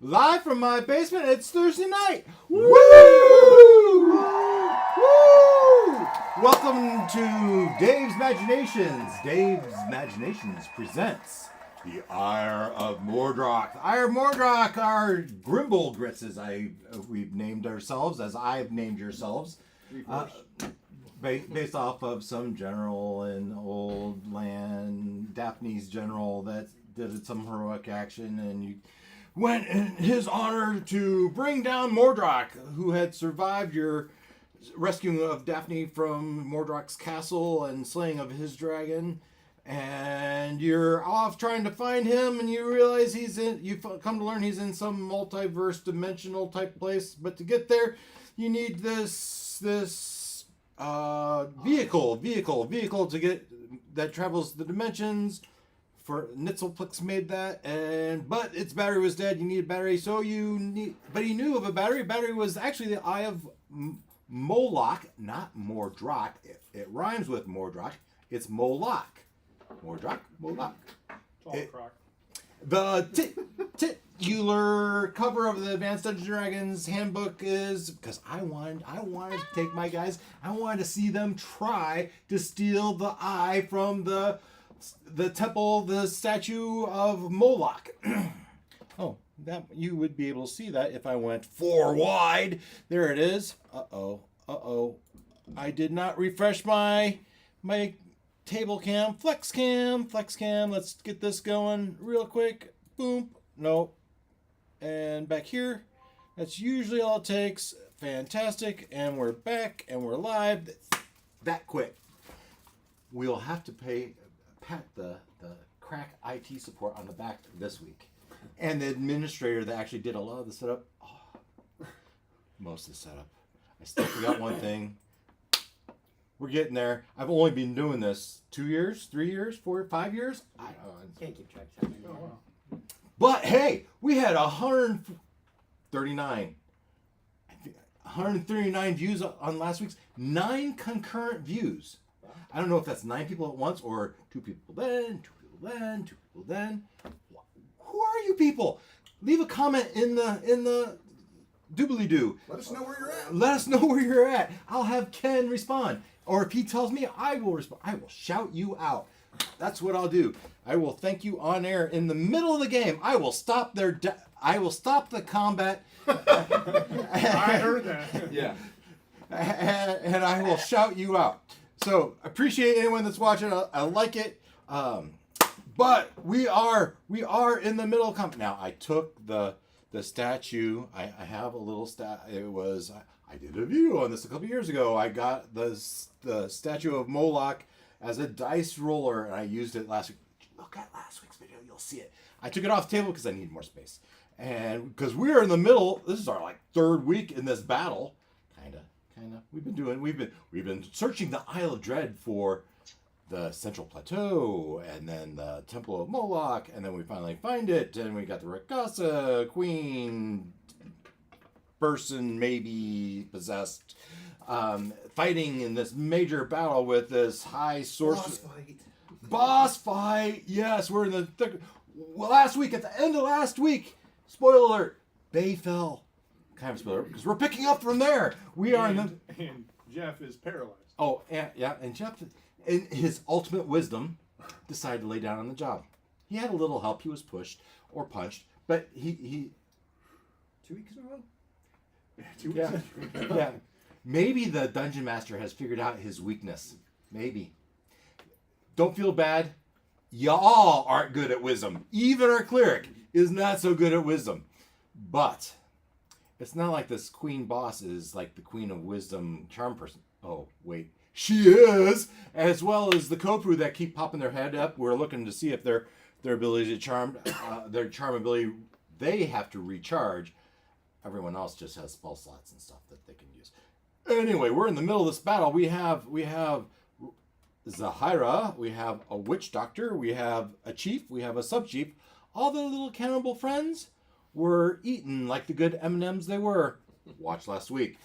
Live from my basement, it's Thursday night. Woo! Woo! Welcome to Dave's Imaginations. Dave's Imaginations presents the Eye of Mordroc. The Eye of Mordroc are Grimble Grits, as we've named ourselves, as I've named yourselves. Based off of some general in old land, Daphne's general that did some heroic action, and you went in his honor to bring down Mordroc, who had survived your rescuing of Daphne from Mordroc's castle and slaying of his dragon. And you're off trying to find him, and you realize you've come to learn he's in some multiverse dimensional type place. But to get there, you need this vehicle to get that travels the dimensions. For Nitzelplix made that, but its battery was dead. You need a battery, but he knew of a battery. Battery was actually the Eye of Moloch, not Mordroc. It rhymes with Mordroc. It's Moloch. Mordroc. The titular cover of the Advanced Dungeons & Dragons Handbook is because I wanted to take my guys. I wanted to see them try to steal the eye from the temple, the statue of Moloch. Oh, that you would be able to see that if I went 4 wide. There it is. Uh-oh. I did not refresh my table cam. Flex cam. Let's get this going real quick. Boom. Nope. And back here. That's usually all it takes. Fantastic. And we're back and we're live. That quick. We'll have to pat the crack IT support on the back this week. And the administrator that actually did a lot of the setup. Most of the setup. I still forgot one thing. We're getting there. I've only been doing this 2 years, 3 years, 4, 5 years. I don't know. Can't keep track of time. Oh, wow. But hey, we had 139 views on last week's. 9 concurrent views. I don't know if that's 9 people at once or 2 people then, 2 people then, 2 people then. Who are you people? Leave a comment in the doobly-doo. Let us know where you're at. Let us know where you're at. I'll have Ken respond. Or if he tells me, I will respond. I will shout you out. That's what I'll do. I will thank you on air in the middle of the game. I will stop I will stop the combat. I heard that. Yeah. And I will shout you out. So appreciate anyone that's watching. I like it. But we are in the middle of combat. Now I took the statue. I have a little I did a video on this a couple years ago. I got the statue of Moloch as a dice roller, and I used it last week. Look at last week's video, you'll see it. I took it off the table because I need more space, and because we're in the middle. This is our 3rd week in this battle. Kinda. We've been searching the Isle of Dread for the Central Plateau, and then the Temple of Moloch, and then we finally find it, and we got the Rakasa Queen person, maybe possessed, fighting in this major battle with this high sorcerer. Boss fight. Yes, we're in the last week. At the end of last week, spoiler alert, they fell. Kind of spoiler, because we're picking up from there. And Jeff is paralyzed. Oh, yeah, and Jeff, in his ultimate wisdom, decided to lay down on the job. He had a little help. He was pushed or punched, but he 2 weeks in a row? Yeah, 2 Yeah. weeks. Yeah. Maybe the dungeon master has figured out his weakness. Maybe. Don't feel bad. Y'all aren't good at wisdom. Even our cleric is not so good at wisdom. But it's not like this queen boss is like the queen of wisdom charm person. Oh, wait. She is! As well as the Kopu that keep popping their head up. We're looking to see if their ability to charm, their charm ability, they have to recharge. Everyone else just has spell slots and stuff that they can use. Anyway, we're in the middle of this battle. We have Zahira, we have a witch doctor, we have a chief, we have a sub-chief. All their little cannibal friends were eaten like the good M&Ms they were. Watch last week.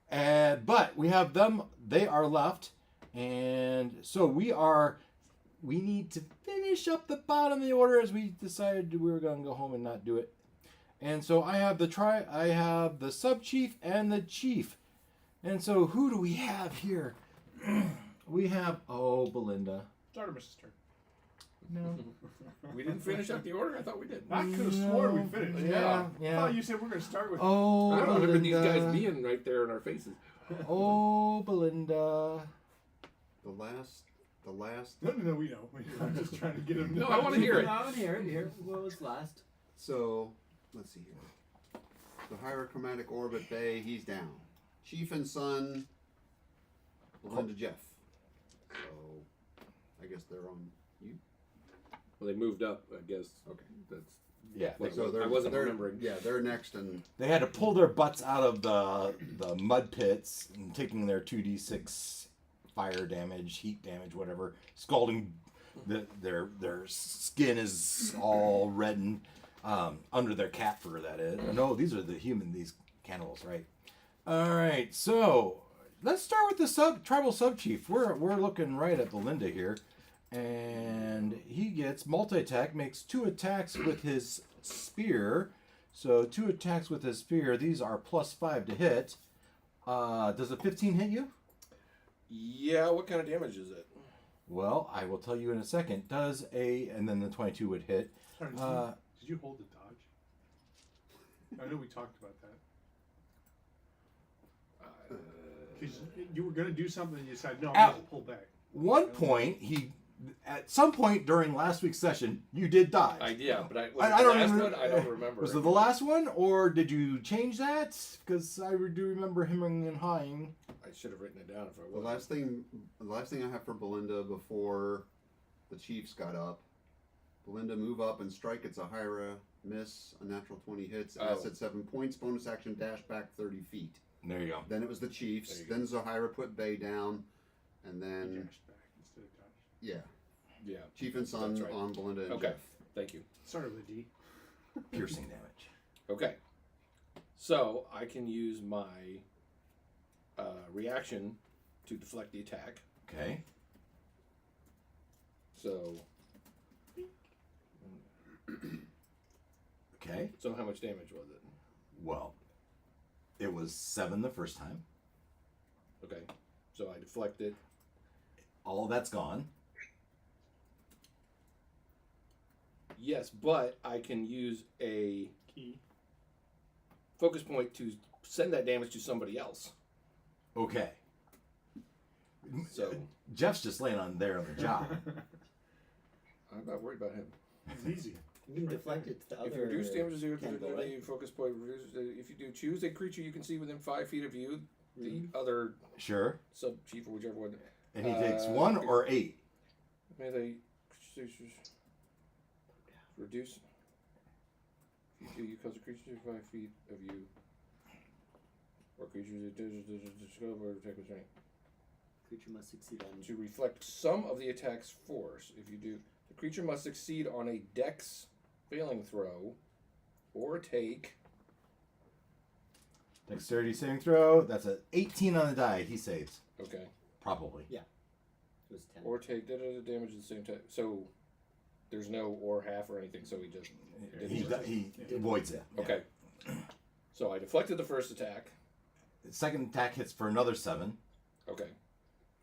But we have them, they are left. And so we need to finish up the bottom of the order as we decided we were going to go home and not do it. And so I have the sub-chief and the chief. And so who do we have here? We have, Belinda. Artemis' turn. No. We didn't finish up the order? I thought we did. I could have sworn we finished. Yeah. I thought you said we're going to start with. I don't remember these Belinda. guys being right there in our faces. Belinda. The last. No, we know. I'm just trying to get him. No, I want to hear it. No, I want to hear it. Here, what was last? So, let's see here. The Hierochromatic Orbit Bay, he's down. Chief and Son, Belinda Jeff. So, I guess they're on you. Well, they moved up, I guess. Okay. That's Yeah. what So I wasn't they're, remembering. Yeah, they're next, and They had to pull their butts out of the mud pits and taking their 2d6 fire damage, heat damage, whatever, scalding. Their skin is all reddened under their cat fur. That is. No, these are these cannibals, right? All right, so let's start with the tribal sub chief. We're looking right at Belinda here, and he gets multi-attack, makes 2 attacks with his spear. So 2 attacks with his spear. These are +5 to hit. Does a 15 hit you? Yeah, what kind of damage is it? Well, I will tell you in a second. And then the 22 would hit. Sorry, did you hold the dodge? I know we talked about that. 'Cause you were going to do something and you decided, no, I'm going to pull back. One point, at some point during last week's session, you did dodge. But I was it don't the last remember- one? I don't remember. Was it the last one, or did you change that? Because I do remember hemming and hawing. I should have written it down if I the was. last thing I have for Belinda before the Chiefs got up. Belinda, move up and strike at Zahira. Miss, a natural 20 hits. Asset 7 points. Bonus action, dash back 30 feet. There you go. Then it was the Chiefs. There you go. Then Zahira put Bay down. And You then, dashed back instead of dodge. yeah. Yeah. Chief and Son That's right. on Belinda and Okay. Jeff. Thank you. Sorry, Liddy. Piercing damage. Okay. So I can use my reaction to deflect the attack. Okay. So Okay. So how much damage was it? Well, it was 7 the first time. Okay. So I deflect it. All of that's gone. Yes, but I can use a Key. focus point to send that damage to somebody else. Okay. So Jeff's just laying on there on the job. I'm not worried about him. It's easy. You can deflect it to the If other. you reduce damage to 0 to candle, the right? focus point, if you do choose a creature you can see within 5 feet of you, the other Sure. sub chief or whichever one. And he takes 1 or 8. May they reduce. If you cause a creature to 5 feet of you, or creatures that discover or attack with strength. Creature must succeed on. To reflect some of the attack's force. If you do, the creature must succeed on a dex failing throw, or take. Dexterity saving throw. That's an 18 on the die. He saves. Okay. Probably. It was 10. Or take damage at the same time. So there's no or half or anything. So he just. He avoids it. Yeah. Okay. So I deflected the first attack. The second attack hits for another 7. Okay.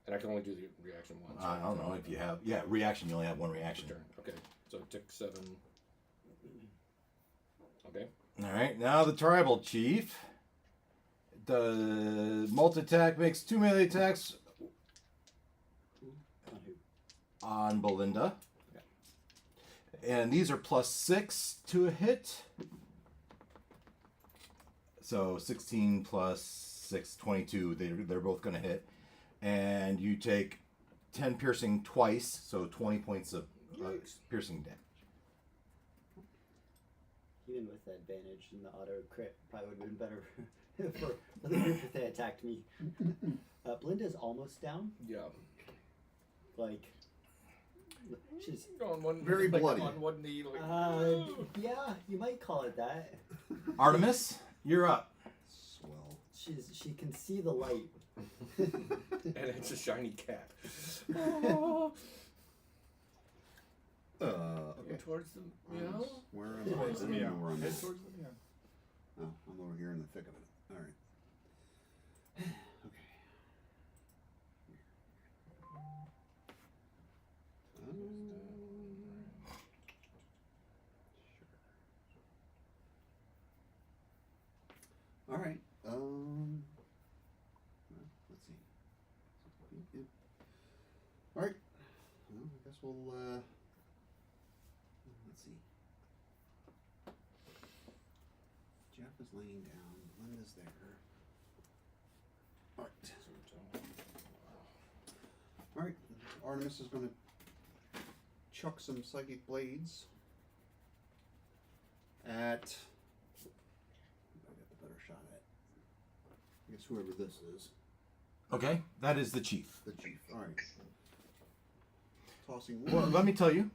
And I can only do the reaction once. I don't know if you have. Yeah, reaction. You only have 1 reaction. Turn. Okay. So I took 7. Okay. All right, now the tribal chief. The multi-attack makes 2 melee attacks On who? on Belinda. Okay. And these are +6 to a hit. So 16 plus 6, 22. They're both going to hit. And you take 10 piercing twice, so 20 points of piercing damage. Even with the advantage in the auto crit, probably would have been better for the group if they attacked me. Belinda's almost down. Yeah. Like, she's. On one, Very like, bloody. on one knee. Like, Yeah, you might call it that. Artemis, you're up. Swell. She can see the light. and it's a shiny cat. Okay. Go towards them. Artemis, Meow. where am I? Towards I the don't meow. know where I'm Head at. towards the meow. Oh, I'm over here in the thick of it. All right. Okay. Sure. All right. Well, let's see. Yeah. All right. Well, I guess we'll. Let's see. Jeff is laying down. Linda's there. All right. All right. Artemis is going to chuck some psychic blades at. I got the better shot at. I guess whoever this is. Okay, that is the chief. The chief. All right. Tossing Well, one. let me tell you.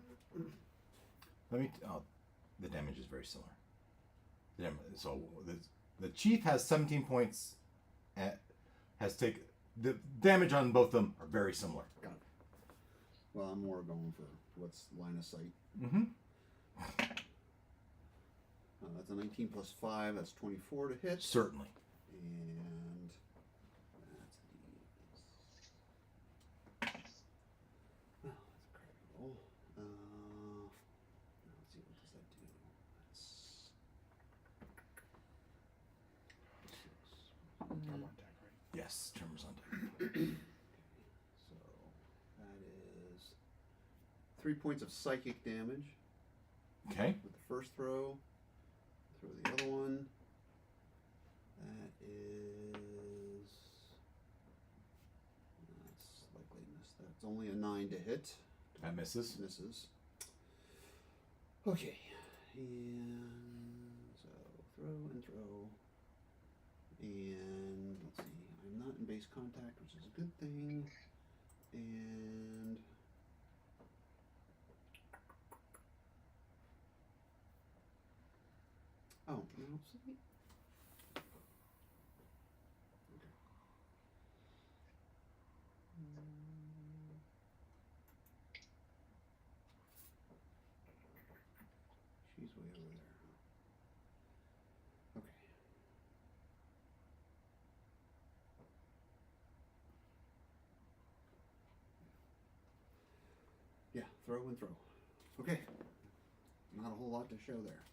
The damage is very similar. So the chief has 17 points. Has taken the damage on both of them are very similar. Got it. Well, I'm more going for what's line of sight. Mm-hmm. That's a 19 plus 5. That's 24 to hit. Certainly. And that's the. Oh, that's a crappy roll. Let's see, what does that do? That's. I'm on deck, right? Yes, Tremors on deck. So that is 3 points of psychic damage Okay. with the first throw. Throw the other one. That is. That's likely miss. That's only a 9 to hit. That misses. Misses. Okay. And so throw and throw. And let's see. I'm not in base contact, which is a good thing. And oh, no, see? Okay. She's way over there. Okay. Yeah, throw and throw. Okay. Not a whole lot to show there.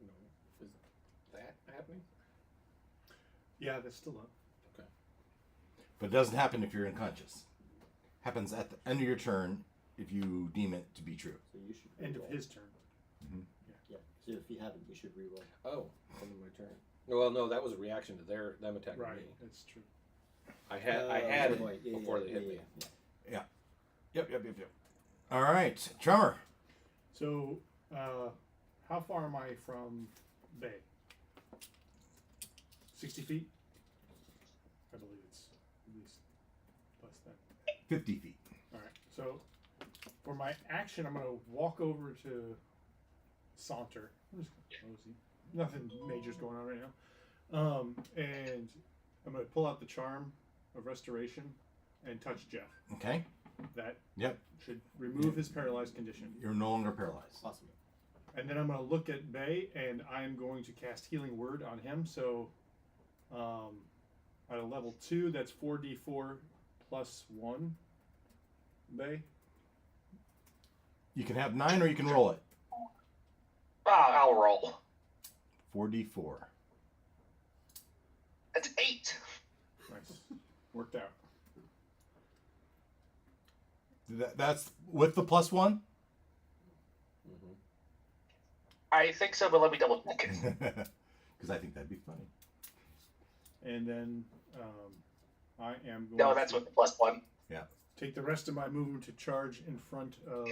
No. Is that happening? Yeah, that's still up. Okay. But it doesn't happen if you're unconscious. Happens at the end of your turn if you deem it to be true. So you should End of reroll. his turn. Yeah. So if you haven't, you should reroll. Oh, end of my turn. Well, no, that was a reaction to them attacking Right, me. that's true. I had good it point. Yeah, before yeah, they hit yeah, me. yeah. Yep. All right, Tremor. So, how far am I from Bay? 60 feet? I believe it's at least less than. 50 feet. Alright, so for my action, I'm going to walk over to Saunter. I'm just cozy. Nothing major's going on right now. And I'm going to pull out the charm of restoration and touch Jeff. Okay. That Yep. should remove his paralyzed condition. You're no longer paralyzed. Awesome. And then I'm going to look at Bay, and I'm going to cast Healing Word on him. So, at a level 2, that's 4d4 plus 1. Bay. You can have 9 or you can roll it. I'll roll. 4d4. That's 8. Nice. Worked out. That's with the +1? I think so, but let me double check. Because I think that'd be funny. And then I am going No, that's to with the +1. take the rest of my movement to charge in front of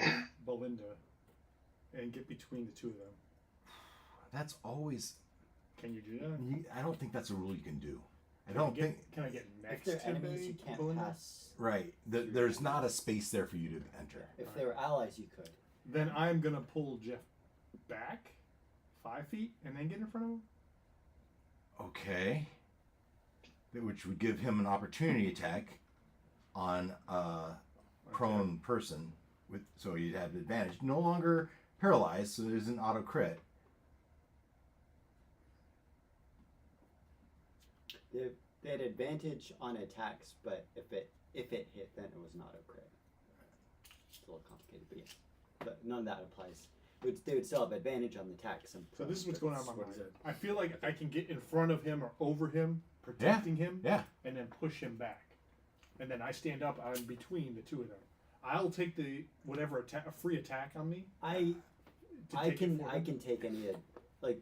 Belinda and get between the two of them. That's always. Can you do that? I don't think that's a rule you can do. I Can I don't get- think. Can I get If next they're to enemies, you can't Belinda? pass. Right. There's not a space there for you to enter. If they were allies, you could. Then I'm gonna pull Jeff back 5 feet and then get in front of him. Okay. Which would give him an opportunity attack on a prone person. So you'd have advantage. No longer paralyzed, so there's an auto crit. They had advantage on attacks, but if it hit, then it was an auto crit. It's a little complicated, but yeah. But none of that applies. They would still have advantage on the attacks. So this is what's going on in my mind. I feel like I can get in front of him or over him, Yeah. protecting him, Yeah. and then push him back. And then I stand up. I'm between the two of them. I'll take the whatever attack, a free attack on me. I To take it for them. can take any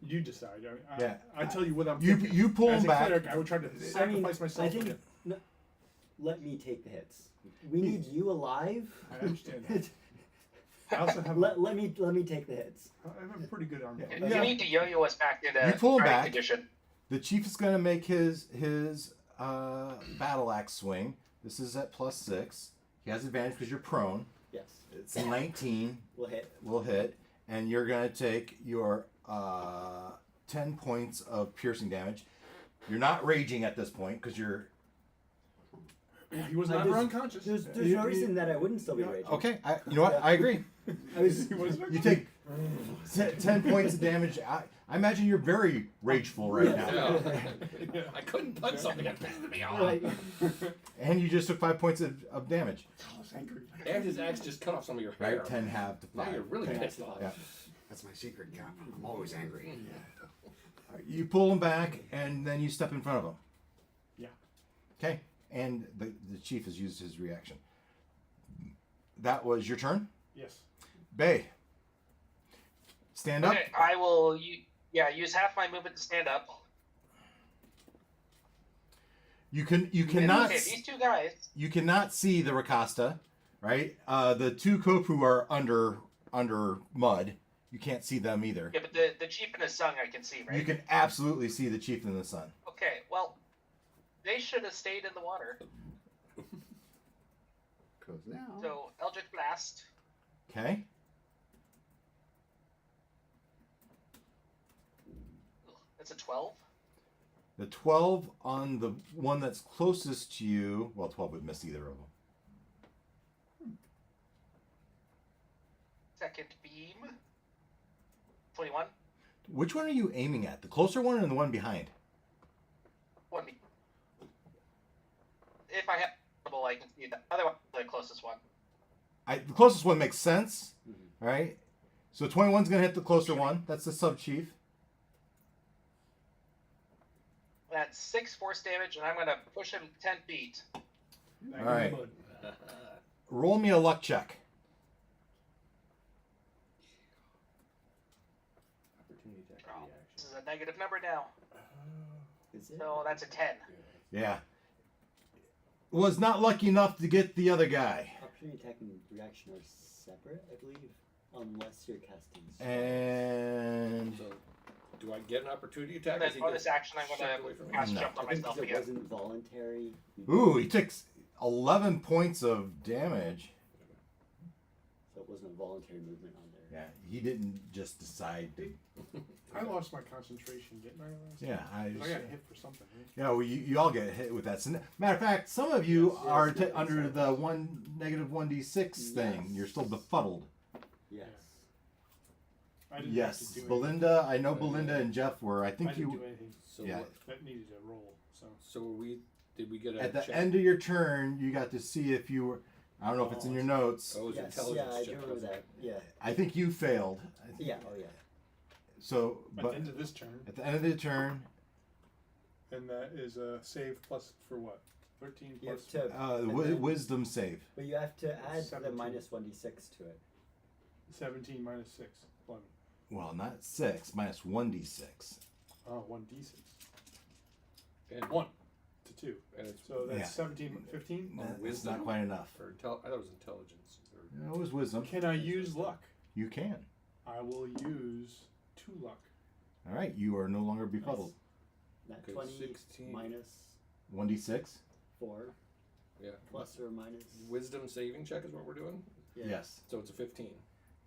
You decide. Yeah. I tell you what I'm You thinking. you pull As him a back. cleric, I would try to sacrifice myself. I think for him. no, let me take the hits. We need you alive. I understand that. I also have. let me take the hits. I have a pretty good arm. Yeah. You need to yo-yo us back into You pull him fighting back. condition. The chief is going to make his battle axe swing. This is at +6. He has advantage because you're prone. Yes, It's a 19. we'll hit. Will hit, and you're going to take your 10 points of piercing damage. You're not raging at this point because you're He was I never just- unconscious. There's no reason that I wouldn't still be Yeah, raging. okay. You know what? I agree. I was. He was You take 10 points of damage. I imagine you're very rageful right now, Yeah. I couldn't punch something that pissed me off. Like, and you just took 5 points of damage. I was angry. And his axe just cut off some of your hair. Right, 10 half to Now 5. you're really pissed off. Yeah. That's my secret, Cap. I'm always angry. You pull him back, and then you step in front of him. Yeah. Okay, and the chief has used his reaction. That was your turn, Yes. Bay. Stand up. Okay, I will. Use half my movement to stand up. You cannot Okay, these two guys. you cannot see the Rakasta, right? The two Kopu are under mud. You can't see them either. Yeah, but the chief and his son I can see, right? You can absolutely see the chief and the sun. Okay, well, they should have stayed in the water. Because now. So Eldritch Blast. Okay. That's a 12. The 12 on the one that's closest to you. Well, 12 would miss either of them. Second beam. 21. Which one are you aiming at? The closer one or the one behind? 1 beam. If I have trouble, I can see the other one, the closest one. The closest one makes sense, right? So 21's going to hit the closer one. That's the sub chief. That's 6 force damage, and I'm going to push him 10 feet. All right. Roll me a luck check. Opportunity attack This reaction. is a negative number now. is it? So that's a 10. Yeah. Was not lucky enough to get the other guy. Opportunity attack and reaction are separate, I believe, unless you're casting. And So, do I get an opportunity attack? And as then he bonus gets action, I'm shoved going away to from me? cast No. jump on I think myself it again. wasn't voluntary. ooh, he takes 11 points of damage. So it wasn't a voluntary movement on there. Yeah, he didn't just decide to. I lost my concentration, didn't I? Last Yeah, time? I got hit for something. Right? Yeah, well, you all get hit with that. So, matter of fact, some of you Yes, are yes, under yes. the -1d6 thing. Yes. You're still befuddled. Yes. I didn't have Yes, to do anything. Belinda. I know Belinda and Jeff were. I I think didn't do you anything So Yeah. what, that needed a roll. So so did we get a at the check? end of your turn, you got to see if you were. I don't know if it's in your notes. Oh, it was Yes, intelligence yeah, I check, do remember wasn't that. it? Yeah. I think you failed. Yeah. Oh yeah. So, At but the end of this turn, at the end of the turn, and that is a save plus for what? 13 You have plus. to, the and then- wisdom save. but you have to add the 17. minus 1d6 to it. 17 minus 6. 11. Well, not 6, minus 1d6. Oh, 1d6. And 1 to 2. And it's So that's Yeah. 17, 15. That's wisdom? not quite enough. or I thought it was intelligence. Or, No, it was wisdom. Can I use luck? You can. I will use 2 luck. All right, you are no longer befuddled. That Okay, 20 16. minus 1d6? 4 yeah. plus or minus. Wisdom saving check is what we're doing. Yeah. Yes. So it's a 15.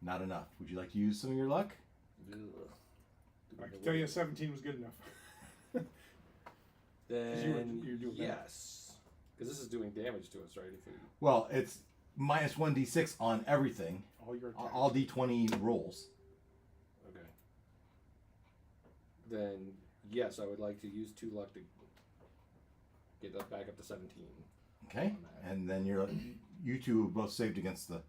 Not enough. Would you like to use some of your luck? I can tell you 17 was good enough. Then you're doing better. yes, because this is doing damage to us, right? If we, Well, it's minus 1d6 on everything. All your attacks. All d20 rolls. okay. Then yes, I would like to use 2 luck to get that back up to 17. Okay? And then you two have both saved against the...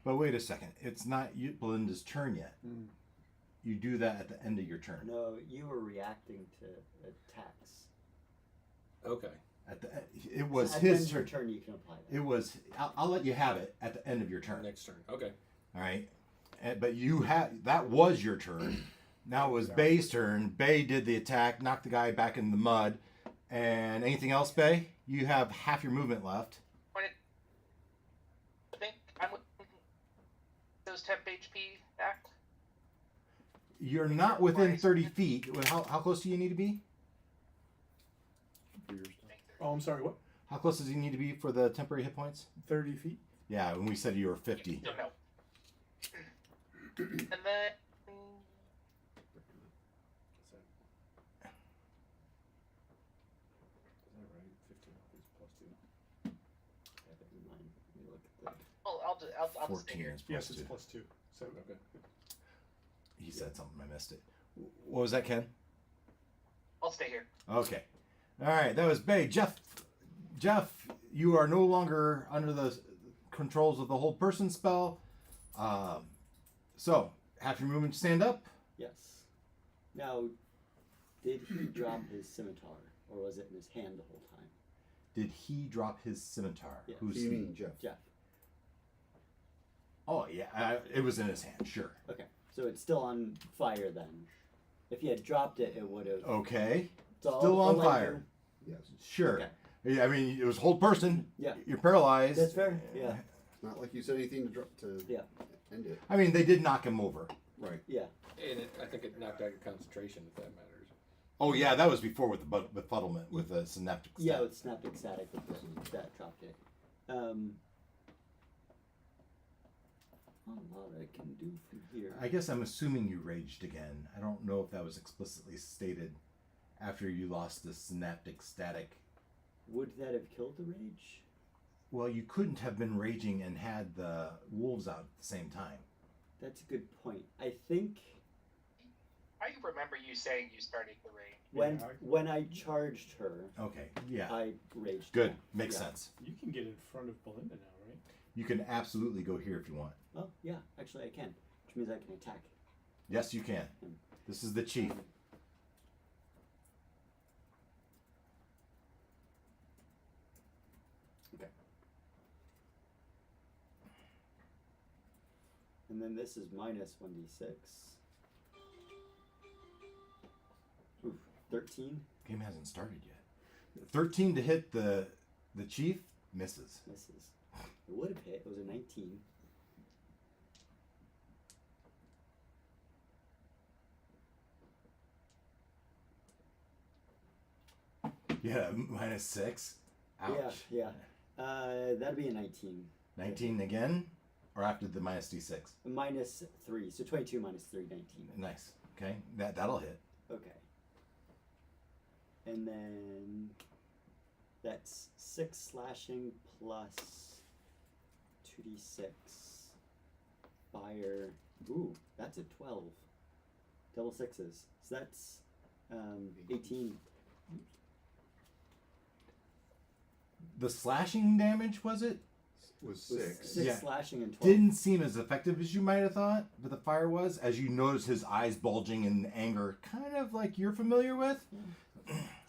But wait a second. It's not Belinda's turn yet. Mm. You do that at the end of your turn. No, you were reacting to attacks. Okay. It was At the end his of your turn. turn, you can apply that. It was... I'll let you have it at the end of your turn. Next turn. Okay. All right? But you had... That was your turn. Now it was Bay's turn. Bay did the attack, knocked the guy back in the mud. And anything else, Bay? You have half your movement left. I think I'm with those temp HP back. You're not within 30 feet. How close do you need to be? Oh, I'm sorry, what? How close does he need to be for the temporary hit points? 30 feet? Yeah, when we said you were 50. Don't know. And then Is that right? 15 is plus 2. Have it in mind. Let me look at the. I'll just stay 14 here. is plus Yes, it's 2. plus 2. So Okay. He said something, I missed it. What was that, Ken? I'll stay here. Okay. All right, that was Bay. Jeff, you are no longer under the controls of the hold person spell. So, half your movement to stand up. Yes. Now, did he drop his scimitar, or was it in his hand the whole time? Did he drop his scimitar? Yeah. Who's You he? mean Jeff? Jeff. Oh, yeah, it was in his hand, sure. Okay, so it's still on fire then. If he had dropped it, it would have. Okay, So still I'll on let fire. Yes. Sure. Okay. Yeah, I mean, it was hold person. Yeah. You're paralyzed. That's fair. Yeah. It's not like you said anything to Yeah. end it. I mean, they did knock him over. Right. Yeah. And I think it knocked out your concentration, if that matters. Oh yeah, that was before with the befuddlement with the synaptic. Yeah, static. with synaptic static with that dropped it. Not a lot I can do from here. I guess I'm assuming you raged again. I don't know if that was explicitly stated after you lost the synaptic static. Would that have killed the rage? Well, you couldn't have been raging and had the wolves out at the same time. That's a good point. I think I remember you saying you started the raid. when I charged her, Okay, yeah. I raged. Good. back. Makes Yeah. sense. you can get in front of Belinda now, right? You can absolutely go here if you want. Oh yeah, actually I can, which means I can attack. Yes, you can. This is the chief. Okay. And then this is minus 1d6. Oof, 13 Game hasn't started yet. 13 to hit the chief misses. misses. It would have hit. It was a 19. Yeah, -6. Ouch. Yeah. That'd be a 19. 19 again, or after the minus d6. Minus 3. So 22 minus 3, 19. Nice. Okay, that'll hit. Okay. And then that's 6 slashing plus 2d6 fire. Ooh, that's a 12. Double sixes. So that's 18. The slashing damage, was it? was 6. 6 Yeah. slashing and 12. Didn't seem as effective as you might have thought, but the fire was, as you notice his eyes bulging in anger, kind of like you're familiar with.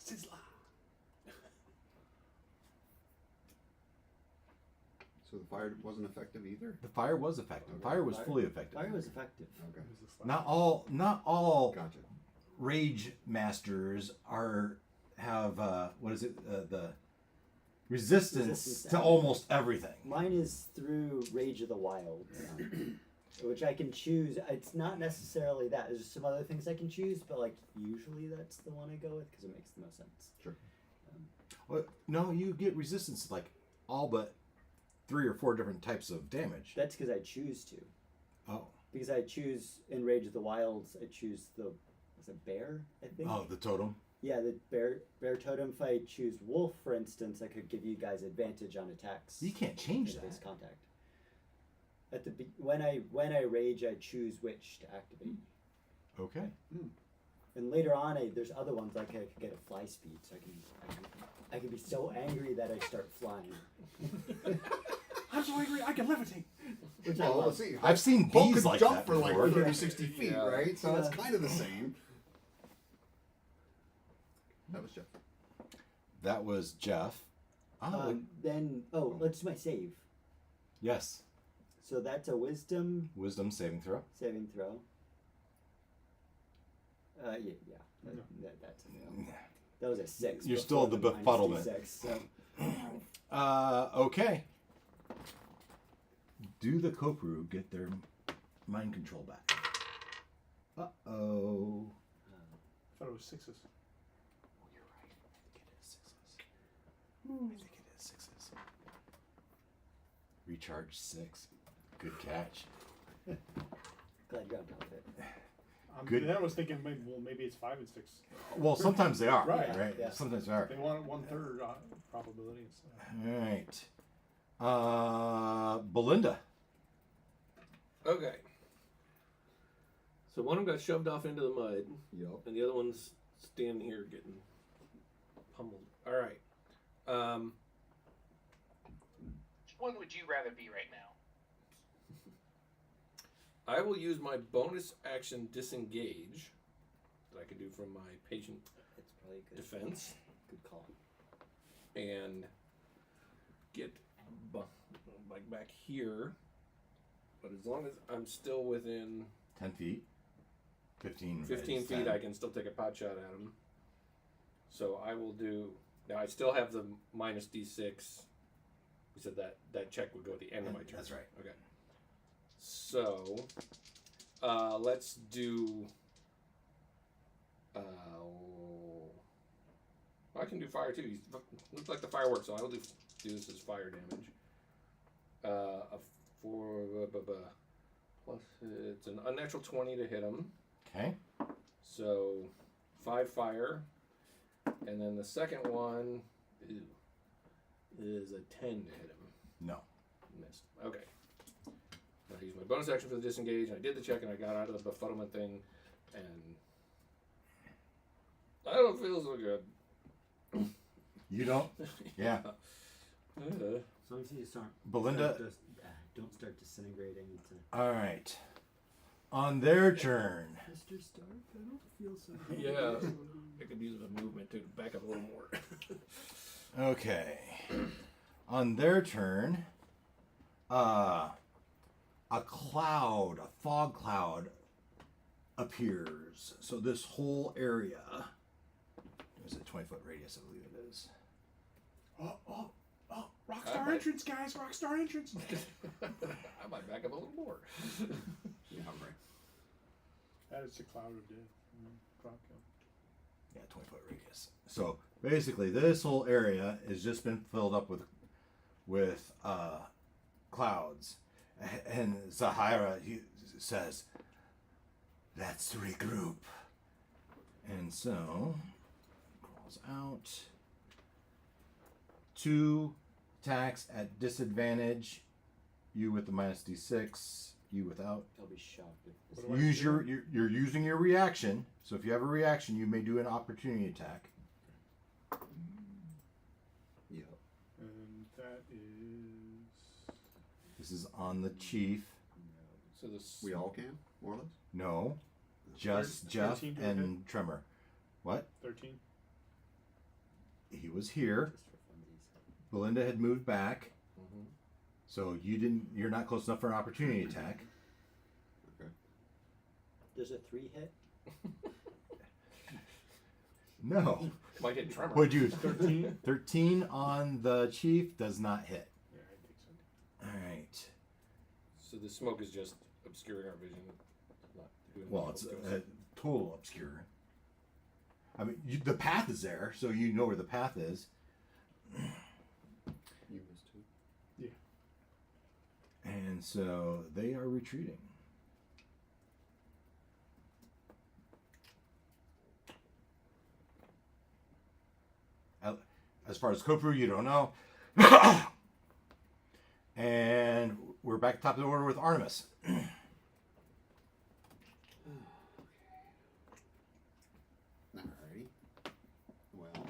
Sizzler. So the fire wasn't effective either? The fire was effective. Fire was fully effective. Fire was effective. Okay. It was a slash. Not all Gotcha. rage masters have the resistance Resistance to to almost everything. Mine is through Rage of the Wild, which I can choose. It's not necessarily that. There's some other things I can choose, but like usually that's the one I go with because it makes the most sense. Sure. Well, no, you get resistance to like all but 3 or 4 different types of damage. That's because I choose to. Oh, Because I choose in Rage of the Wilds, I choose the was it bear? I think. oh, the totem. Yeah, the bear totem. If I choose wolf, for instance, I could give you guys advantage on attacks. You can't change face that. contact. At the when I rage, I choose which to activate. Okay. And later on, there's other ones like I could get a fly speed, so I can be so angry that I start flying. I'm so angry I can levitate. Which I Well, love. let's see. I've seen Hulk bees could like jump that for like before. 30, 60 feet, Yeah. right? So it's Yeah. kind of the same. That was Jeff. That was Jeff. Let's do my save. Yes. So that's a wisdom Wisdom saving throw. saving throw. Yeah. That's a fail. That was a 6. You're before still the minus befuddlement. D6, so. Okay. Do the Kopru get their mind control back? Uh-oh. I thought it was 6s. Oh, you're right. I think it is 6s. Recharge 6. Good catch. Glad you're on top of it. Good. Then I was thinking maybe it's 5 and 6. Well, sometimes they are. Right, Right. yeah. Sometimes they are. They want 1/3 probability. All right. Belinda. Okay. So one of them got shoved off into the mud, Yup. and the other one's standing here getting pummeled. All right. Which one would you rather be right now? I will use my bonus action disengage that I can do from my patient It's probably a good defense Good call. and get like back here. But as long as I'm still within 10 feet. 15. 15 is feet, 10. I can still take a pot shot at him. So I will do. Now I still have the minus d6. We said that check would go at the end of my turn. That's right. Okay. So let's do. I can do fire too. He looks like the fireworks, so I'll do this as fire damage. A 4 plus it's an unnatural 20 to hit him. Okay. So 5 fire, and then the second one is a 10 to hit him. No. Missed. Okay. I used my bonus action for the disengage, and I did the check, and I got out of the befuddlement thing, and I don't feel so good. You don't? Yeah. As long as you just Belinda. don't start disintegrating into. All right. On their turn. Mr. Stark, I don't feel so good. Yeah. I could use a movement to back up a little more. Okay. On their turn, a fog cloud appears. So this whole area is a 20-foot radius, I believe it is. Oh! Rockstar entrance, guys! Rockstar entrance! I might back up a little more. Yeah, right. That is a cloud of death. Drop kill. Yeah, 20-foot radius. So basically, this whole area has just been filled up with clouds. And Zahira, he says, let's regroup. And so, crawls out. 2 attacks at disadvantage. You with the minus d6. You without. I'll be shocked if What do I Use do? you're using your reaction. So if you have a reaction, you may do an opportunity attack. Yep. And that is This is on the chief. So this. We all can, more or less. No, just Jeff 13 to and Tremor. What? 13. He was here. Just for funsies. Belinda had moved back, Mhm. so you're not close enough for an opportunity attack. Okay. There's a 3 hit. No. Might hit Tremor. What'd you? 13. 13 on the chief does not hit. Yeah, I think so. All right. So the smoke is just obscuring our vision. Not doing Well, much it's to us. total obscure. I mean, the path is there, so you know where the path is. You missed 2. And so they are retreating. As far as Kopru, you don't know. And we're back top of the order with Artemis. Alrighty. Well,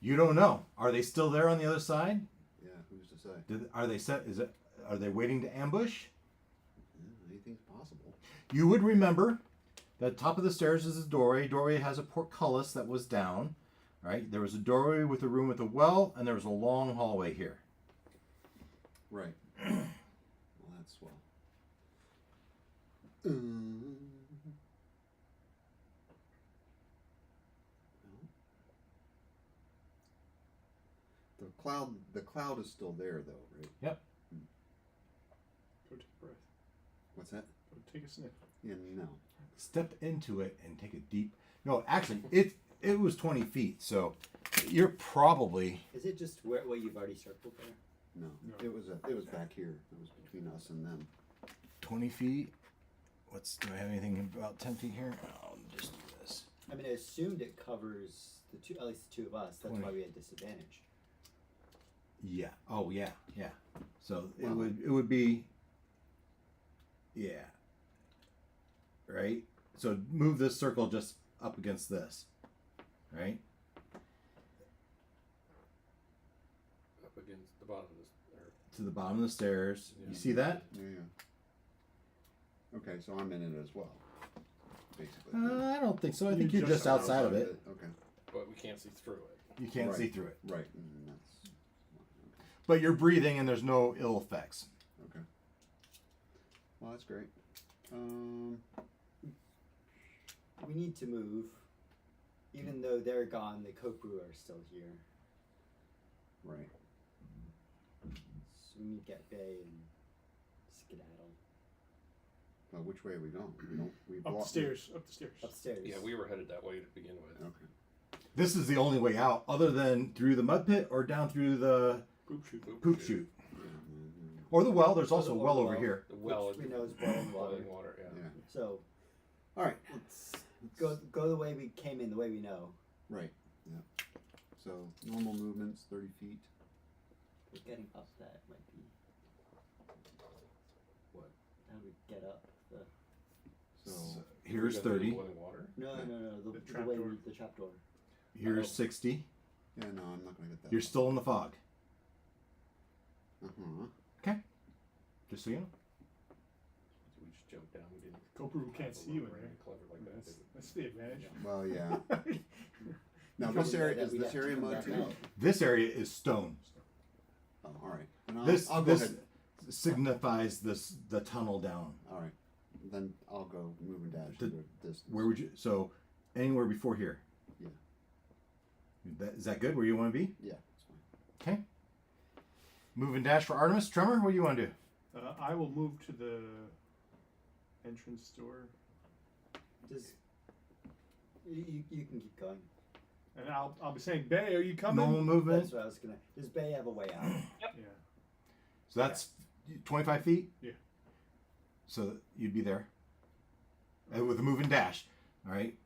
You don't know. Are they still there on the other side? yeah. Who's to say? Are they set? Are they waiting to ambush? Yeah, anything's possible. You would remember that top of the stairs is a doorway. Doorway has a portcullis that was down. Right? There was a doorway with a room with a well, and there was a long hallway here. Right. Well, that's swell. The cloud is still there, though, right? Yep. Go take a breath. What's that? Go take a sniff. Yeah, no. Step into it and take a deep. No, actually, it was 20 feet, so you're probably. Is it just where you've already circled there? No. No. It was back here. It was between us and them. 20 feet. Do I have anything about 10 feet here? I'll just do this. I mean, I assumed it covers at least the 2 of us. That's 20. why we had disadvantage. Yeah. Oh, yeah. Yeah. So Well- it would be. Yeah. Right? So move this circle just up against this. Right? Up against the bottom of this. To the bottom of the stairs. Yeah. You see that? Yeah. Okay, so I'm in it as well. Basically. I don't think so. I You think you're just just outside of it. Okay. But we can't see through it. You can't Right. see through it. Right. And that's But you're breathing and there's no ill effects. okay. Well, that's great. We need to move. Even though they're gone, the Kopru are still here. Right. So we need to get Bay and skedaddle. Well, which way are we going? We Up the block- stairs. Up the stairs. Upstairs. Yeah, we were headed that way to begin with. Okay. This is the only way out, other than through the mud pit or down through the Poop shoot. poop chute. Mm-hmm. Or the well. There's also a Or well the over well. here. The well Which we know is boiling water. boiling water. Yeah. Yeah. So All right. let's go the way we came in, the way we know. Right. Yeah. So normal movements, 30 feet. But getting up that might be. What? How do we get up? So Here's We got through the 30. boiling water. No. The The trap way door. the trapdoor. Here's 60. yeah, no, I'm not gonna get that. You're still in the fog. Uh-huh. Just so you know. We just jumped down. We didn't. Kopru can't see you in there. Clever like that. did we? That's the advantage. Well, yeah. Now Probably this area that is we'd this have to area come mud back too? out. This area is stone. Oh, all right. And I'll This go this ahead. signifies the tunnel down. All right. Then I'll go move and dash The- the distance. Where would you? So anywhere before here. Yeah. Is that good? Where you want to be? Yeah, it's fine. Okay. Move and dash for Artemis. Tremor, what do you want to do? I will move to the entrance door, Does you can keep going. and I'll be saying, "Bay, are you coming?" Normal movement. That's what I was gonna. Does Bay have a way out? Yeah. So that's 25 feet? Yeah. So you'd be there. With a move and dash. All right.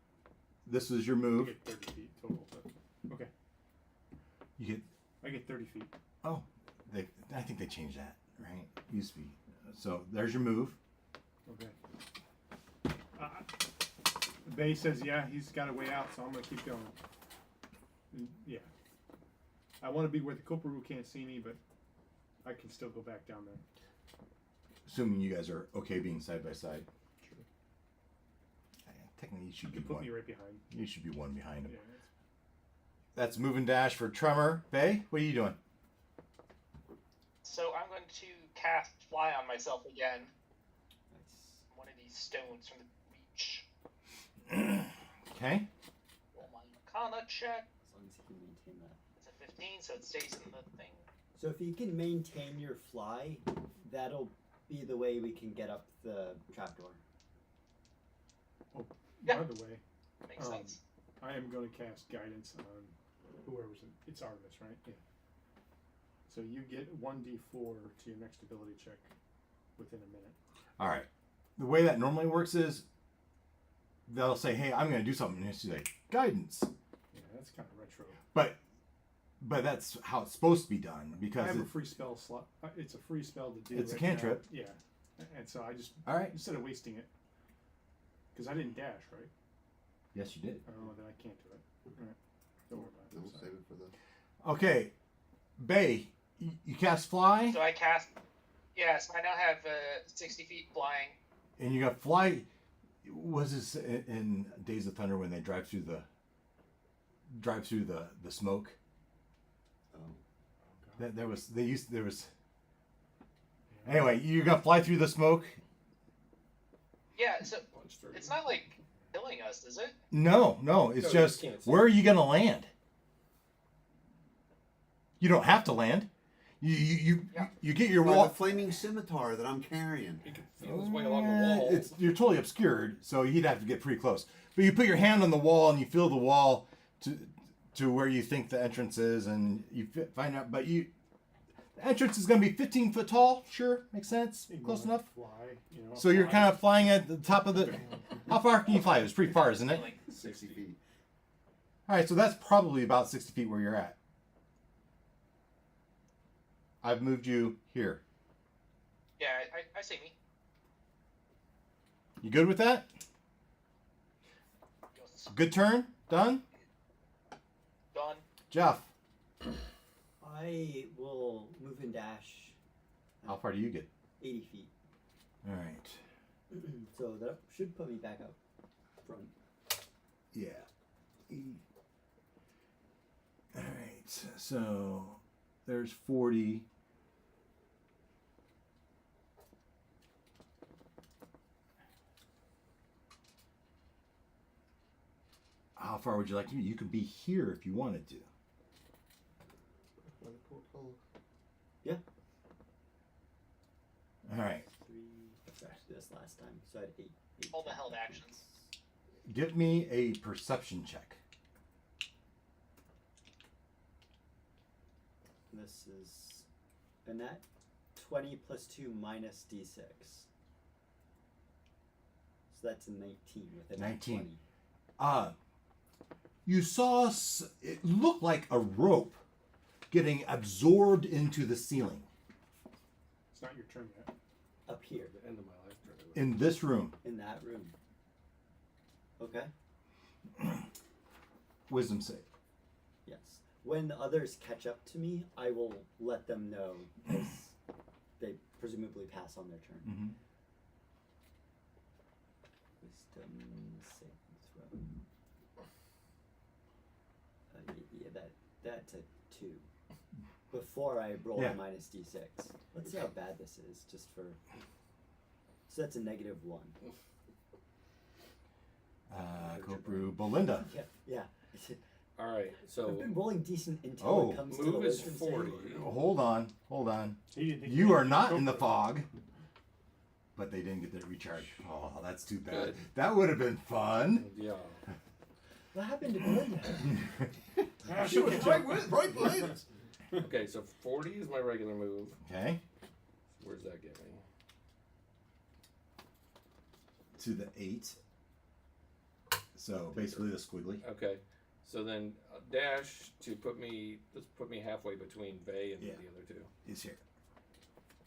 This is your I move. get 30 feet total. But okay, You get. I get 30 feet. Oh, I think they changed that, right? Used to be. So there's your move. Okay. Bay says, "Yeah, he's got a way out, so I'm gonna keep going." Yeah. I want to be where the Kopru can't see me, but I can still go back down there. Assuming you guys are okay being side by side. Sure. Technically, you should You be put one. me right behind. You should be one behind him. Yeah. That's move and dash for Tremor. Bay, what are you doing? So I'm going to cast Fly on myself again. Nice. One of these stones from the beach. Okay. Roll my Arcana check. As long as you can maintain that. It's a 15, so it stays in the thing. So if you can maintain your fly, that'll be the way we can get up the trapdoor. Yeah. By the way, Makes sense. I am going to cast guidance on whoever's in. It's Artemis, right? Yeah. So you get 1d4 to your next ability check within a minute. All right. The way that normally works is they'll say, "Hey, I'm going to do something," and you say, "Guidance." Yeah, that's kind of retro. But that's how it's supposed to be done I because have a free spell slot. It's a free spell to do. It's a right cantrip. now. Yeah, and so I just all right. instead of wasting it, because I didn't dash, right? Yes, you did. I don't know that I can't do it. All right. Don't worry about it. No, we'll Sorry. save it for the. Okay, Bay, you cast fly, So I cast. Yes, I now have 60 feet flying. and you got fly. Was this in Days of Thunder when they drive through the smoke? Oh. There was anyway. You got fly through the smoke. Yeah, so Punch through. it's not like killing us, is it? No, it's No, you just can't see. where are you gonna land? You don't have to land. You get your By the wall. flaming scimitar that I'm carrying. He can feel his way along the wall. You're totally obscured, so he'd have to get pretty close. But you put your hand on the wall and you feel the wall to where you think the entrance is, and you find out. But the entrance is going to be 15 foot tall. Sure, makes sense. You Close wanna enough. Fly, you know, So you're fly. kind of flying at the top of the. How far can you fly? It's pretty far, isn't it? Like, 60 feet. All right, so that's probably about 60 feet where you're at. I've moved you here. yeah, I see me. You good with that? Yes. Good turn? Done? Done. Jeff, I will move and dash how far do you get? 80 feet. All right. So that should put me back up front. Yeah. All right. So there's 40. How far would you like to be? You could be here if you wanted to. All right. 3. Sorry, this last time. So I had 8. All the held actions. Give me a perception check. This is a net 20 plus 2 minus d6. So that's a 19 with a net 19. 20. You saw it looked like a rope getting absorbed into the ceiling It's not your turn yet. Up here, The end of my life turn. in this room. in that room. Okay? Wisdom save. Yes. When the others catch up to me, I will let them know because they presumably pass on their turn. Mm-hmm. Wisdom saving throw. Yeah, that's a 2. Before I roll Yeah. a minus d6. Let's see how bad this is, just for. So that's a negative 1. Kopru, Belinda. Yeah. All right, I've so been rolling decent until Oh. it comes to the move is wisdom 40. saving. Hold on. He didn't think You could are not in the go for it. fog. But they didn't get their recharge. Oh, that's too bad. Good. That would have been fun. yeah, What happened to Belinda? Ah, She was catch right up. with, right behind us. okay, so 40 is my regular move. Okay. Where's that get me? To the 8. So basically the squiggly. Okay, so then dash to put me halfway between Vay and Yeah. the other two. Is here.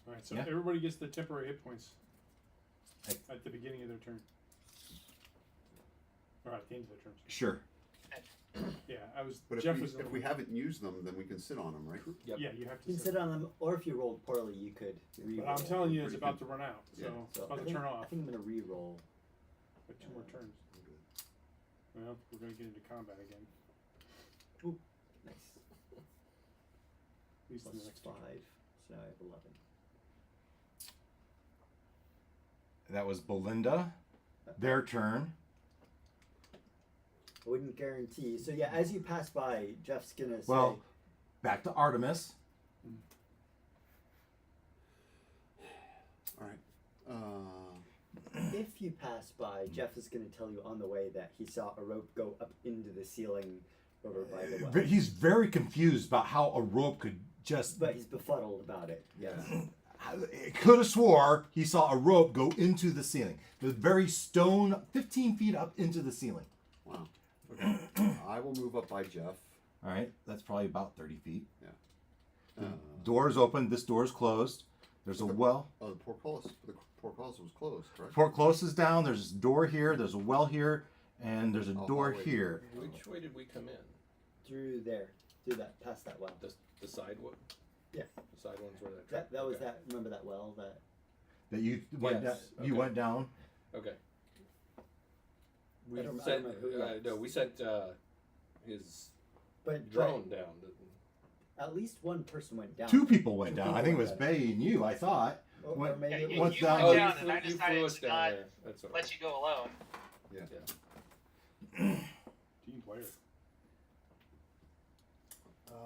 All right, so Yeah. everybody gets their temporary hit points Hey. at the beginning of their turn. Or at the end of their turns. Sure. Yeah, I was. But Jeff if was. we haven't used them, then we can sit on them, right? Yep. Yeah, you have to. You can sit on them, or if you rolled poorly, you could re-roll. But I'm telling you, it's Pretty about good. to run out. So Yeah. it's So about I to think, turn I off. think I'm gonna re-roll. Like 2 more turns. Well, we're gonna get into combat again. Nice. At least in the Plus next 2 5, turns. so I have 11. That was Belinda. Their turn. I wouldn't guarantee. So yeah, as you pass by, Jeff's gonna say, Well, back to Artemis. All right. if you pass by, Jeff is gonna tell you on the way that he saw a rope go up into the ceiling over by the well. But he's very confused about how a rope could just. But he's befuddled about it. Yes. Could have swore he saw a rope go into the ceiling. The very stone, 15 feet up into the ceiling. Wow. Okay. I will move up by Jeff. All right, that's probably about 30 feet. Uh, Door's open. This door's closed. There's a well. Oh, the portcullis was closed, correct? Portcullis is down. There's a door here. There's a well here, and there's a door hallway. here. Which way did we come in? Through there, through that, past that well. The side one? Yeah. The side one's where That was okay. that. Remember that well that. That you went. Yes, You okay. went down. Okay. I We don't sent. remember who that No, was. we sent his But drone down. at least one person went down. 2 people went Two down. I people think it was went Bay and you. I thought. Or, What- or maybe Yeah, it you- was. Once you down- went Oh, down, you and I flew decided us to down not there. That's all right. let you go alone. Yeah. Team player.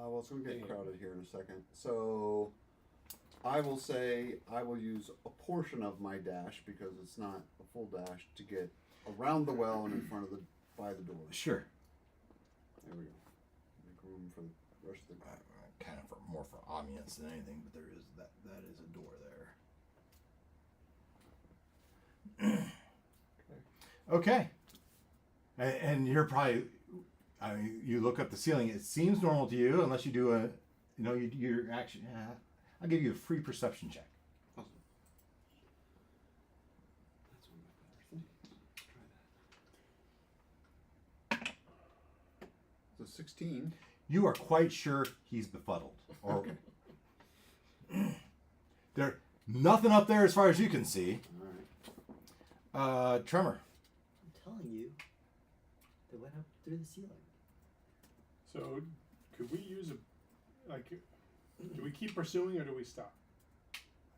Well, it's going to get crowded here in a second. So I will say I will use a portion of my dash because it's not a full dash to get around the well and in front of by the door. Sure. There we go. Make room for the rest of the crowd. Kind of more for ambience than anything, but there is that is a door there. Okay. And you're probably, I mean, you look up the ceiling. It seems normal to you, unless you do your action. I'll give you a free perception check. Awesome. That's one of my better things. Try that. So 16. You are quite sure he's befuddled. Or there, nothing up there as far as you can see. All right. Tremor. I'm telling you, they went up through the ceiling. So, could we use do we keep pursuing or do we stop?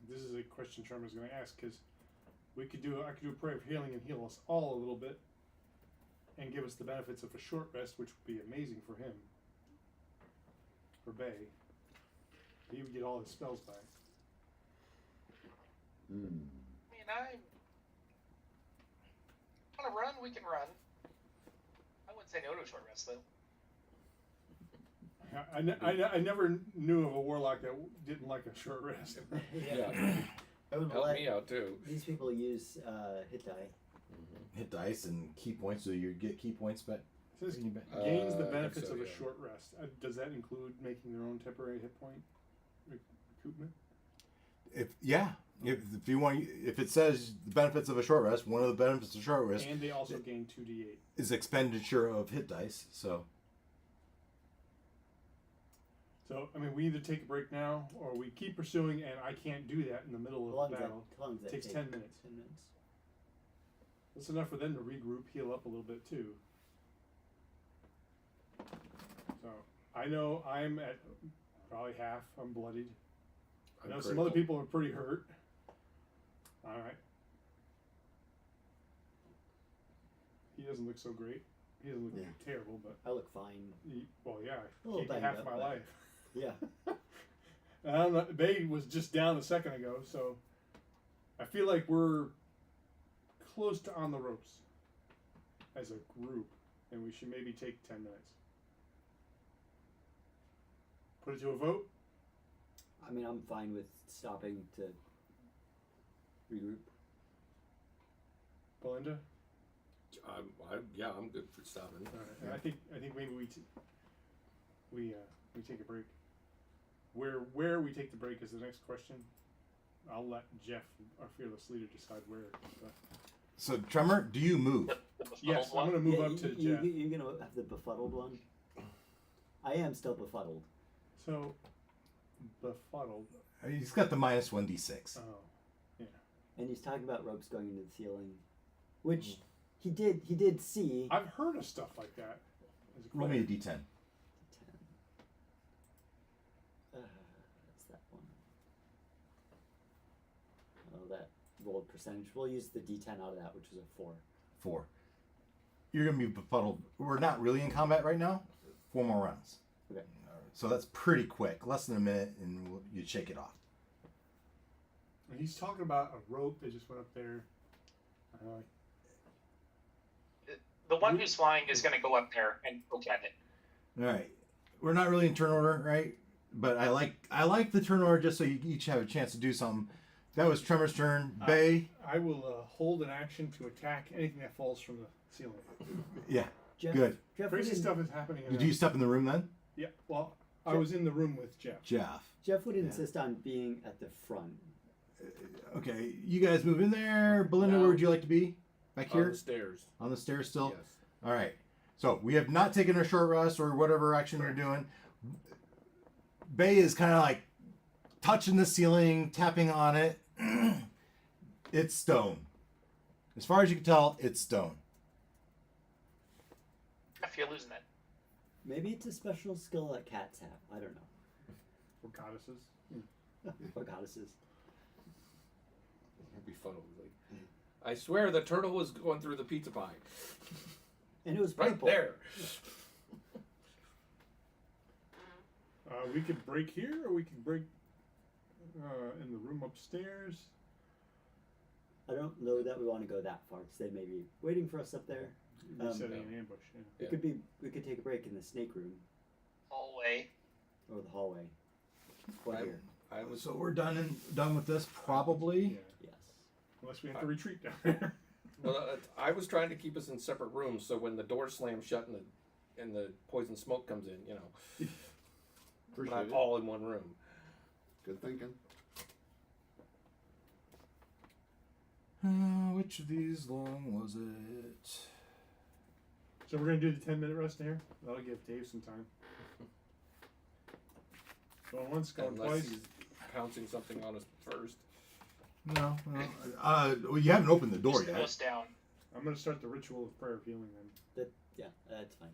This is a question Tremor's going to ask because I could do a prayer of healing and heal us all a little bit, and give us the benefits of a short rest, which would be amazing for him. For Bay, he would get all his spells back. Mm. I mean, I want to run. We can run. I wouldn't say no to a short rest though. I never knew of a warlock that didn't like a short rest. Yeah. I wouldn't Help let me out too. these people use hit die. Hit dice and key points, so you get key points, but It says gains the I think benefits so, of a yeah. short rest. Does that include making their own temporary hit point recoupment? if you want, if it says the benefits of a short rest, one of the benefits of a short rest And they also gain 2d8. is expenditure of hit dice. So So, I mean, we either take a break now or we keep pursuing, and I can't do that in the middle How long of the does that, battle. how long does that Takes take? 10 minutes. 10 minutes. That's enough for them to regroup, heal up a little bit too. So, I know I'm at probably half. I'm bloodied. I know some other people are pretty hurt. Alright. He doesn't look so great. He doesn't look Yeah. terrible, but I look fine. well, yeah, A little gave me banged half up, my but- life. Yeah. I don't know. Bay was just down a second ago, so I feel like we're close to on the ropes as a group, and we should maybe take 10 minutes. Put it to a vote. I mean, I'm fine with stopping to regroup. Belinda. I'm good for stopping. All right. And I think maybe we take a break. Where we take the break is the next question. I'll let Jeff, our fearless leader, decide where. But So Tremor, do you move? The befuddled Yes, I'm one. gonna move Yeah, up to you, Jeff. you're gonna have the befuddled one. I am still befuddled. So befuddled. He's got the minus 1d6. Oh, And he's talking about ropes going into the ceiling, which he did see. I've heard of stuff like that. As a Roll me a player. d10. 10. That's that one. Oh, that rolled percentage. We'll use the D10 out of that, which is a 4. 4. You're gonna be befuddled. We're not really in combat right now. 4 more rounds. Okay. So that's pretty quick, less than a minute, and you shake it off. And he's talking about a rope that just went up there. Uh, The one who's flying is going to go up there and poke at it. All right, we're not really in turn order, right? But I like the turn order just so you each have a chance to do something. That was Tremor's turn. Bay, I will hold an action to attack anything that falls from the ceiling. yeah, Jeff, good. Jeff Crazy would, stuff is happening. Did you step in the room then, Yeah. Well, I was in the room with Jeff. Jeff? Jeff would insist on being at the front. Okay, you guys move in there. Belinda, No. where would you like to be? Back On here the stairs. on the stairs still. Yes. All right. So we have not taken a short rest or whatever action you're doing. Bay is kind of like touching the ceiling, tapping on it. It's stone. As far as you can tell, it's stone. I feel losing it. Maybe it's a special skill that cats have. I don't know. For goddesses. Or goddesses. It'd be fun. Like, I swear the turtle was going through the pizza pie. And it was Right purple. there. We could break here, or we could break in the room upstairs. I don't know that we want to go that far because they may be waiting for us up there. Be setting an ambush. Yeah. It could be. We could take a break in the snake room Hallway. or the hallway. Or here. I was So we're done with this probably. Yeah. Yes. Unless we have to retreat down there. well. I was trying to keep us in separate rooms, so when the door slams shut and the poison smoke comes in, we're Appreciate not it. all in one room. Good thinking. Which of these long was it? So we're gonna do the 10-minute rest here. That'll give Dave some time. Going once, going Unless twice. he's pouncing something on us first. No. Well, you haven't opened the door Just yet. close down. I'm gonna start the ritual of prayer of healing then. Yeah, that's fine.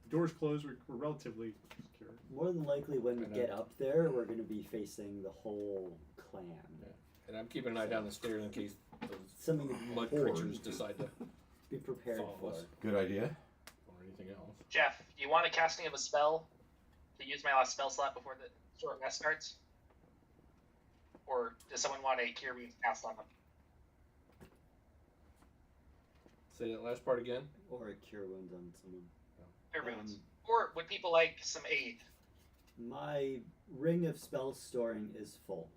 The door's closed. We're relatively secure. More than likely, when we I know. get up there, we're going to be facing the whole clan. And I'm keeping an eye down the stairs in case those Something to mud Horde. creatures decide to be prepared Follow for. us. Good idea. or anything else. Jeff, do you want a casting of a spell to use my last spell slot before the short rest starts? Or does someone want a cure wounds cast on them? Say that last part again. Or a cure wounds on someone. Cure wounds. Or would people like some aid? My ring of spell storing is full.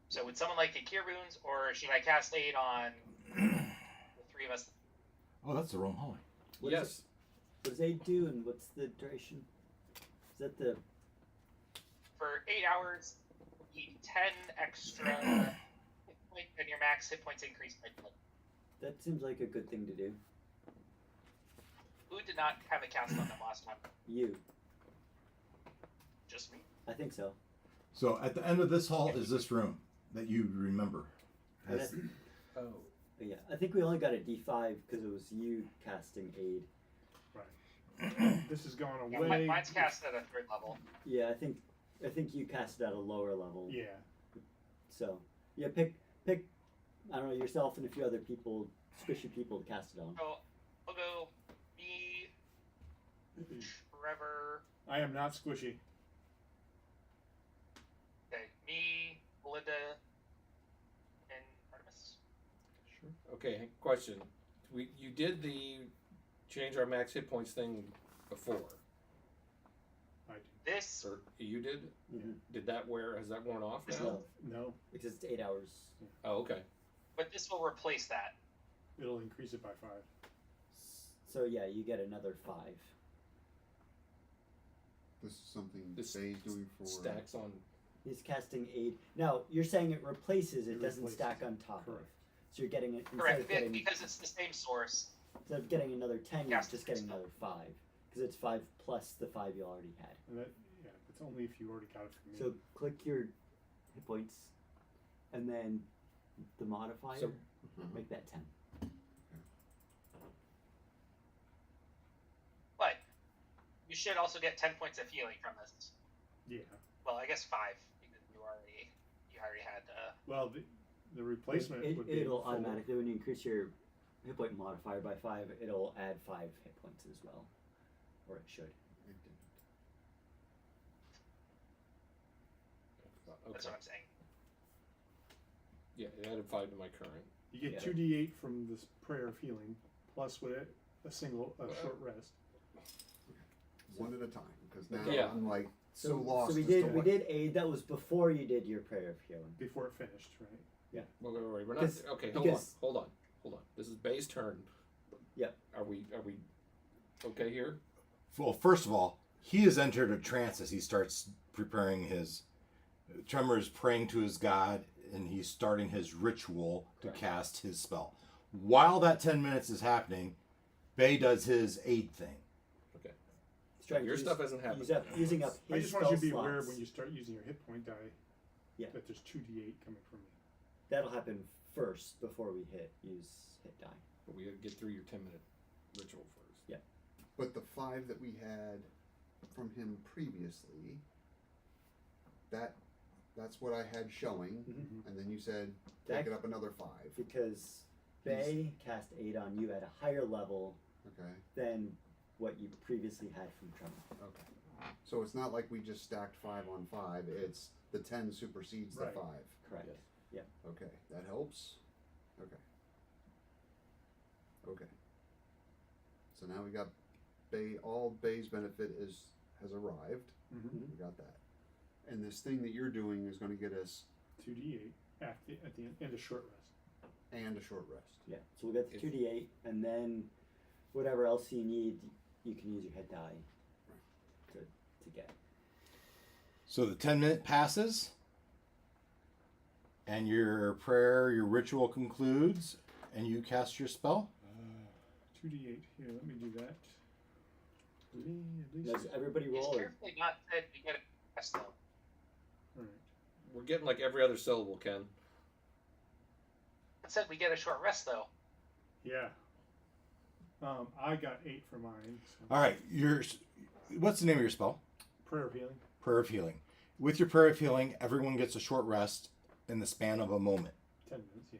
So would someone like a cure wounds, or should I cast aid on the three of us? Oh, that's the wrong hallway. What yes. Is what does 8 do, and what's the duration? Is that the... For 8 hours, you need 10 extra hit points, and your max hit points increase by 10. That seems like a good thing to do. Who did not have a cast on them last time? You. Just me. I think so. So at the end of this hall is this room that you remember. Has- Oh. But yeah, I think we only got a D5 because it was you casting aid. This is going Yeah, away. mine's cast at a 3rd level. Yeah, I think you cast it at a lower level. Yeah. So yeah, pick I don't know, yourself and a few other people, squishy people to cast it on. So I'll go me, Trevor. I am not squishy. Okay, me, Belinda, and Artemis. Sure. Okay. Question. You did the change our max hit points thing before. I do. This Or you did? Mm-hmm. Did that has that worn off now? No, No, because it's 8 hours. Oh, okay. but this will replace that. it'll increase it by 5. So yeah, you get another 5. This is something This Bay's doing for. Stacks on. He's casting aid. Now you're saying it replaces. It It doesn't replaces. stack on top of. Correct. So you're getting it instead Correct, of getting because it's the same source. instead of getting another 10, you're Cast just the getting spell. another 5 because it's 5 plus the 5 you already had. And that, yeah, it's only if you already got it from me. So click your hit points, and then the modifier. So- make that 10. But you should also get 10 points of healing from this. yeah. Well, I guess 5 because you already had. Well, the replacement would be It'll 4. automatically, when you increase your hit point modifier by 5, it'll add 5 hit points as well, or it should. That's Okay. what I'm saying. Yeah, it added 5 to my current. You get Yeah. 2d8 from this prayer of healing, plus with a short rest. One at a time, because now Yeah. I'm like so lost. So we as did to we what- did aid. That was before you did your prayer of healing. Before it finished, right? Well, we're not. Because- Okay, because- hold on. This is Bay's turn. Yep. Are we okay here? Well, first of all, he has entered a trance as he starts preparing his. Tremor is praying to his god, and he's starting his ritual to Correct. cast his spell. While that 10 minutes is happening, Bay does his aid thing. Okay. He's trying Your to stuff hasn't happened. using up his I just want you to be spell aware slots. when you start using your hit point die Yeah. that there's 2d8 coming from me. That'll happen first before we use hit die. But we gotta get through your 10-minute ritual first. But the 5 that we had from him previously, that's what I had showing, Mhm. and then you said That- take it up another 5. Because Bay cast aid on you at a higher level Okay. than what you previously had from Tremor. Okay. So it's not like we just stacked 5 on 5. It's the 10 supersedes Right. the 5. Correct. Yes. Okay, that helps. Okay. Okay. So now we got Bay. All Bay's benefit has arrived. Mm-hmm. We got that. And this thing that you're doing is going to get us 2d8 at the end of short rest. and a short rest. Yeah. So we'll get the If- 2d8, and then whatever else you need, you can use your hit die to get. So the 10-minute passes, and your prayer, your ritual concludes, and you cast your spell. 2d8. Here, let me do that. At least. Does everybody It's roll? Or, carefully not said we get a rest though. Alright. We're getting like every other syllable, Ken. It said we get a short rest though. Yeah. I got 8 for mine. So. All right, what's the name of your spell? Prayer of healing. Prayer of healing. With your prayer of healing, everyone gets a short rest in the span of a moment. 10 minutes, yeah.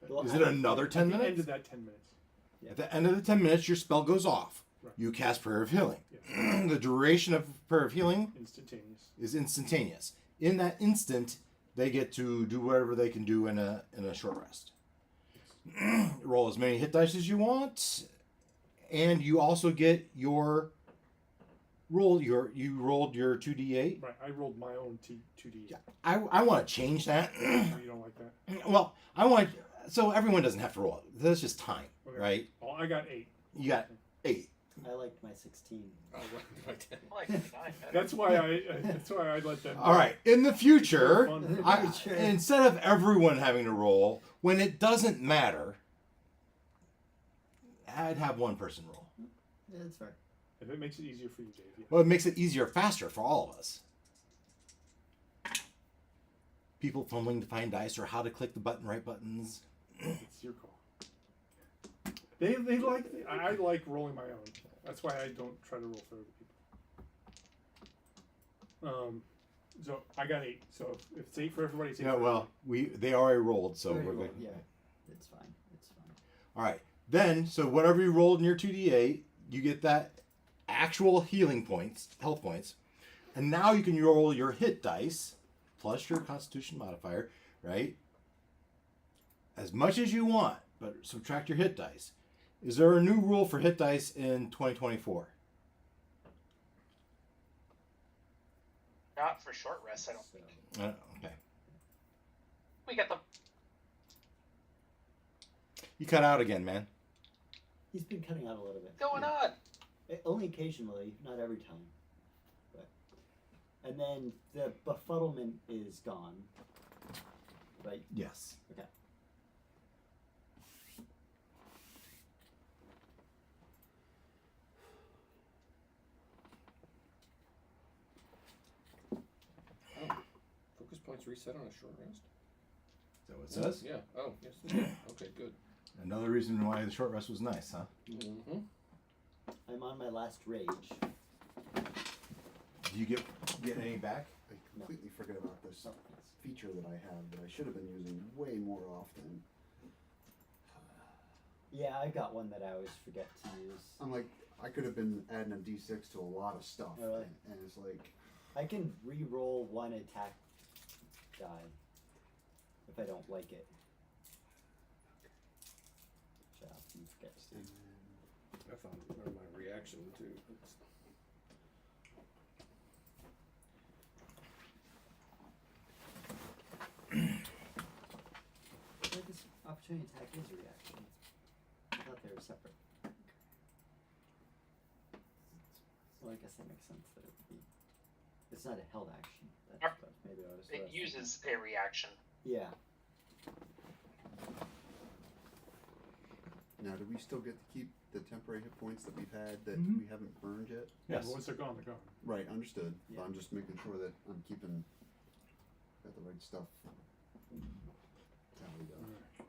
Well, Is it another 10 At the end minutes? of that 10 minutes. Yeah. At the end of the 10 minutes, your spell goes off. Right. You cast prayer of healing. Yeah. The duration of prayer of healing Instantaneous. is instantaneous. In that instant, they get to do whatever they can do in a short rest. Roll as many hit dice as you want, and you also get your you rolled your 2d8. Right, I rolled my own 2d8. I want to change that. Oh, you don't like that? Well, I want so everyone doesn't have to roll it. That's just time, Okay. right? Oh, I got 8. You got 8. I liked my 16. Oh, right. I like 9 better. That's why I let them. All right. In the future, Fun. instead of everyone having to roll, when it doesn't matter, I'd have one person roll. Yeah, that's fair. If it makes it easier for you, Dave. Yeah. Well, it makes it easier, faster for all of us. People fumbling to find dice or how to click the right buttons. It's your call. They like. I like rolling my own. That's why I don't try to roll for other people. So I got 8. So if it's 8 for everybody, it's 8 Yeah, for well, they already rolled, so Already we're rolled, good. yeah. It's fine. It's fine. All right. Then, so whatever you rolled in your 2d8, you get that actual health points. And now you can roll your hit dice plus your constitution modifier, right? As much as you want, but subtract your hit dice. Is there a new rule for hit dice in 2024? Not for short rest, I don't think. Okay. We get them. You cut out again, man. He's been cutting out a little bit. What's going on? Only occasionally, not every time. And then the befuddlement is gone. Right? Yes. Okay. Oh, focus points reset on a short rest. Is that what it says? Yeah. Oh, yes. It is. Okay, good. Another reason why the short rest was nice, huh? Mm-hmm. I'm on my last rage. Do you get any back? I completely forget about this feature that I have that I should have been using way more often. Yeah, I got one that I always forget to use. I'm like, I could have been adding a D6 to a lot of stuff, Oh, really? and it's like, I can re-roll one attack die if I don't like it. Which I often forget to do. I found my reaction to it's, I feel like this opportunity attack is a reaction. I thought they were separate. Well, I guess that makes sense that it would be. It's not a held action. But maybe I was. It uses a reaction. Yeah. now do we still get to keep the temporary hit points that we've had that Mhm. we haven't burned yet? Yes. Once they're gone, they're gone. Right, understood. Yeah. But I'm just making sure that I'm keeping got the right stuff tallied up.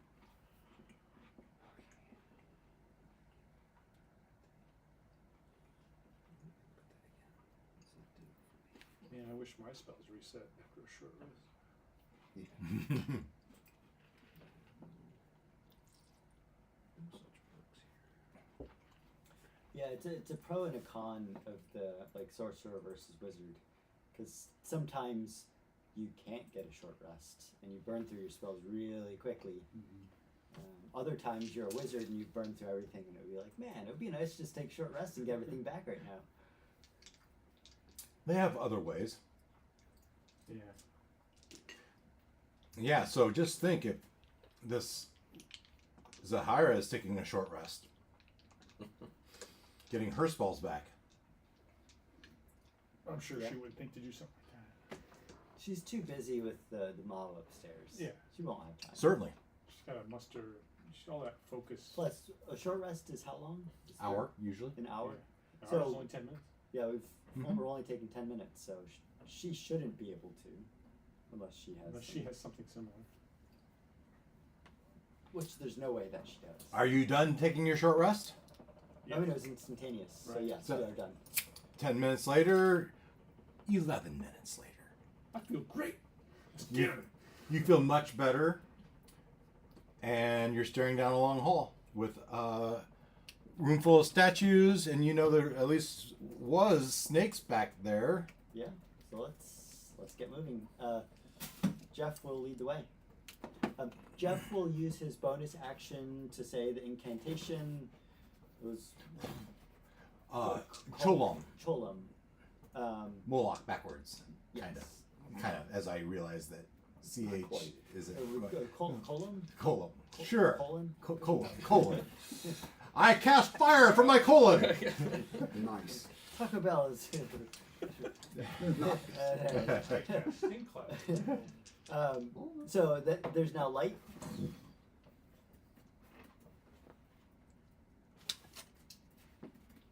Man, I wish my spells reset after a short rest. Yeah. Yeah, it's a pro and a con of the like sorcerer versus wizard, because sometimes you can't get a short rest and you burn through your spells really quickly. Other times you're a wizard and you burn through everything and it would be like, man, it would be nice to just take short rest and get everything back right now. They have other ways. Yeah. Yeah, so just think if this Zahira is taking a short rest, getting her spells back. I'm sure Yeah. she would think to do something like that. She's too busy with the model upstairs. Yeah. She won't have time. Certainly. She's got to muster all that focus. Plus, a short rest is how long? Is it Hour, usually. An hour? Yeah. So- Ours is only 10 minutes. Yeah, Mhm. we're only taking 10 minutes, so she shouldn't be able to, unless she has. Unless she has something similar. Which there's no way that she does. Are you done taking your short rest? I mean, it was instantaneous, so Right. yes, So- we are done. 10 minutes later, 11 minutes later. I feel great. Let's You- get her. You feel much better, and you're staring down a long hall with a room full of statues, and you know there at least was snakes back there. Yeah, so let's get moving. Jeff will lead the way. Jeff will use his bonus action to say the incantation. It was Cholom. Cholom. Moloch backwards. Yes. Kind of, as I realized that CH quite. is it. Colon? Colon. Sure. Colon? Colon. I cast fire from my colon. Nice. Taco Bell is. Sting cloud. So there's now light.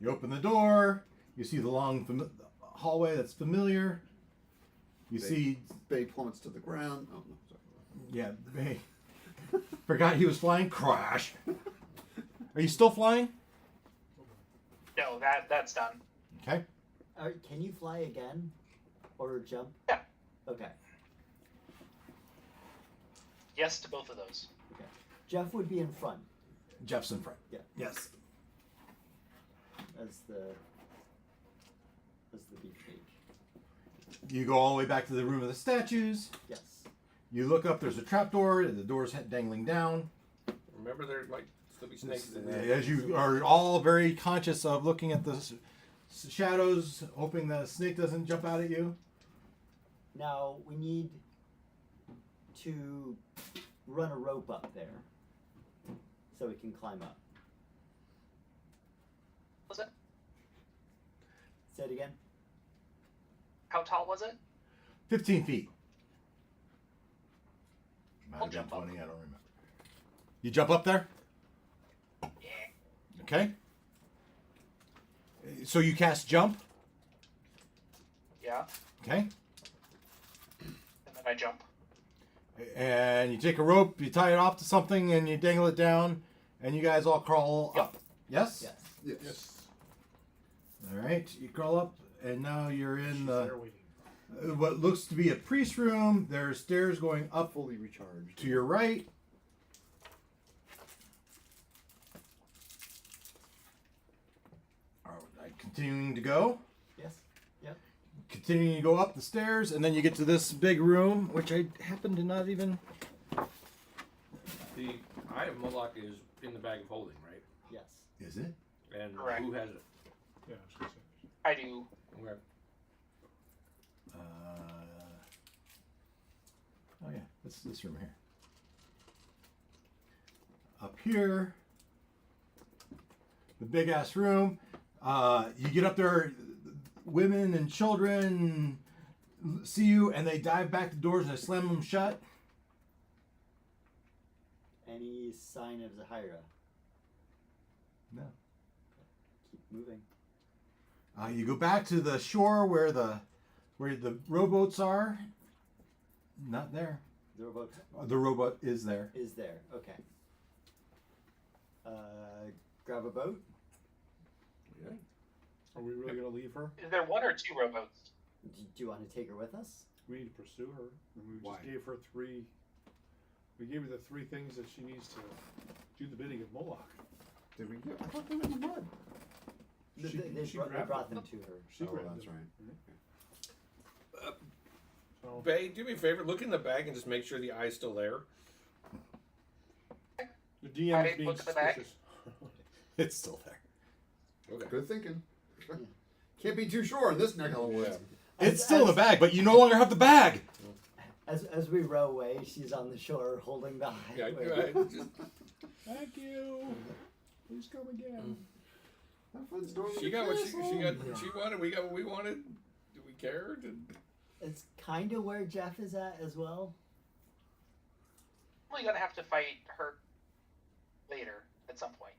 You open the door. You see the long hallway that's familiar. You see, Bay plummets to the ground. Oh no, sorry. yeah, hey, forgot he was flying. Crash. Are you still flying? No, that's done. Okay. Can you fly again, or jump? Yeah. Okay. Yes to both of those. Okay. Jeff would be in front Jeff's in front. Yeah. Yes. as the beefcake. You go all the way back to the room of the statues. Yes. You look up. There's a trapdoor. The door's dangling down. remember there might still be snakes in there. As you are all very conscious of looking at the shadows, hoping that a snake doesn't jump out at you. Now we need to run a rope up there so we can climb up. Was it? Say it again. How tall was it? 15 feet. Might I'll have been jump up. 20, I don't remember. You jump up there? Yeah. Okay. So you cast jump. Yeah. Okay. And then I jump. And you take a rope, you tie it off to something, and you dangle it down, and you guys all crawl Yep. up. Yes? Yes. Yes. Yes. All right. You crawl up, and now you're in She's the there waiting. what looks to be a priest room. There's stairs going up Fully recharged. to your right. All right, continuing to go. Yes. Yep. Continuing to go up the stairs, and then you get to this big room, which I happen to not even. The Eye of Moloch is in the bag of holding, right? Yes. Is it? And Correct. who has it? Yeah, I was gonna say. I do. Okay. Oh yeah, it's this room here. Up here, the big ass room. You get up there, women and children see you, and they dive back the doors and they slam them shut. Any sign of Zahira? No. Keep moving. You go back to the shore where the rowboats are. Not there. The rowboat The rowboat is there. is there. Okay. Grab a boat. Yeah. Are we really gonna leave her? Is there one or two rowboats? Do you want to take her with us? We need to pursue her. And we Why? just gave her three. We gave her the three things that she needs to do the bidding of Moloch. Did we get? I thought they were in the mud. She- They she brought grabbed them to her. She Oh, grabbed that's them. right. So, Bay, do me a favor, look in the bag and just make sure the eye's still there. the DM I is being look at the bag. suspicious. It's still there. Okay. Good thinking. Can't be too sure in this neck of the woods. It's still in the bag, but you no longer have the bag. As we row away, she's on the shore holding the Yeah, highway. just, Thank you. Please come again. Have fun storming she the got what castle. she got what she wanted. We got what we wanted. Do we care? It's kind of where Jeff is at as well. Well, you're gonna have to fight her later at some point.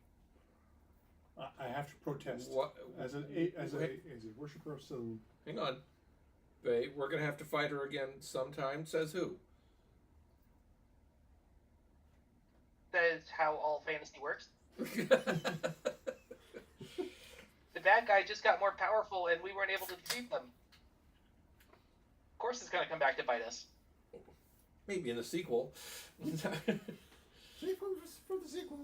I have to protest. What? As a worshiper of Saloon. Hang on, Bay. We're gonna have to fight her again sometime. Says who? That is how all fantasy works. The bad guy just got more powerful, and we weren't able to defeat them. Of course, it's gonna come back to bite us. Maybe in the sequel. Save for the sequel.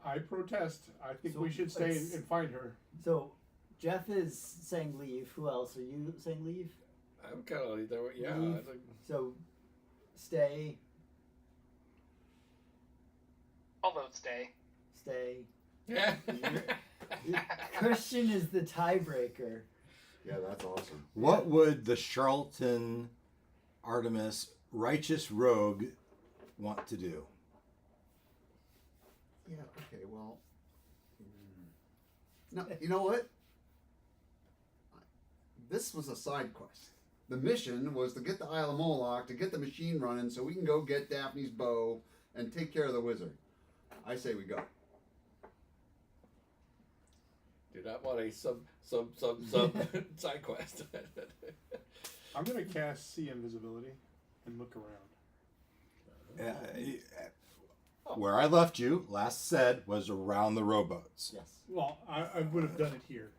I protest. I think So we should stay let's- and find her. So Jeff is saying leave. Who else are you saying leave? I'm kind of either way. Yeah. Leave. I think- So stay, I'll vote stay. stay. Yeah. Christian is the tiebreaker. Yeah, that's awesome. What would the Charlton Artemis righteous rogue want to do? Yeah. Okay. Well. No. You know what? This was a side quest. The mission was to get the Eye of Moloch, to get the machine running, so we can go get Daphne's bow and take care of the wizard. I say we go. Do not want a sub side quest. I'm gonna cast see invisibility and look around. Where I left you last said was around the rowboats. Yes. Well, I would have done it here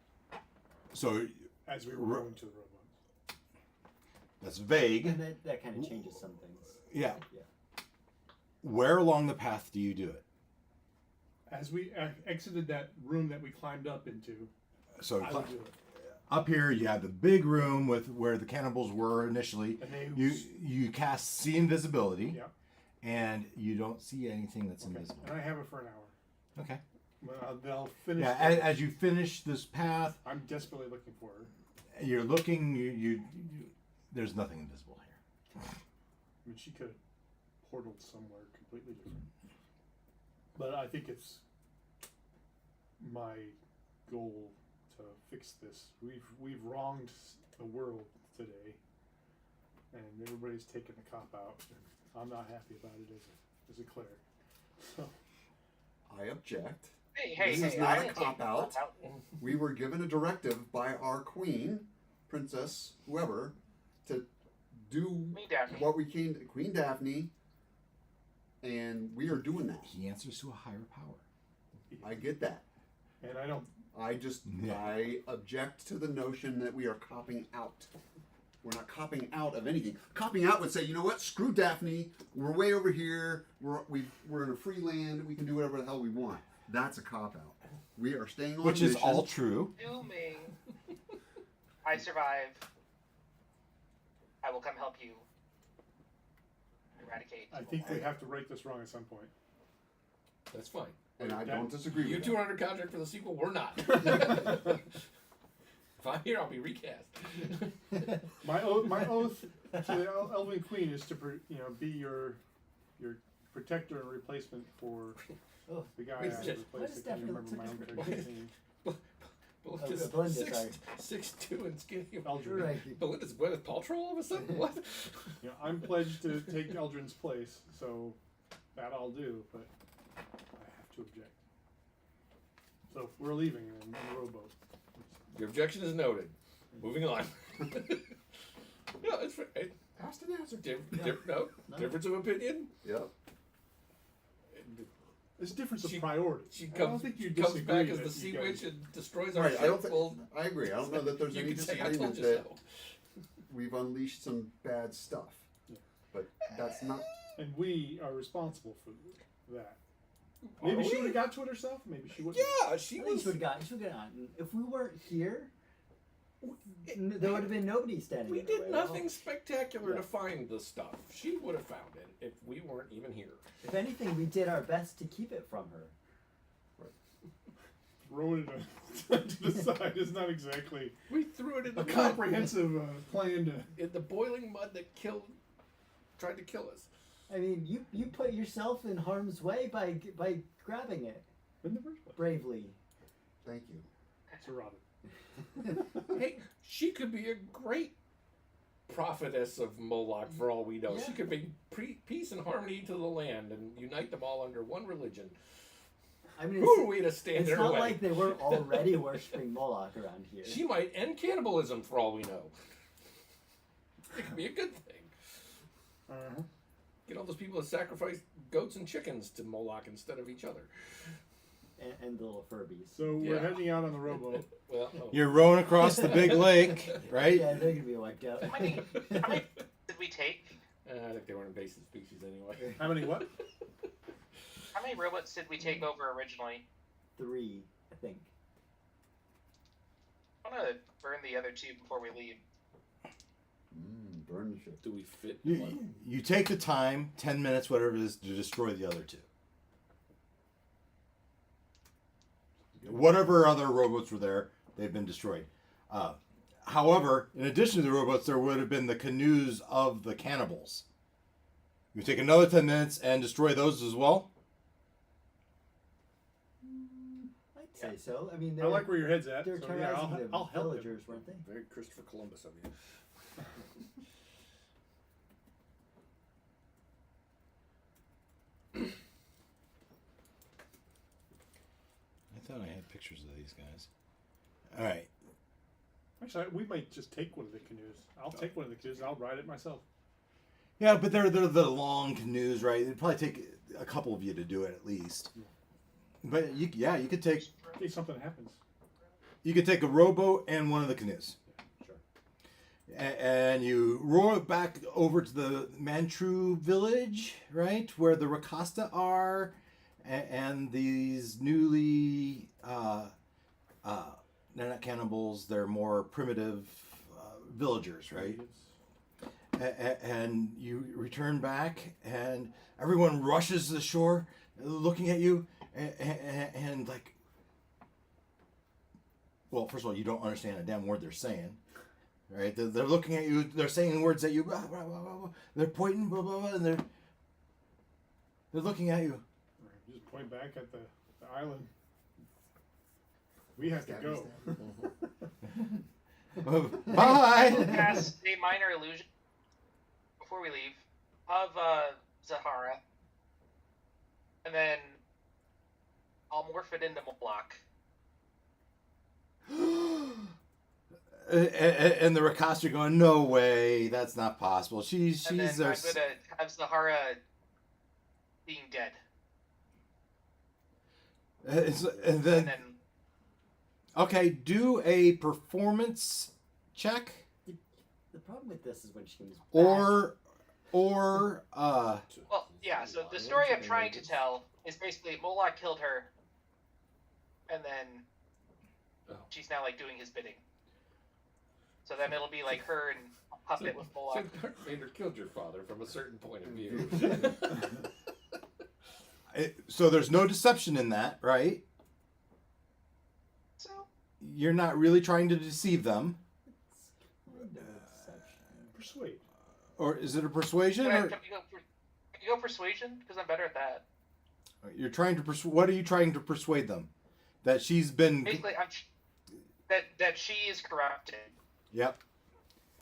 So as we were going to the rowboat. that's vague. And that kind of changes some things. Yeah. Yeah. Where along the path do you do it? As we exited that room that we climbed up into, So I would do it. up here you have the big room with where the cannibals were initially. And they, You cast see invisibility, yeah. and you don't see anything that's Okay. invisible. And I have it for an hour. Okay. Well, they'll finish. Yeah. As you finish this path, I'm desperately looking for her. you're looking. You there's nothing invisible here. I mean, she could have portaled somewhere completely different. But I think it's my goal to fix this. We've wronged the world today, and everybody's taken a cop out. And I'm not happy about it as a cleric. So I object. Hey, This is I not a didn't take cop-out. out. We were given a directive by our queen, princess, whoever, to do Me, Daphne. what we came to, Queen Daphne, and we are doing that. He answers to a higher power. I get that. and I don't. I object to the notion that we are copping out. We're not copping out of anything. Copping out would say, you know what? Screw Daphne. We're way over here. We're in a free land. We can do whatever the hell we want. That's a cop out. We are staying on Which is mission. all true. Assuming I survive, I will come help you eradicate. I think we have to write this wrong at some point. That's fine. And I don't disagree You with two that. are under contract for the sequel. We're not. If I'm here, I'll be recast. My oath to the Elven Queen is to be your protector and replacement for Oh, the guy wait, I just- replaced. I can't Stephanie remember my own took character's name. Belinda's Belinda, sorry. 6'2" and skinny. Eldrin. Right. Belinda's Gwyneth Paltrow all of a sudden? What? I'm pledged to take Eldrin's place, so that I'll do, but I have to object. So we're leaving in the rowboat. Your objection is noted. Moving on. Yeah, it's fair. Hey, Asked and answered. No. difference of opinion. Yep. There's a difference of She- priority. She I don't comes, think you comes disagree back as that the sea you guys- witch and destroys our Right. ship. I don't think. Well, I agree. I don't know that there's you any can say I told disagreement you that so. we've unleashed some bad stuff. Yeah. But that's not. And we are responsible for that. Maybe she would have got to it herself. Maybe she wouldn't. Yeah, she I think was. she would have gotten. If we weren't here, there would have been nobody standing. We in the did way. nothing spectacular Yeah. to find the stuff. She would have found it if we weren't even here. If anything, we did our best to keep it from her. Throwing it to the side is not exactly We threw it in the a mud. comprehensive plan to. In the boiling mud that tried to kill us. I mean, you put yourself in harm's way by grabbing it In the first place. bravely. Thank you. Sir Robin. Hey, she could be a great prophetess of Moloch for all we know. Yeah. She could bring peace and harmony to the land and unite them all under one religion. I mean, Who are we to stand it's in her not way? like they were already worshiping Moloch around here. She might end cannibalism for all we know. It could be a good thing. Uh-huh. Get all those people to sacrifice goats and chickens to Moloch instead of each other. and the little Furbies. So we're Yeah. heading out on the rowboat. Well, You're rowing across the big lake, right? Yeah, they're gonna be wiped out. How many did we take? I think they were invasive species anyway. How many what? How many robots did we take over originally? 3, I think. I'm gonna burn the other 2 before we leave. Burn the ship. Do we fit? You take the time, 10 minutes, whatever it is, to destroy the other 2. Whatever other rowboats were there, they've been destroyed. However, in addition to the rowboats, there would have been the canoes of the cannibals. You take another 10 minutes and destroy those as well? I'd say so. I mean, I like where your head's at. they're So yeah, terrorizing the I'll help them. villagers, weren't they? Very Christopher Columbus of you. I thought I had pictures of these guys. All right. Actually, we might just take one of the canoes. I'll take one of the canoes and I'll ride it myself. Yeah, but they're the long canoes, right? It'd probably take a couple of you to do it at least. But you could take In case something happens. a rowboat and one of the canoes. Sure. And you row it back over to the Mantru village, right, where the Rakasta are, and these newly they're not cannibals; they're more primitive villagers, right? And you return back, and everyone rushes to the shore, looking at you, and like, well, first of all, you don't understand a damn word they're saying. Right, they're looking at you. They're saying words at you. Blah, blah, blah, blah. They're pointing, blah blah blah, and they're looking at you. Just point back at the island. We have to go. Bye. Cast a minor illusion before we leave of Zahara, and then I'll morph it into Moloch. And the Rakasta going, no way, that's not possible. She's And then there. I'm gonna have Zahara being dead, And then, and then okay, do a performance check, The problem with this is when she comes back. or well, yeah. So the story I'm trying to tell is basically Moloch killed her, and then she's now like doing his bidding. So then it'll be like her and a puppet with So Moloch. Darth Vader killed your father from a certain point of view. so there's no deception in that, right? So You're not really trying to deceive them, It's kind of a deception. Persuade. or is it a persuasion? can Or you go persuasion? Because I'm better at that. you're trying to what are you trying to persuade them? That she's been. Basically, that she is corrupted, Yep.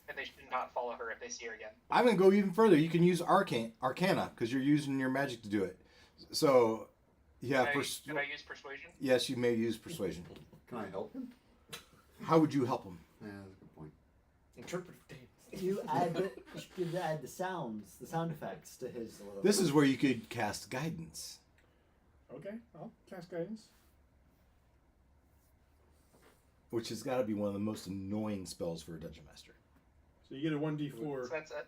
and they should not follow her if they see her again. I'm gonna go even further. You can use Arcana because you're using your magic to do it. So, yeah. Can I use persuasion? Yes, you may use persuasion. Can I help him? How would you help him? Yeah, that's a good point. Interpretive dance. You should add the sound effects to his little. This is where you could cast guidance. Okay, I'll cast guidance. Which has got to be one of the most annoying spells for a dungeon master. So you get a 1d4 So that's it.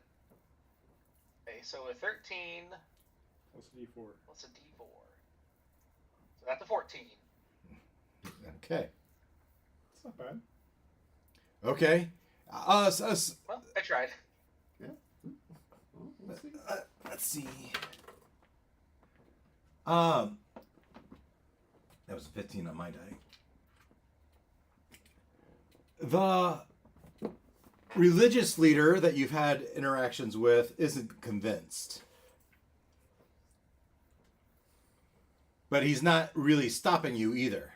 Okay, so a 13 plus a d4. plus a d4. So that's a 14. Okay. It's not bad. Okay. Well, I tried. Well, we'll see. Let's see. That was a 15 on my die. The religious leader that you've had interactions with isn't convinced. But he's not really stopping you either.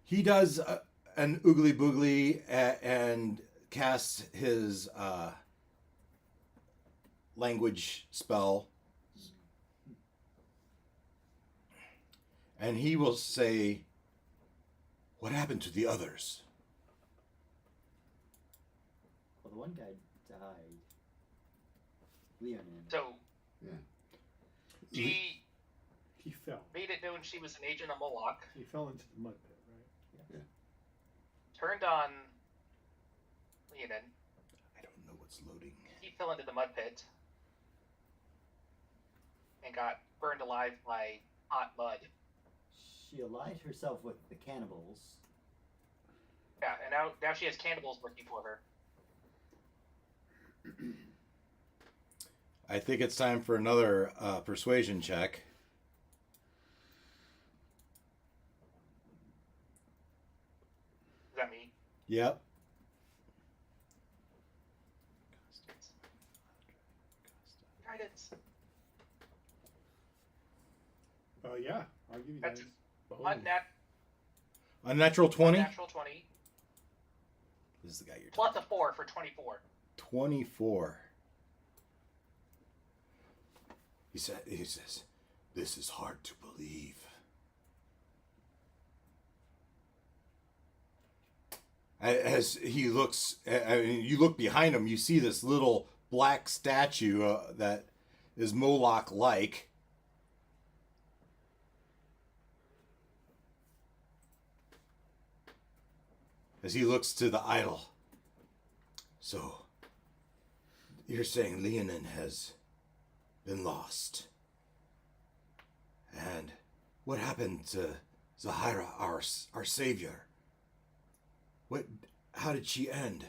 He does an oogly boogly and casts his language spell. And he will say, "What happened to the others?" Well, the one guy died. Leonin. So Yeah. she He fell. made it known she was an agent of Moloch, He fell into the mud pit, right? turned on Leonin. I don't know what's loading. He fell into the mud pit and got burned alive by hot mud. She allied herself with the cannibals. Yeah, and now she has cannibals working for her. I think it's time for another persuasion check. Is that me? Yep. Guidance. Yeah, I'll give you That's guys. Unnatural 20? Natural 20 This is the guy you're plus a 4 for 24. 24. He says, "This is hard to believe." As he looks, I mean, you look behind him, you see this little black statue that is Moloch-like. As he looks to the idol. So, you're saying Leonin has been lost. And what happened to Zahara, our savior? How did she end?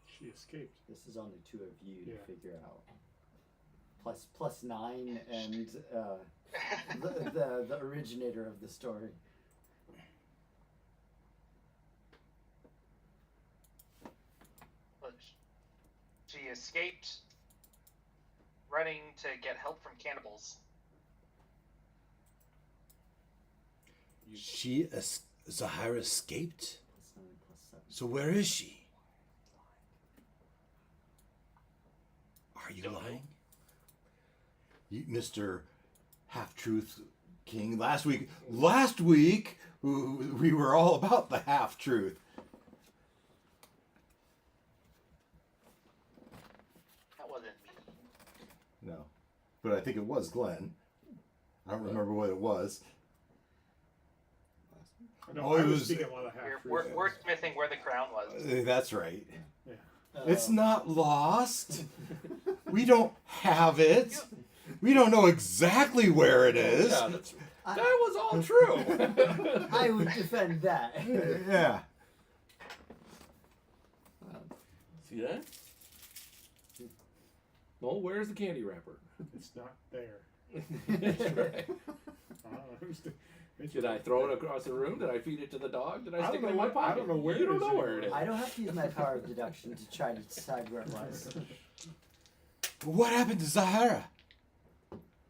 She escaped. This is only two of you to Yeah. figure out. Plus 9 and the originator of the story. Look, she escaped, running to get help from cannibals. Zahara escaped? +9/+7. So where is she? Are you Don't know. lying? Mr. Half-Truth King, last week we were all about the half-truth. That wasn't me. No. But I think it was Glenn. I don't remember what it was. No, Oh, I it was was- speaking a lot of half We're wordsmithing where the crown was. That's right. Yeah. It's not lost. We don't have it. We don't know exactly where it is. Yeah, that was all true. I would defend that. Yeah. See that? Well, where's the candy wrapper? It's not there. That's right. I don't know who's the- Did I throw it across the room? Did I feed it to the dog? Did I I stick don't it in know my where- I pocket? don't know where you it don't is know where it is. anymore. I don't have to use my power of deduction to try to decide where it was. What happened to Zahara?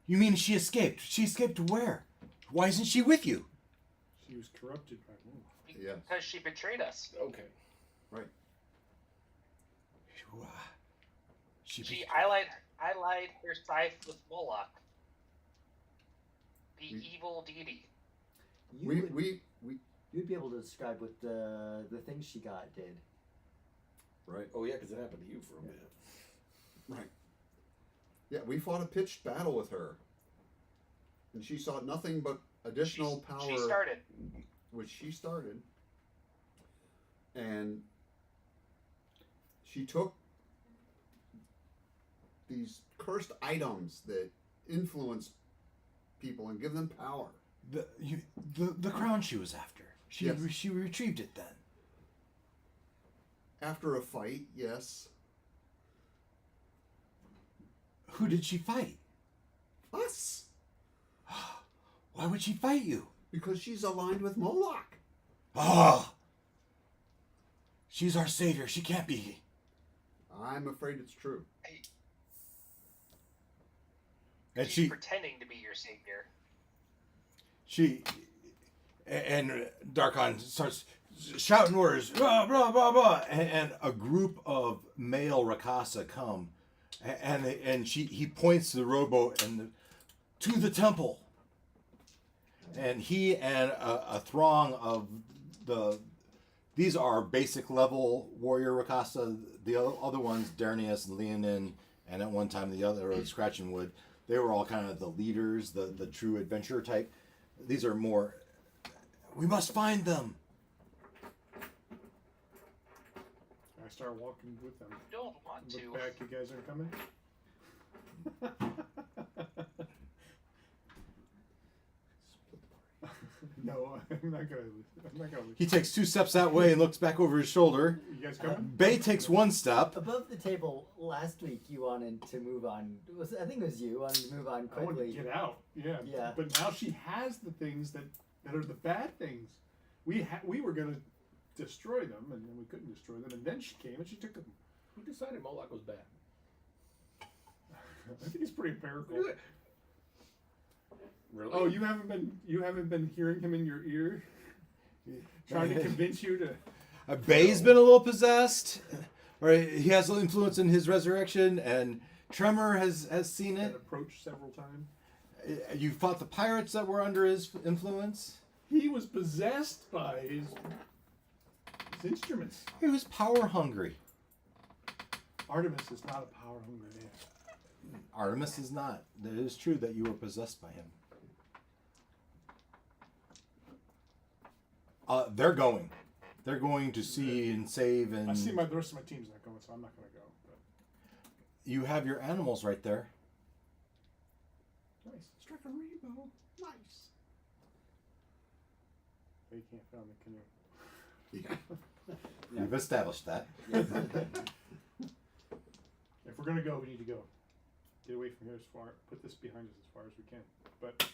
You mean she escaped? She escaped to where? Why isn't she with you? She was corrupted by Moloch. Yes. Because she betrayed us. Okay. She allied her scythe with Moloch, the evil deity. You'd We be able to describe what the thing she got did. Right. Oh yeah, because it happened to you for a minute. Yeah, we fought a pitched battle with her, and she saw nothing but additional power, She started. which she started, and she took these cursed items that influence people and give them power. The crown she was after. She retrieved it then. After a fight, yes. Who did she fight? Us, Why would she fight you? because she's aligned with Moloch. Ah! She's our savior. She can't be. I'm afraid it's true. And She's she pretending to be your savior. and Darkon starts shouting orders, blah, blah, blah, blah, and a group of male Rakasa come, and he points to the rowboat and to the temple, and he and a throng of these are basic level warrior Rakasa. The other ones, Darnius and Leonin, and at one time the other Scratching Wood, they were all kind of the leaders, the true adventurer type. These are more. We must find them. I start walking with them. Don't want Look to. back, you guys are coming. No, I'm not gonna. Oh, He takes 2 steps that way and looks back over his shoulder. You guys coming? Bay takes 1 step. Above the table, last week you wanted to move on. I think it was you wanted to move on I want to quickly. get out. Yeah. Yeah. But now she has the things that are the bad things. We were gonna destroy them, and then we couldn't destroy them, and then she came and she took them. Who decided Moloch was bad? I think it's pretty empirical. Really? Oh, you haven't been hearing him in your ear, trying to convince you to. Bay's been a little possessed, or he has influence in his resurrection, and Tremor has seen Been it. approached several times. You fought the pirates that were under his influence. He was possessed by his instruments. He was power hungry. Artemis is not a power hungry man. Artemis is not. It is true that you were possessed by him. They're going. They're going to see and save and. I see the rest of my team's not going, so I'm not going to go. But. You have your animals right there. Nice. Struck a rainbow. Nice. They can't find the canoe. We've established that. If we're gonna go, we need to go. Get away from here as far. Put this behind us as far as we can. But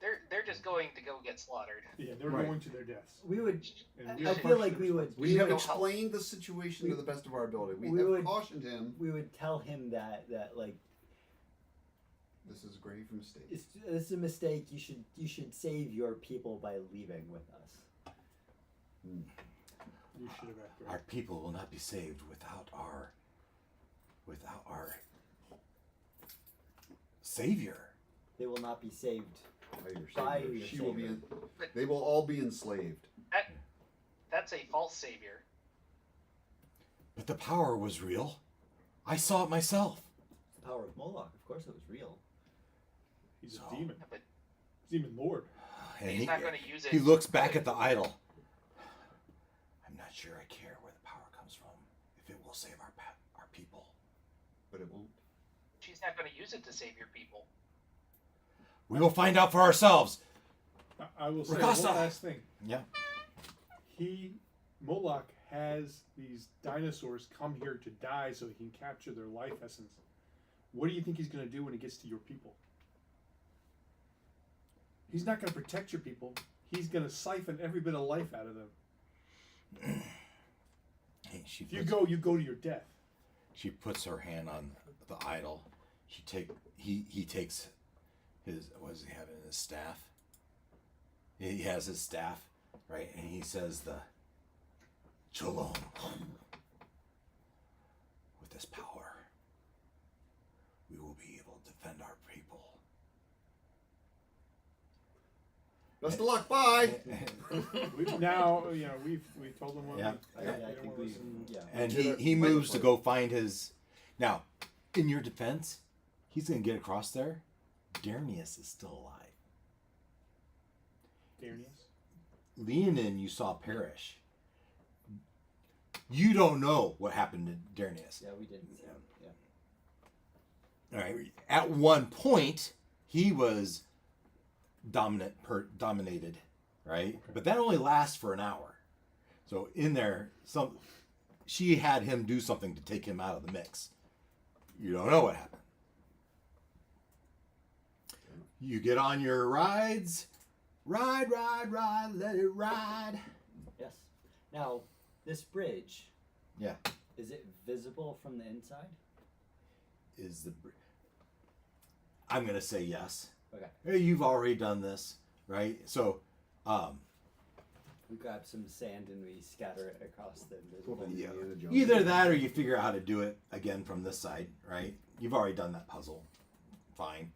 they're just going to go get slaughtered. Yeah, they're Right. going to their deaths. We would. And we I are feel like partially we would. We have go explained the situation to the best of our ability. We we have would- cautioned him. We would tell him that like This is a grave mistake. this is a mistake. You should save your people by leaving with us. You should have acted. Our people will not be saved without our savior. They will not be saved. By your By savior. your She will be. savior. They will all be enslaved. That's a false savior. But the power was real. I saw it myself. The power of Moloch. Of course, it was real. He's So- a demon. But Demon lord. And he's not going to use it. he looks back at the idol. I'm not sure I care where the power comes from. If it will save our people. But it won't. She's not going to use it to save your people. We will find out for ourselves. I will say Ricasa. one last thing. Yeah. Moloch has these dinosaurs come here to die so he can capture their life essence. What do you think he's going to do when he gets to your people? He's not going to protect your people. He's going to siphon every bit of life out of them. Hey, If you go to your death. She puts her hand on the idol. He takes his, what does he have in his staff? He has his staff, right? And he says the Shalom. With this power, we will be able to defend our people. Best of luck. Bye. We've now, we've told him what Yeah. we I don't think wanna we. listen. Yeah. And Did he it- moves to wait go find his. Now, in your defense, he's going to get across there. Darnius is still alive. Darnius. Leonin, you saw perish. You don't know what happened to Darnius. Yeah, we didn't. See him. Yeah. All right. At one point, he was dominated, right? But that only lasts for an hour. So in there, she had him do something to take him out of the mix. You don't know what happened. You get on your rides. Ride, let it ride. Yes. Now, this bridge. Yeah. Is it visible from the inside? I'm going to say yes. Okay. Hey, you've already done this, right? So, We grab some sand and we scatter it across the invisible. yeah, Indiana Jones. either that or you figure out how to do it again from this side, right? You've already done that puzzle. Fine.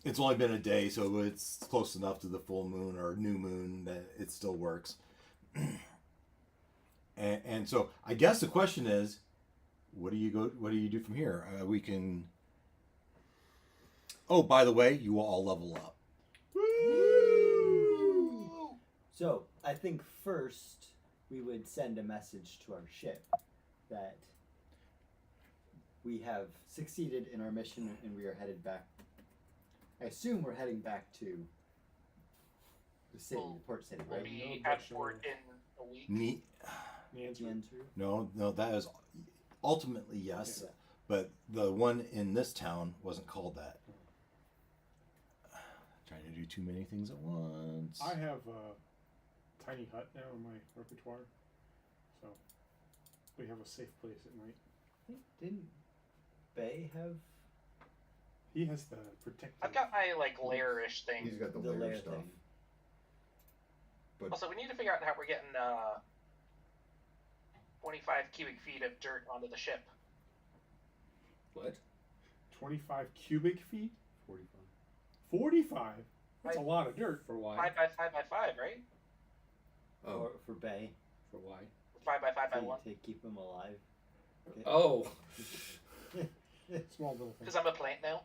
It's only been a day, so it's close enough to the full moon or new moon that it still works. and so I guess the question is, what do you do from here? We can. Oh, by the way, you will all level up. So, I think first we would send a message to our ship that we have succeeded in our mission and we are headed back. I assume we're heading back to the city, the port city, We'll right? be No at pressure. port in a week. The answer. Nianzuru? No, that is ultimately yes, Yeah. but the one in this town wasn't called that. Trying to do too many things at once. I have a tiny hut now in my repertoire, so we have a safe place at night. I think didn't Bay have He has the protective. I've got my Lair-ish thing. He's got the the layer lair stuff. thing? But Also, we need to figure out how we're getting 25 cubic feet of dirt onto the ship. What? 25 cubic feet? 45. 45? That's a lot of dirt. For why? 5 by 5 by 5, right? Oh, For Bay For why? 5 by 5 by to, 1. to keep him alive. Oh, Small little thing. Because I'm a plant now.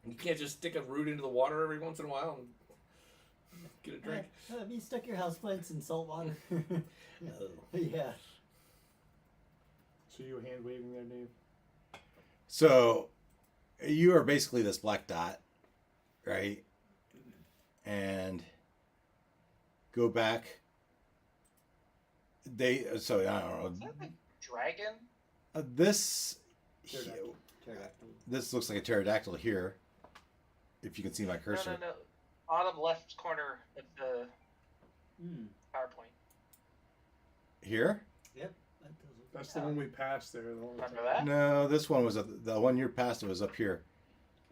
you can't just stick a root into the water every once in a while and get a drink. Have you stuck your houseplants in salt water? No. Yeah. So you hand waving there, Dave? So, you are basically this black dot, right? And go back. I don't Is that know. the dragon? This Pterodactyl. Pterodactyl. this looks like a pterodactyl here. If you can see my cursor. No. Bottom left corner of the Hmm. PowerPoint. Here? Yep. That does look That's the one we passed there. The one we Remember passed. that? No, this one was the one you're past. It was up here.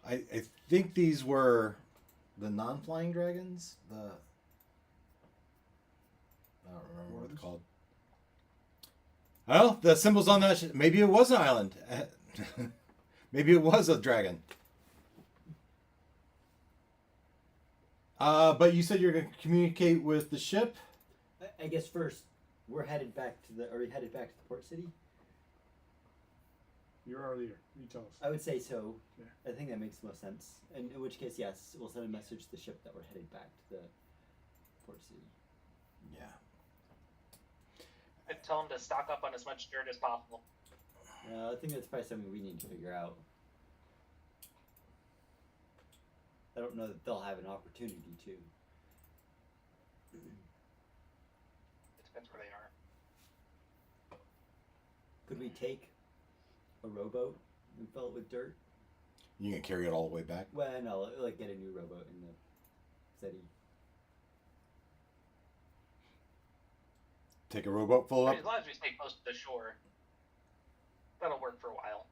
I think these were the non-flying dragons. I don't remember what it's called. Well, the symbols on that. Maybe it was an island. Maybe it was a dragon. But you said you're going to communicate with the ship. I guess first we're headed back to the. Are we headed back to the port city? You're our leader. You tell us. I would say so. Yeah. I think that makes the most sense. And in which case, yes, we'll send a message to the ship that we're headed back to the port city. Yeah. And tell them to stock up on as much dirt as possible. I think that's probably something we need to figure out. I don't know that they'll have an opportunity to. It depends where they are. Could we take a rowboat and fill it with dirt? You can carry it all the way back. Well, no, like get a new rowboat in the city. Take a rowboat full I up. mean, as long as we stay close to the shore, that'll work for a while.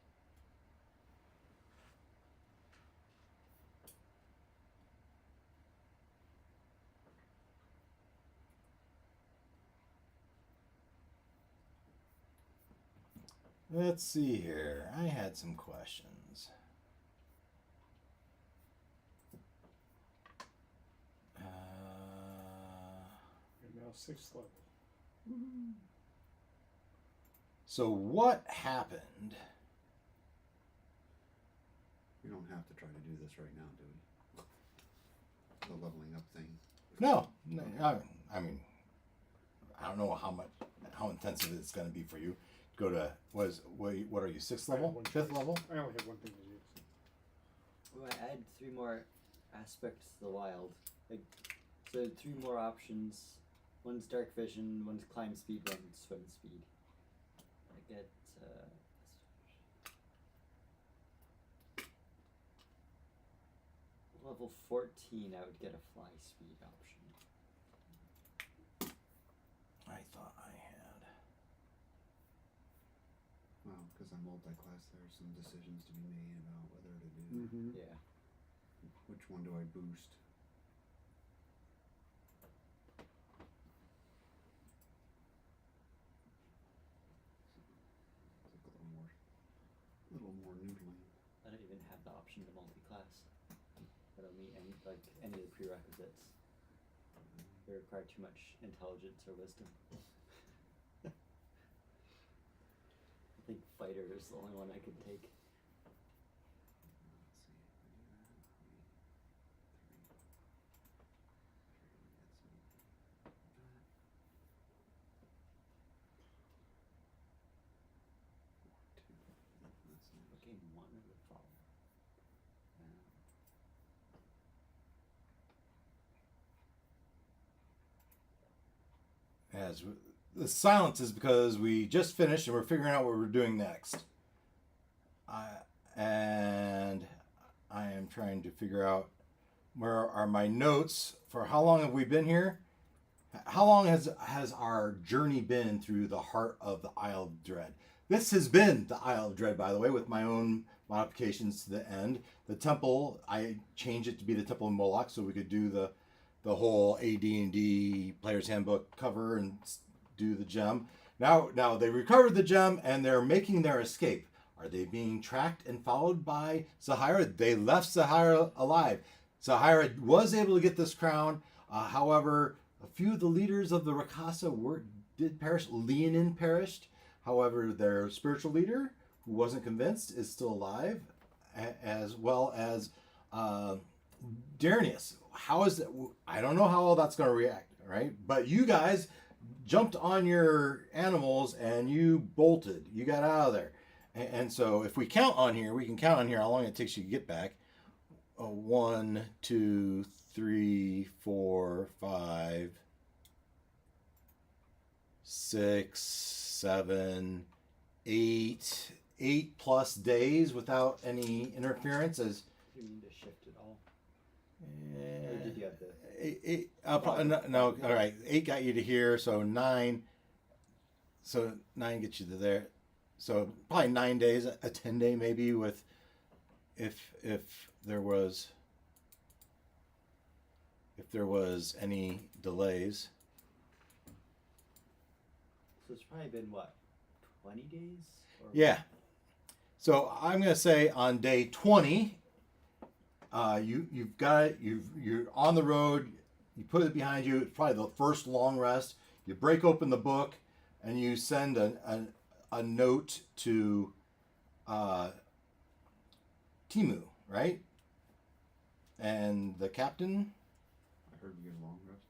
Let's see here. I had some questions. You're now 6th level. So what happened? We don't have to try to do this right now, do we? The leveling up thing. No, I mean, I don't know how intensive it's going to be for you. Go to what are you, 6th level, 5th level? I only have one thing to do. Well, I add 3 more aspects to the wild. Like, so 3 more options. One's dark vision, one's climb speed, one's swim speed. I get level 14. I would get a fly speed option. I thought I had. Well, because I'm multi-class, there are some decisions to be made about whether to do. Mm-hmm. Yeah. Which one do I boost? It's like a little more noodling. I don't even have the option to multi-class. I don't meet any of the prerequisites. They require too much intelligence or wisdom. I think fighter is the only one I could take. Okay, one of the following. As the silence is because we just finished and we're figuring out what we're doing next. And I am trying to figure out where are my notes for how long have we been here? How long has our journey been through the heart of the Isle of Dread? This has been the Isle of Dread, by the way, with my own modifications to the end. The temple, I changed it to be the Temple of Moloch so we could do the whole AD&D Player's Handbook cover and do the gem. Now they recovered the gem and they're making their escape. Are they being tracked and followed by Zahira? They left Zahira alive. Zahira was able to get this crown. However, a few of the leaders of the Rakasa did perish. Leonin perished. However, their spiritual leader, who wasn't convinced, is still alive, as well as Darnius. How is that? I don't know how all that's going to react, right? But you guys jumped on your animals and you bolted. You got out of there. And so if we count on here, we can count on here how long it takes you to get back. 1, 2, 3, 4, 5, 6, 7, 8. 8+ days without any interference. As Do you need to shift it all? Or did you have the? Eight, no, all right. 8 got you to here, so 9. So 9 gets you to there. So probably 9 days, a 10-day maybe with, if there was any delays. So it's probably been what, 20 days? Or Yeah. So I'm gonna say on day 20, you've got it. You're on the road. You put it behind you. It's probably the first long rest. You break open the book, and you send a note to Timu, right? And the captain. I heard you get a long rest.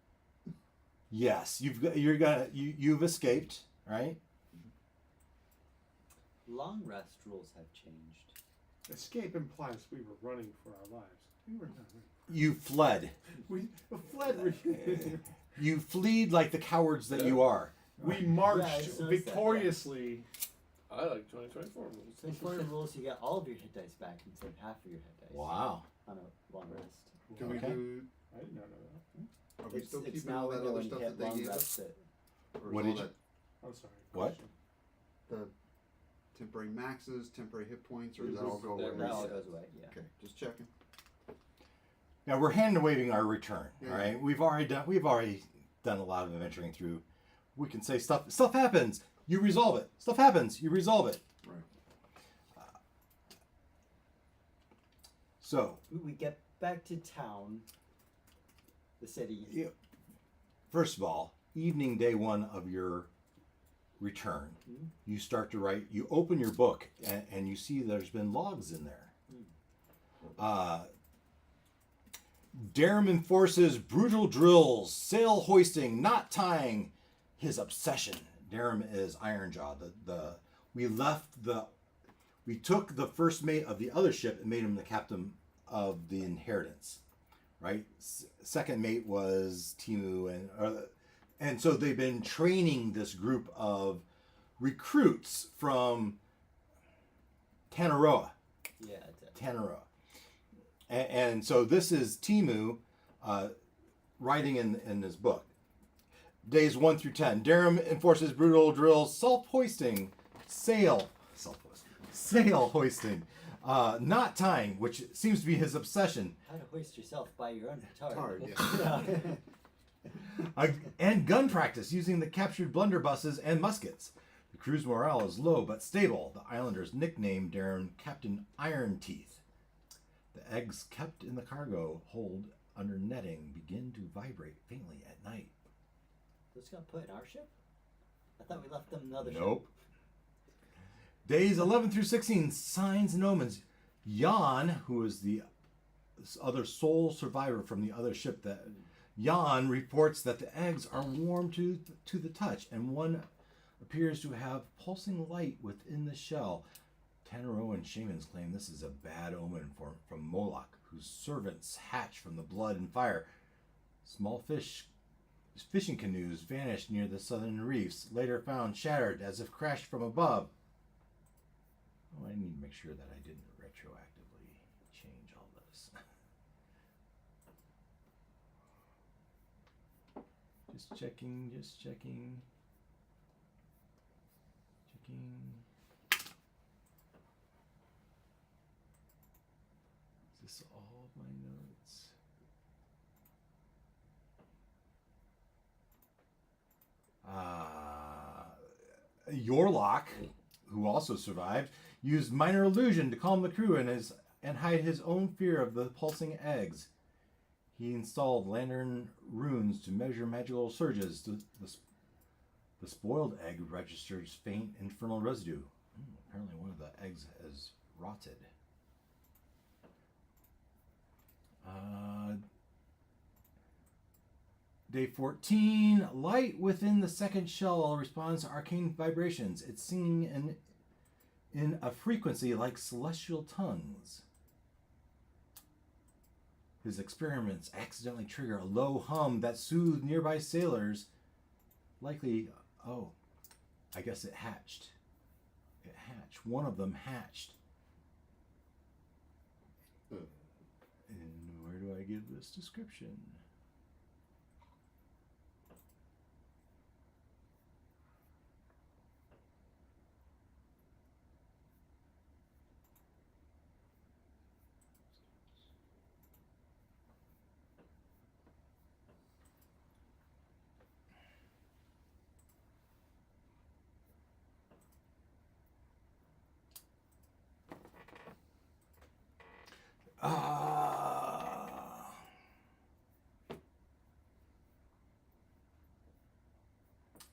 Yes, you've escaped, right? Long rest rules have changed. Escape implies we were running for our lives. We were not running. You fled. We fled. You fled like the cowards that you are. We Yeah, marched it says that, victoriously. I like 2024 rules. So in rules, you get all of your hit dice back instead of half of your hit dice. Wow. On a long rest. Can we Okay. do? I did not know that. Are we still It's keeping now all that when other you stuff hit that they long gave rest us? that Or is What all did you- that I'm sorry. What? question. the temporary maxes, temporary hit points, or does that all go away? that all goes away. Yeah. Okay, just checking. Now we're hand waving our return. Yeah. All right, we've already done a lot of adventuring through. We can say stuff happens. You resolve it. Stuff happens. You resolve it. Right. So We get back to town. The city. first of all, evening day 1 of your return, you start to write. You open your book and you see there's been logs in there. Darum enforces brutal drills, sail hoisting, knot tying. His obsession. Darum is Ironjaw. We took the first mate of the other ship and made him the captain of the Inheritance, right? Second mate was Timu, and so they've been training this group of recruits from Tangaroa. Yeah. Tangaroa. And so this is Timu writing in his book. Days 1 through 10. Darum enforces brutal drills, self-hoisting, sail hoisting, knot tying, which seems to be his obsession, How to hoist yourself by your own Tard, petard. yeah. and gun practice using the captured blunderbusses and muskets. The crew's morale is low but stable. The islanders nicknamed Darum Captain Iron Teeth. The eggs kept in the cargo hold under netting begin to vibrate faintly at night. Those got put in our ship? I thought we left them in another ship. Nope. Days 11 through 16, signs and omens. Jan, who is the other sole survivor from the other ship, Jan reports that the eggs are warm to the touch, and one appears to have pulsing light within the shell. Tangaroa and shamans claim this is a bad omen from Moloch, whose servants hatch from the blood and fire. Small fishing canoes vanished near the southern reefs, later found shattered as if crashed from above. Oh, I need to make sure that I didn't retroactively change all this. Just checking. Checking. Is this all of my notes? Yorlock, who also survived, used minor illusion to calm the crew and hide his own fear of the pulsing eggs. He installed lantern runes to measure magical surges. The spoiled egg registers faint infernal residue. Apparently one of the eggs has rotted. Day 14, light within the second shell responds to arcane vibrations. It's singing in a frequency like celestial tongues. His experiments accidentally trigger a low hum that soothed nearby sailors. Likely, I guess it hatched. One of them hatched. And where do I get this description.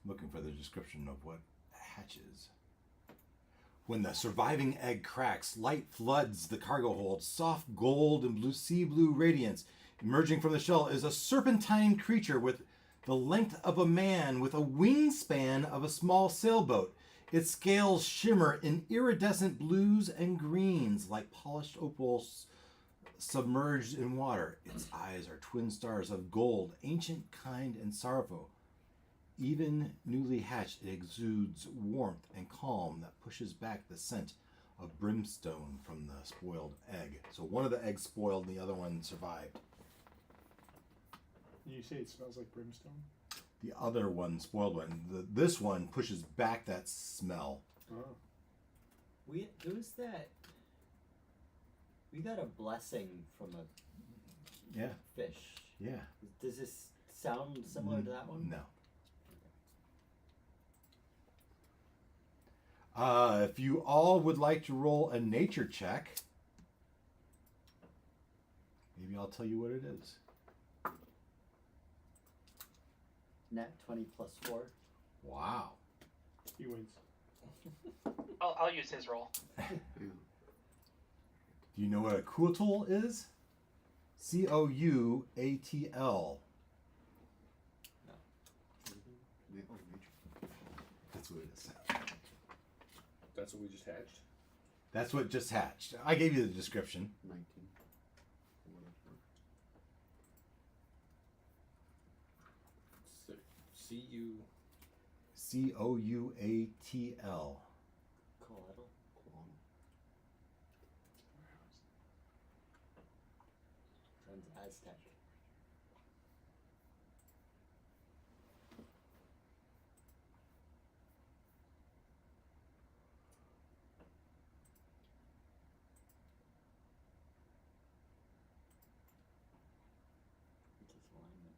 Looking for the description of what hatches. When the surviving egg cracks, light floods the cargo hold. Soft gold and blue sea blue radiance. Emerging from the shell is a serpentine creature with the length of a man with a wingspan of a small sailboat. Its scales shimmer in iridescent blues and greens like polished opals submerged in water. Its eyes are twin stars of gold, ancient, kind, and sorrowful. Even newly hatched, it exudes warmth and calm that pushes back the scent of brimstone from the spoiled egg. So one of the eggs spoiled and the other one survived. You say it smells like brimstone? The other one, spoiled one. This one pushes back that smell. Oh. We got a blessing from a Yeah. fish. Yeah. Does this sound similar to that one? No. If you all would like to roll a nature check, maybe I'll tell you what it is. Nat 20 plus 4. Wow. He wins. I'll use his roll. Do you know what a coatl is? Couatl. That's what it is. That's what we just hatched. That's what just hatched. I gave you the description. 19. C-U... Couatl. Coatl. Sounds Aztec. Alignment.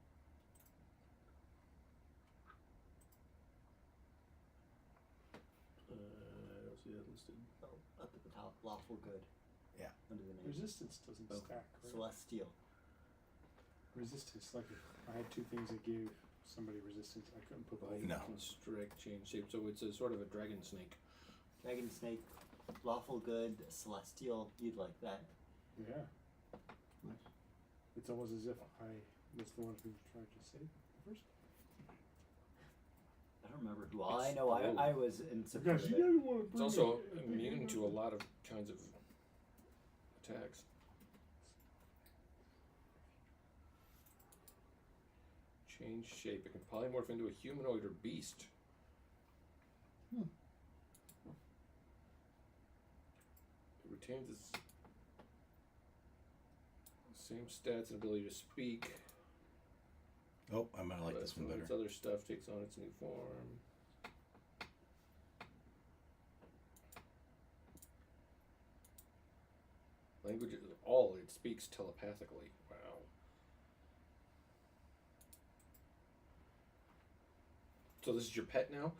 I don't see that listed. Oh, up at the top, lawful good. Yeah. Under the name. Resistance doesn't stack, right? Celestial. Resistance, like if I had two things that gave somebody resistance, I couldn't put both. No. Constrict, change shape. So it's a sort of a dragon snake. Dragon snake, lawful good, celestial. You'd like that. Yeah. Nice. It's almost as if I was the one who tried to save first. I don't remember who. All I know, I was in support Guys, of you it. guys want to It's also immune to a lot of kinds of attacks. Change shape. It can polymorph into a humanoid or beast. It retains its same stats and ability to speak. Oh, I might like but this one some of better. its other stuff takes on its new form. Language, all it speaks telepathically. Wow. So this is your pet now?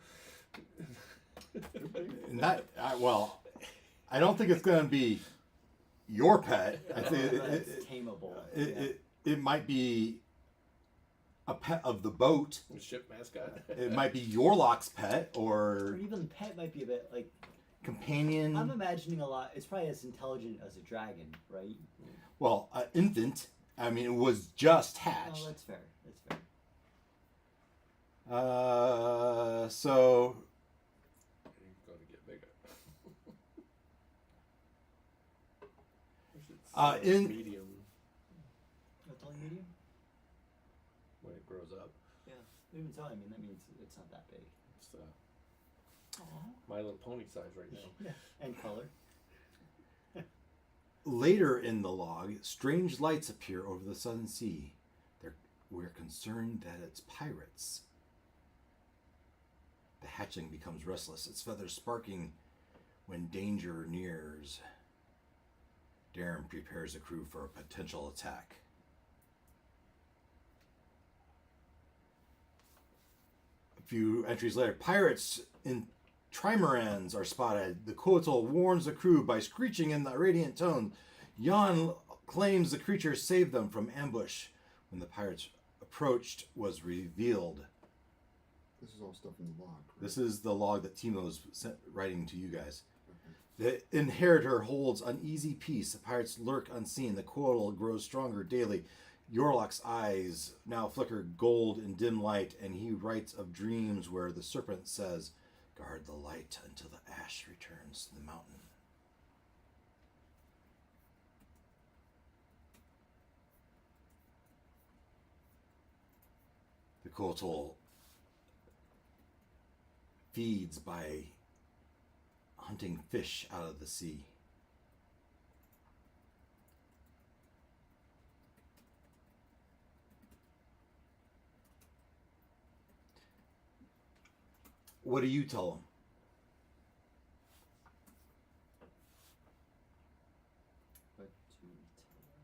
Not well. I don't think it's going to be your pet. I think That's tameable. it might be a pet of the boat. The ship mascot? It might be Yorlock's pet Or or even pet might be a bit like. companion. I'm imagining a lot. It's probably as intelligent as a dragon, right? Well, infant. I mean, it was just Oh, hatched. that's fair. That's fair. So You're going to get bigger. in medium What's only medium? when it grows up. Yeah. Even so, I mean, that means it's not that big. It's My Little Pony size right now. Yeah. And color. Later in the log, strange lights appear over the southern sea. We're concerned that it's pirates. The hatchling becomes restless, its feathers sparking when danger nears. Darren prepares the crew for a potential attack. A few entries later, pirates in trimarans are spotted. The Kotal warns the crew by screeching in the radiant tone. Jan claims the creature saved them from ambush. When the pirates approached, was revealed. This is all stuff in the log. Right? This is the log that Timo's writing to you guys. The inheritor holds uneasy peace. The pirates lurk unseen. The Kotal grows stronger daily. Yorlok's eyes now flicker gold in dim light, and he writes of dreams where the serpent says, "Guard the light until the ash returns to the mountain." The Kotal feeds by hunting fish out of the sea. What do you tell them? What do we tell them?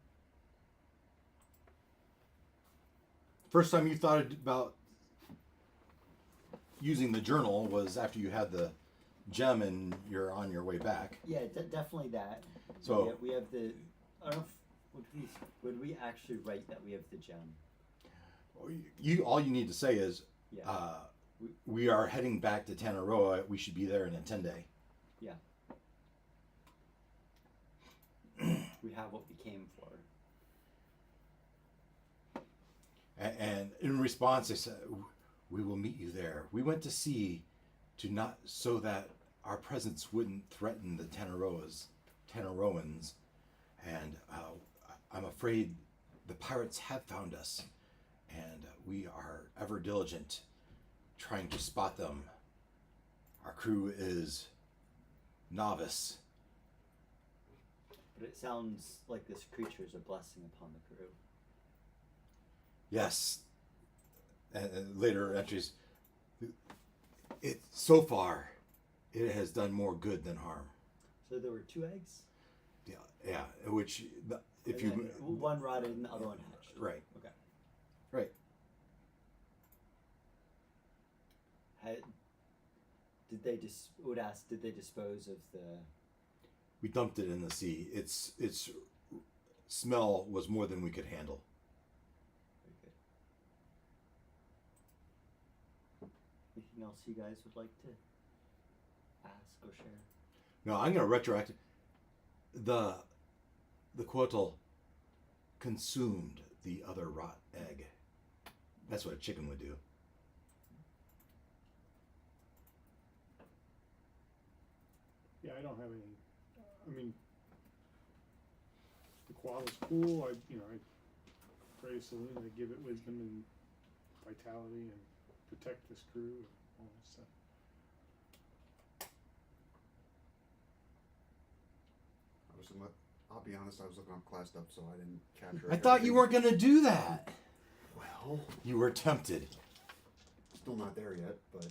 First time you thought about using the journal was after you had the gem and you're on your way back. Yeah, definitely that. So we have the. I don't know if, would we actually write that we have the gem? all you need to say is, Yeah. we are heading back to Tangaroa. We should be there in a 10-day. Yeah. We have what we came for. And in response, they said, "We will meet you there. We went to sea so that our presence wouldn't threaten the Tangaroans, and I'm afraid the pirates have found us, and we are ever diligent trying to spot them. Our crew is novice." But it sounds like this creature is a blessing upon the crew. Yes. And later entries. So far, it has done more good than harm. So there were 2 eggs? Yeah. Which, if you one rotted and the other one hatched. Right. Okay. Right. Did they dispose of the? We dumped it in the sea. Its smell was more than we could handle. Very good. Anything else you guys would like to ask or share? No, I'm going to retroact. The Quotal consumed the other rot egg. That's what a chicken would do. Yeah, I don't have any. I mean, the koala's cool. I pray to Selena to give it wisdom and vitality and protect this crew and all that stuff. I'll be honest, I was looking up class stuff, so I didn't capture I thought you weren't going to do that. Well, You were tempted. still not there yet, but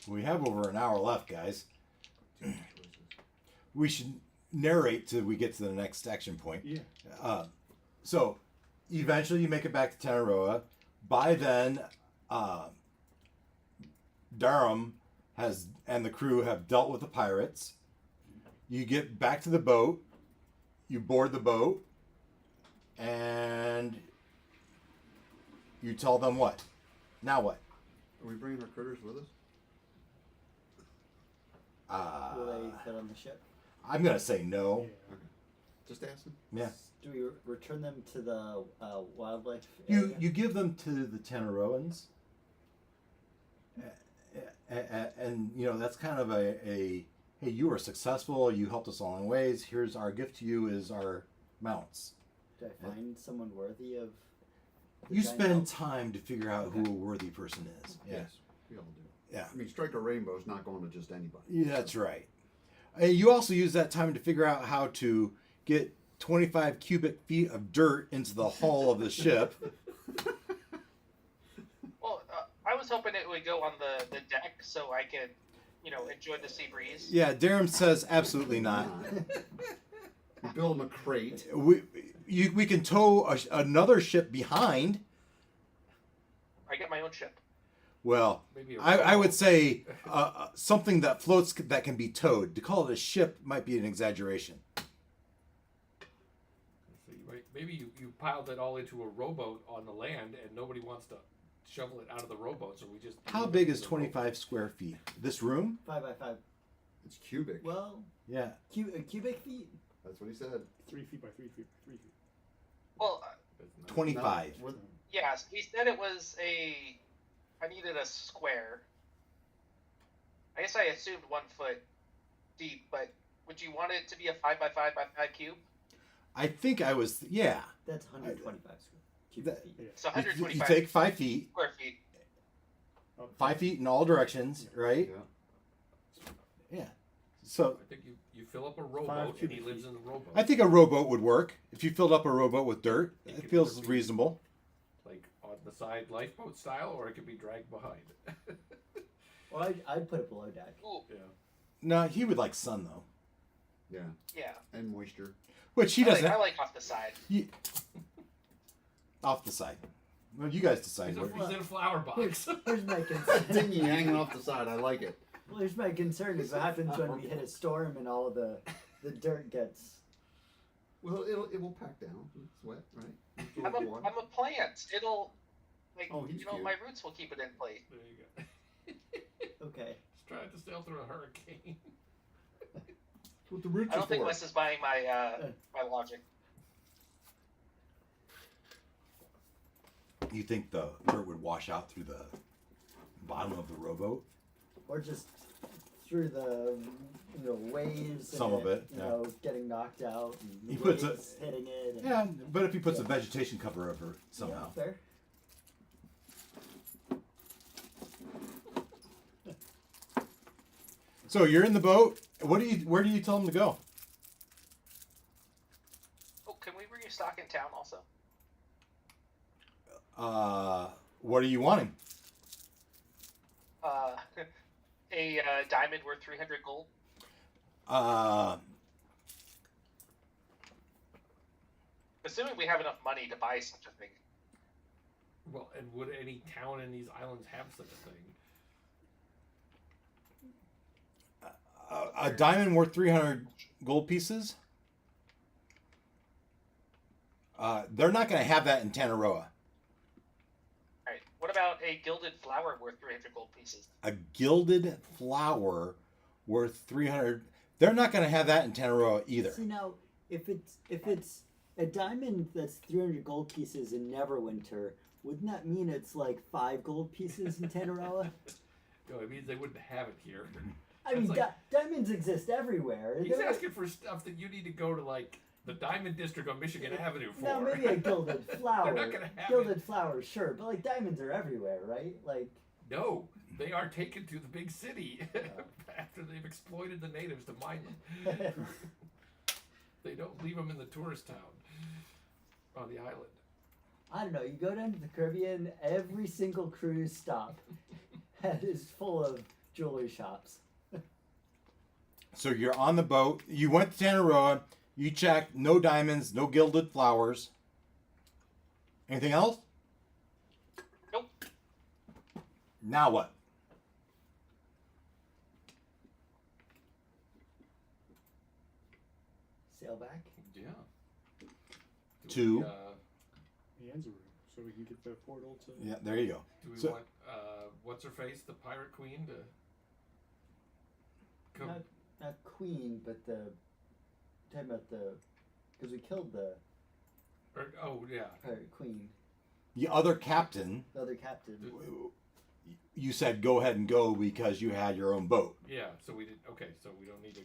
We have over an hour left, guys. too many choices. We should narrate till we get to the next action point. Yeah. So, eventually you make it back to Tangaroa. By then, Durham and the crew have dealt with the pirates. You get back to the boat. You board the boat. And you tell them what? Now what? Are we bringing our critters with us? Will they fit on the ship? I'm going to say no. Yeah. Okay. Just asking. Yeah. Do we return them to the wildlife You area? you give them to the Tangaroans. And that's kind of a hey, you were successful, you helped us a long ways, here's our gift to you is our mounts. Do I find someone worthy of? the You giant spend mount? time to figure out who a worthy person is. Yeah. Yes, we all do. Yeah. I mean, Strike a Rainbow's not going to just anybody. Yeah, that's right. And you also use that time to figure out how to get 25 cubic feet of dirt into the hull of the ship. Well, I was hoping it would go on the deck so I could, enjoy the sea breeze. Yeah, Darum says absolutely not. You build him a crate. We can tow another ship behind. I get my own ship. Well, Maybe I would say something that floats that can be towed. To call it a ship might be an exaggeration. So maybe you piled it all into a rowboat on the land, and nobody wants to shovel it out of the rowboat, so we just. How big is 25 square feet? This room? 5 by 5. It's cubic. Well, Yeah. cubic feet. That's what he said. 3 feet by 3 feet by 3 feet. Well, 25. No, yeah, so he said it was I needed a square. I guess I assumed 1 foot deep, but would you want it to be a 5 by 5 by 5 cube? I think I was, yeah. That's 125 cubic feet. So You 125 take 5 feet, square feet. 5 feet in all directions, right? yeah. Yeah. So I think you fill up a rowboat, and he lives in the rowboat. I think a rowboat would work. If you filled up a rowboat with dirt, it feels reasonable. Like on the side, lifeboat style, or it could be dragged behind. Well, I'd put it below deck. Ooh, Yeah. No, he would like sun though, Yeah. yeah. And moisture. which he doesn't. I like off the side. Off the side. Well, you guys decide. He's Where. in a flower box. Here's my concern. Dinghy hanging off the side. I like it. Well, here's my concern is what happens when we hit a storm and all of the dirt gets. Well, it will pack down. It's wet, right? I'm a plant. It'll, Oh, he's cute. my roots will keep it in place. There you go. Okay. He's trying to sail through a hurricane. That's what the roots I don't are think for. Wes is buying my my logic. You think the dirt would wash out through the bottom of the rowboat? Or just through the waves. Some and of it, You yeah. know, getting knocked out. And He the puts waves hitting it. And, Yeah, but if he puts a vegetation cover over it somehow. Yeah, fair. So you're in the boat. Where do you tell him to go? Oh, can we restock in town also? What are you wanting? A diamond worth 300 gold. Assuming we have enough money to buy such a thing. Well, and would any town in these islands have such a thing? A diamond worth 300 gold pieces? They're not going to have that in Tangaroa. Alright, what about a gilded flower worth 300 gold pieces? A gilded flower worth 300. They're not going to have that in Tangaroa either. See now, if it's a diamond that's 300 gold pieces in Neverwinter, wouldn't that mean it's like 5 gold pieces in Tangaroa? No, it means they wouldn't have it here. I mean, That's like- diamonds exist everywhere. He's They're- asking for stuff that you need to go to, like, the Diamond District on Michigan Avenue for. Now maybe a gilded flower. They're not gonna have gilded it. flower, sure, but like diamonds are everywhere, right? Like, No, they are taken to the big city after they've exploited the natives to mine them. They don't leave them in the tourist town on the island. I don't know. You go down to the Caribbean, every single cruise stop is full of jewelry shops. So you're on the boat. You went to Tangaroa. You checked. No diamonds. No gilded flowers. Anything else? Nope. Now what? Sail back. Yeah. To? We, The ends room, so we can get the portal to. Yeah, there you go. do we So- want, what's her face, the pirate queen, to come? Not queen, but talking about because we killed the Oh, yeah. pirate queen, The other captain, the other captain. you said go ahead and go because you had your own boat. Yeah, so we did. Okay, so we don't need to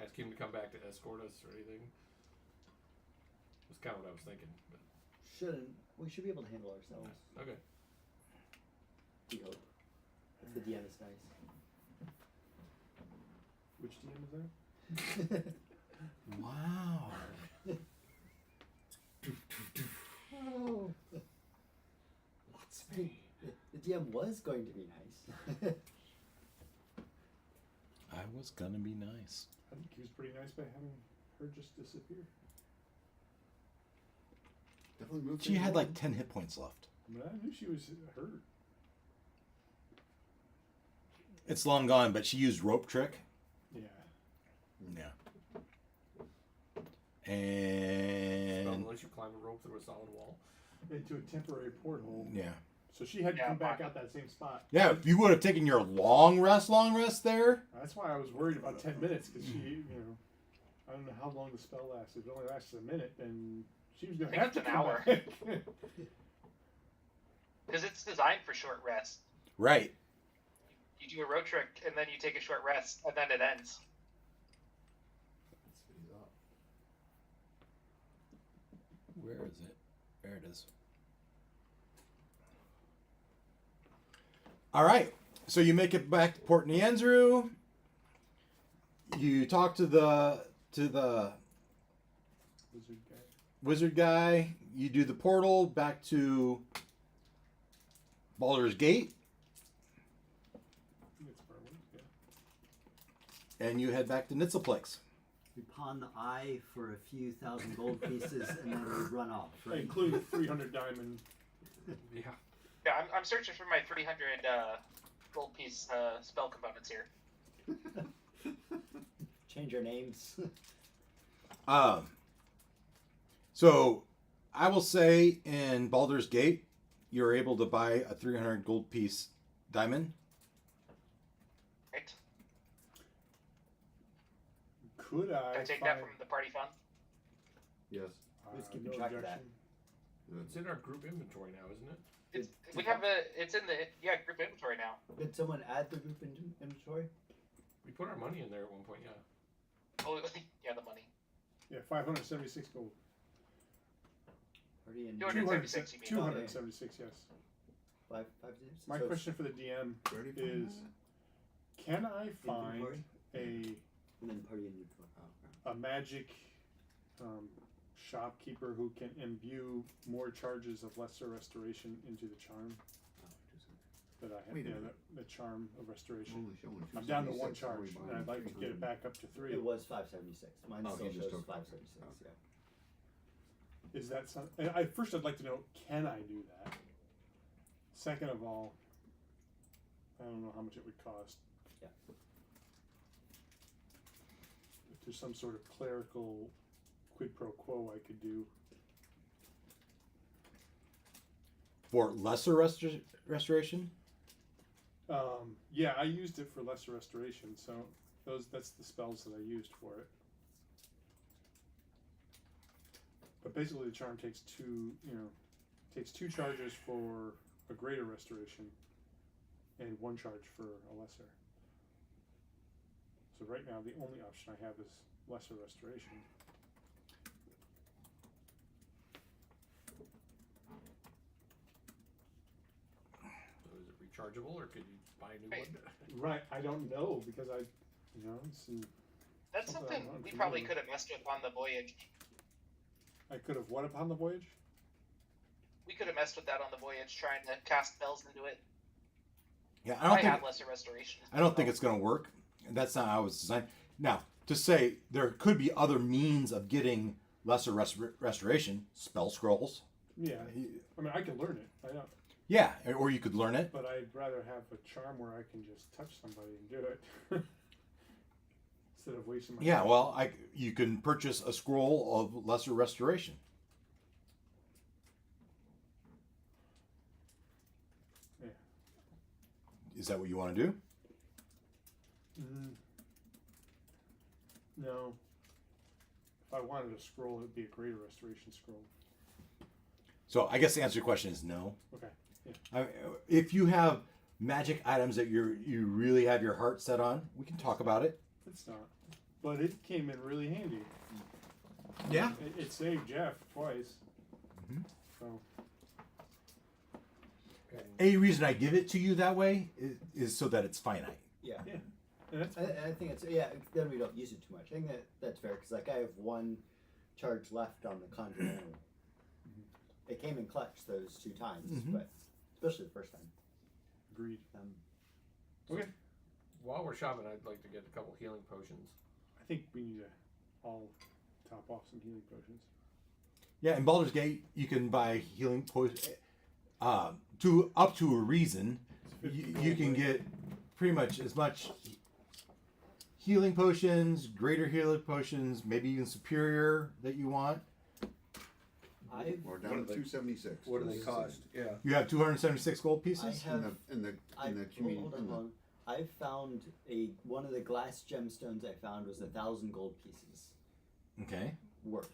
ask him to come back to escort us or anything. That's kind of what I was thinking. But We should be able to handle ourselves. okay. We hope. If the DM is nice. Which DM is that? Wow. Oh. Lots of pain. The DM was going to be nice. I was gonna be nice. I think he was pretty nice by having her just disappear. Definitely moved. She things had along. like 10 hit points left. I mean, I knew she was hurt. It's long gone, but she used rope trick. Yeah. Yeah. Spell And lets you climb a rope through a solid wall. Into a temporary porthole. yeah. So she had to Yeah, come back fine. out that same spot. Yeah, if you would have taken your long rest there. That's why I was worried about 10 minutes, because she, I don't know how long the spell lasts. If it only lasts a minute, then she was going to I have think to it's come an hour. back. Because it's designed for short rest. Right. You do a road trick, and then you take a short rest, and then it ends. Speed up. Where is it? There it is. All right. So you make it back to Port Nianzru. You talk to the Wizard guy. wizard guy. You do the portal back to Baldur's Gate, I think it's Berlin, yeah. and you head back to Nitzaplex. We pawn the eye for a few thousand gold pieces and then we run off, right? Including 300 diamond. Yeah. Yeah, I'm searching for my 300 gold piece spell components here. Change our names. So I will say in Baldur's Gate, you're able to buy a 300 gold piece diamond. Right? Could Can I I take that find- from the party fund? Yes. Who's keeping no track of that? objection. It's in our group inventory now, isn't it? It's in the group inventory now. Did someone add the group inventory? We put our money in there at one point, yeah. Oh, yeah, the money. Yeah, 576 gold. Party in 276, you mean? 276, yes. five, My so question for the DM Where do you find is, can I find Inventory? a and then party inventory. that? Oh, okay. magic shopkeeper who can imbue more charges of lesser restoration into the charm Oh, just a- that I have? Wait a Yeah, minute. the charm of restoration. Only showing I'm down to 1 276, charge, are we buying and I'd like to get it 300? back up to 3. It was 576. Mine Oh, still you just shows took- 576. okay. Yeah. Is that some? And first, I'd like to know, can I do that? Second of all, I don't know how much it would cost. Yeah. If there's some sort of clerical quid pro quo I could do. For lesser restoration? Yeah, I used it for lesser restoration, so that's the spells that I used for it. But basically, the charm takes two charges for a greater restoration, and 1 charge for a lesser. So right now, the only option I have is lesser restoration. So is it rechargeable, or could you buy a new Right. one? Right, I don't know because it's That's Something something I'm we probably unfamiliar could have messed with on the voyage. I could have what upon the voyage? We could have messed with that on the voyage, trying to cast spells into it. Yeah, I have lesser restoration. I don't think it's going to work. That's not how it's designed. Now, to say there could be other means of getting lesser restoration, spell scrolls. Yeah, I mean I can learn it. I know, Yeah, or you could learn it. but I'd rather have a charm where I can just touch somebody and do it instead of wasting my. Yeah, well, you can purchase a scroll of lesser restoration. Yeah. Is that what you want to do? No. If I wanted a scroll, it'd be a greater restoration scroll. So I guess the answer to your question is no. Okay. If you have magic items that you really have your heart set on, we can talk about it. It's not, but it came in really handy. Yeah. It saved Jeff twice. Mhm. So A reason I give it to you that way is so that it's finite. Yeah. yeah. And that's I think it's then we don't use it too much. I think that's fair because like I have one charge left on the conjure animal. It came in clutch those 2 times, but especially the first time. agreed. So Okay. while we're shopping, I'd like to get a couple healing potions. I think we need to all top off some healing potions. Yeah, in Baldur's Gate, you can buy healing potions to up to a reason. You can get pretty much as much healing potions, greater healing potions, maybe even superior that you want. We're down to 276. What do they cost? Yeah. You have 276 gold pieces. I have. in the community. Hold on. I found one of the glass gemstones I found was 1,000 gold pieces Okay. worth.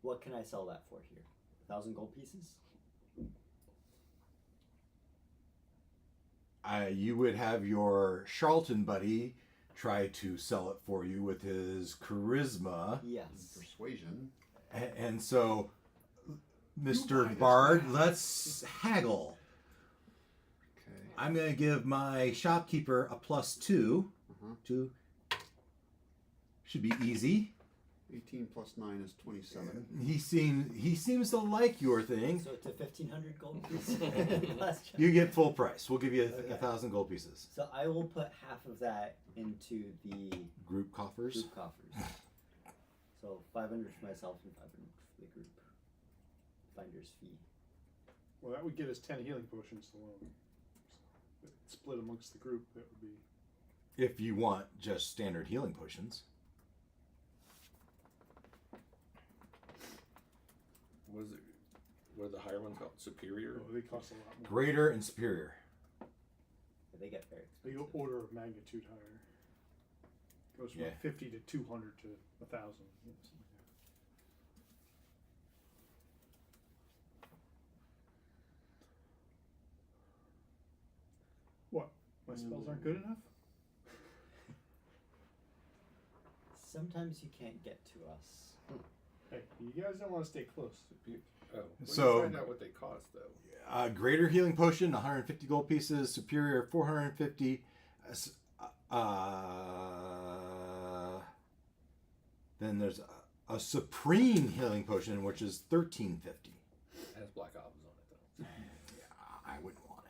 What can I sell that for here? 1,000 gold pieces? You would have your charlatan buddy try to sell it for you with his charisma. Yes. Persuasion. And so, Mr. Bard, let's haggle. Okay. I'm going to give my shopkeeper a +2 to. Should be easy. 18 plus 9 is 27. He seems to like your thing. So it's a 1,500 gold piece. Glass gem. You get full price. We'll give you Okay. 1,000 gold pieces. So I will put half of that into the Group coffers. group coffers. So 500 for myself and 500 for the group. Finder's fee. Well, that would get us 10 healing potions alone. Split amongst the group, that would be. If you want just standard healing potions. What is it? What are the higher ones called? Superior? Oh, they cost a lot more. Greater and superior. Yeah, they get very They expensive. go order of magnitude higher. Goes from Yeah. 50 to 200 to 1,000. You know, something like that. What? My spells aren't good enough? Sometimes you can't get to us. Hey, you guys don't want to stay close. Oh, So- find out what they cost though. Greater healing potion, 150 gold pieces. Superior, 450. Then there's a supreme healing potion, which is 1350. It has black olives on it though. Yeah, I wouldn't want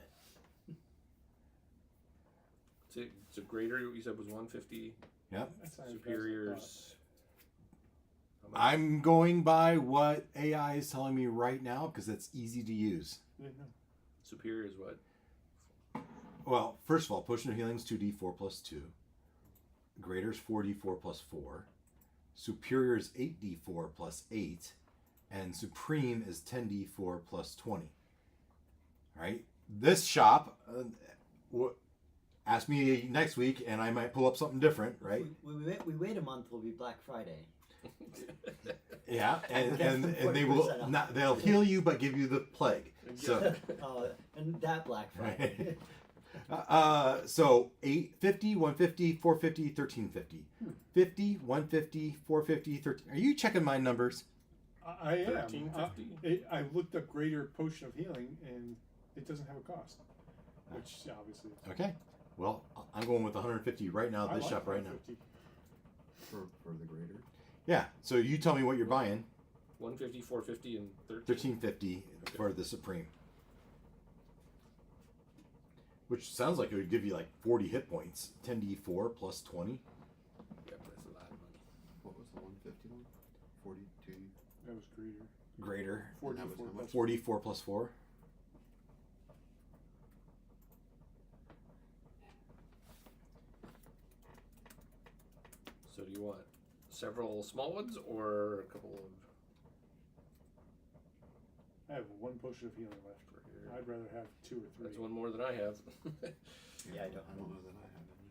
it. So greater you said was 150. Yep. That's not as bad as I Superiors. how much? I'm going by what AI is telling me right now because it's easy to use. thought. Yeah, no. Superior is what? Well, first of all, potion of healing is 2d4 plus 2. Greater is 4d4 plus 4. Superior is 8d4 plus 8. And supreme is 10d4 plus 20. All right? This shop, ask me next week and I might pull up something different, right? We wait a month, will be Black Friday. Yeah, and That's the they will 40% off. not, they'll heal you but give you the plague. So And that Black Friday. so 850, 150, 450, 1350. 50, 150, 450, 13. Are you checking my numbers? I am. 1350. I looked up greater potion of healing and it doesn't have a cost. Which obviously is. Okay. Well, I'm going with 150 right now at I this like shop right now. 150. For the greater. Yeah. So you tell me what you're buying. 150, 450, and 1350 for the Supreme. Which sounds like it would give you like 40 hit points. 10d4 plus 20. Yep, that's a lot of money. What was the 150 one? 42. That was greater. Greater. 44 that was how much? 44 plus 4. So do you want several small ones or a couple of? I have one potion of healing left. I'd rather have 2 or 3. That's one more than I have. Yeah, I don't I don't know that I have any.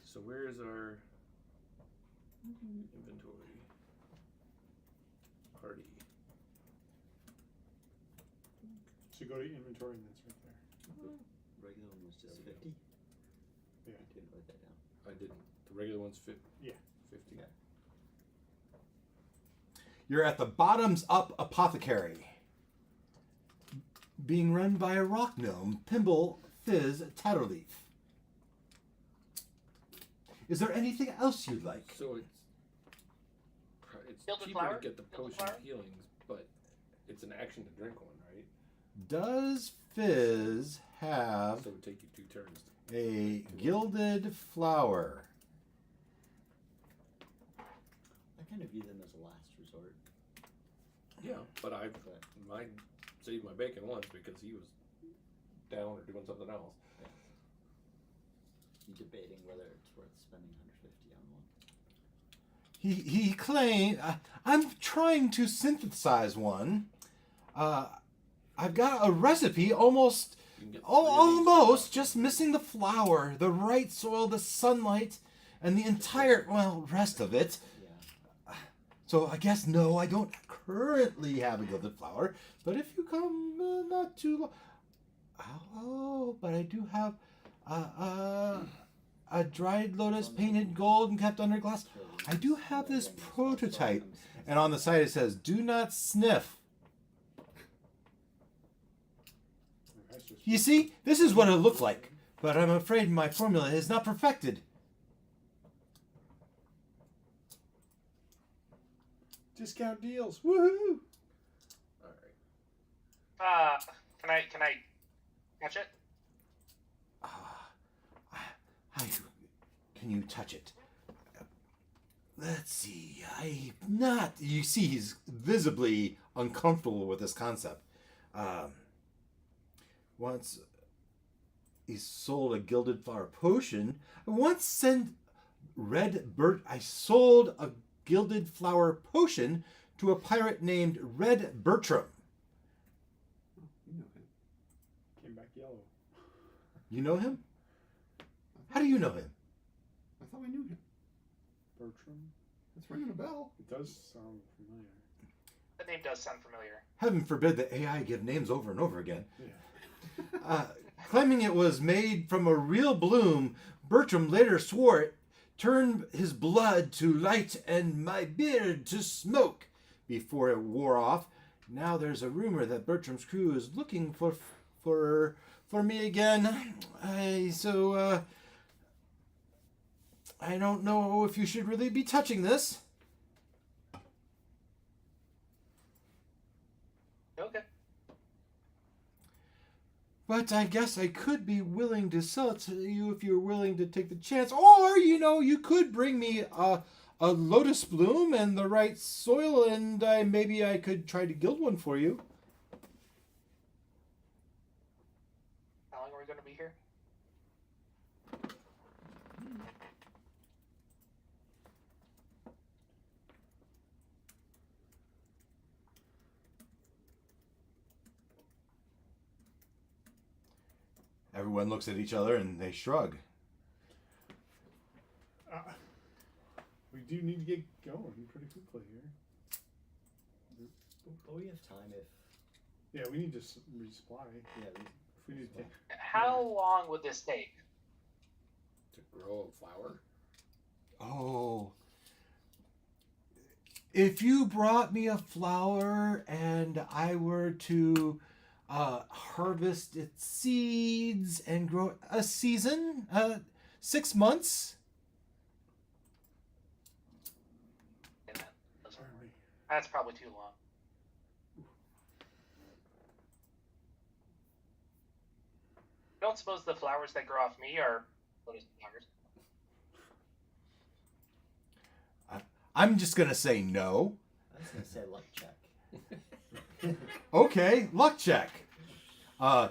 So where is our inventory? Party. So go to inventory and it's right there. Regular one was just 50. Yeah. I didn't write that down. I didn't. The regular one's 50. Yeah. 50. Okay. You're at the Bottoms Up Apothecary. Being run by a rock gnome, Pimble Fizz Tatterleaf. Is there anything else you'd like? So it's Gilded cheaper flower? to get the Gilded potion flower? of healings, but it's an action to drink one, right? Does Fizz have So it would take you 2 turns. a gilded flower? I kind of view them as a last resort. Yeah, but mine saved my bacon once because he was down or doing something else. I'm debating whether it's worth spending 150 on one. He claimed, I'm trying to synthesize one. I've got a recipe almost, You can get 3 almost just missing the flour, the right soil, the sunlight, and the entire, rest of it. Yeah. So I guess no, I don't currently have a gilded flower. But if you come not too long, but I do have a dried lotus painted gold and kept under glass. I do have this prototype, and on the side it says, "Do not sniff." That's just You see, this is what it looked like, but I'm afraid my formula is not perfected. discount deals. Woohoo! Alright. Can I catch it? Can you touch it? Let's see. I'm not. You see, he's visibly uncomfortable with this concept. Once he sold a gilded flower potion. I sold a gilded flower potion to a pirate named Red Bertram. You know him. Came back yellow. You know him? How do you know him? I thought we knew him. Bertram. It's ringing a bell. It does sound familiar. That name does sound familiar. Heaven forbid that AI give names over and over again. Yeah. Claiming it was made from a real bloom, Bertram later swore it turned his blood to light and my beard to smoke before it wore off. Now there's a rumor that Bertram's crew is looking for me again. I don't know if you should really be touching this. Okay. But I guess I could be willing to sell it to you if you're willing to take the chance. Or, you could bring me a lotus bloom and the right soil, and maybe I could try to gild one for you. How long are we going to be here? Everyone looks at each other and they shrug. We do need to get going pretty quickly here. But we have time if. Yeah, we need to resupply. Yeah, If we need to. How long would this take? To grow a flower? Oh. If you brought me a flower and I were to harvest its seeds and grow it a season, 6 months. Yeah, that's probably too long. Don't suppose the flowers that grow off me are lotus flowers. I'm just gonna say no. I was gonna say luck check. Okay, luck check.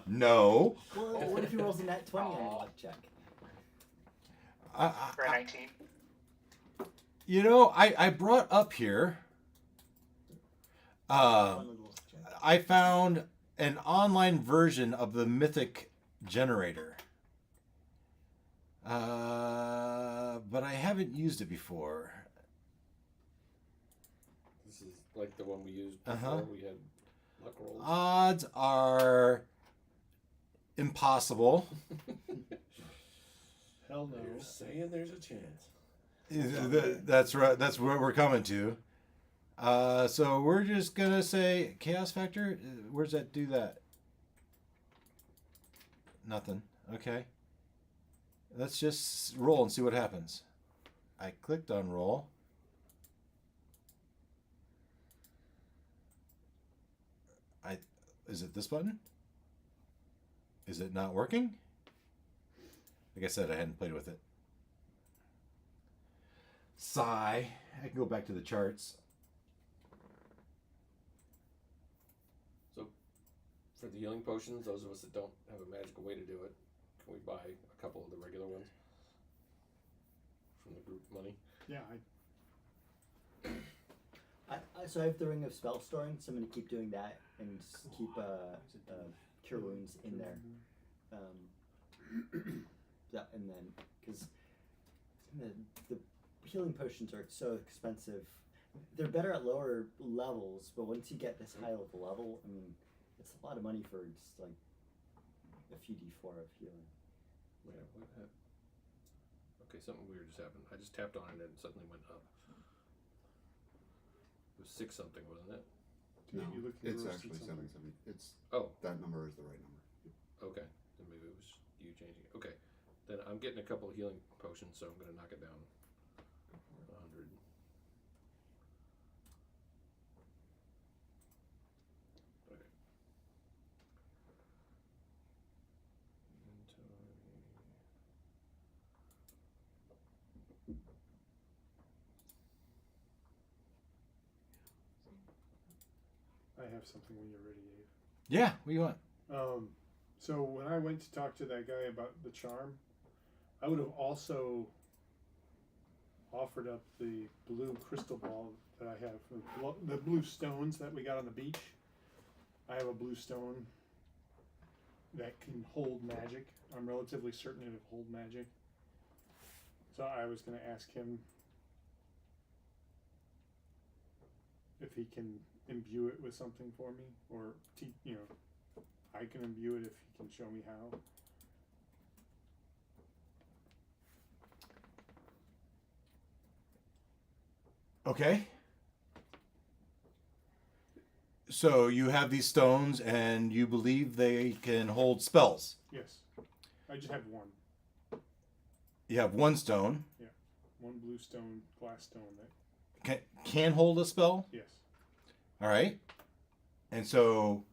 No. Well, what if he rolls a nat 20 on your luck check? For a 19. I brought up here. One little luck check. I found an online version of the Mythic generator. But I haven't used it before. This is like the one we used before. Uh-huh. We had luck rolls. Odds are impossible. Hell no. You're saying there's a chance. That's right. That's what we're coming to. So we're just gonna say chaos factor. Where's that? Do that. Nothing. Okay. Let's just roll and see what happens. I clicked on roll. Is it this button? Is it not working? Like I said, I hadn't played with it. Sigh. I can go back to the charts. So, for the healing potions, those of us that don't have a magical way to do it, can we buy a couple of the regular ones from the group money? Yeah, So I have the Ring of Spell Storing, so I'm going to keep doing that and keep Cure Wounds in there. Yeah, and then, because the healing potions are so expensive. They're better at lower levels, but once you get this high of a level, I mean, it's a lot of money for just like a few d4 of healing. Yeah, what happened? Okay, something weird just happened. I just tapped on it and it suddenly went up. It was 6 something, wasn't it? No, You look at it's the actually roasted something. 770. It's Oh, that number is the right number. okay. Then maybe it was you changing it. Okay. Then I'm getting a couple of healing potions, so I'm going to knock it down 100. Okay. I have something when you're ready, Dave. Yeah, what do you want? So when I went to talk to that guy about the charm, I would have also offered up the blue crystal ball that I have, the blue stones that we got on the beach. I have a blue stone that can hold magic. I'm relatively certain it'll hold magic. So I was going to ask him if he can imbue it with something for me, or I can imbue it if he can show me how. Okay. So you have these stones and you believe they can hold spells. Yes, I just have one. You have one stone. One blue stone, glass stone that. Can hold a spell. Yes. All right. And so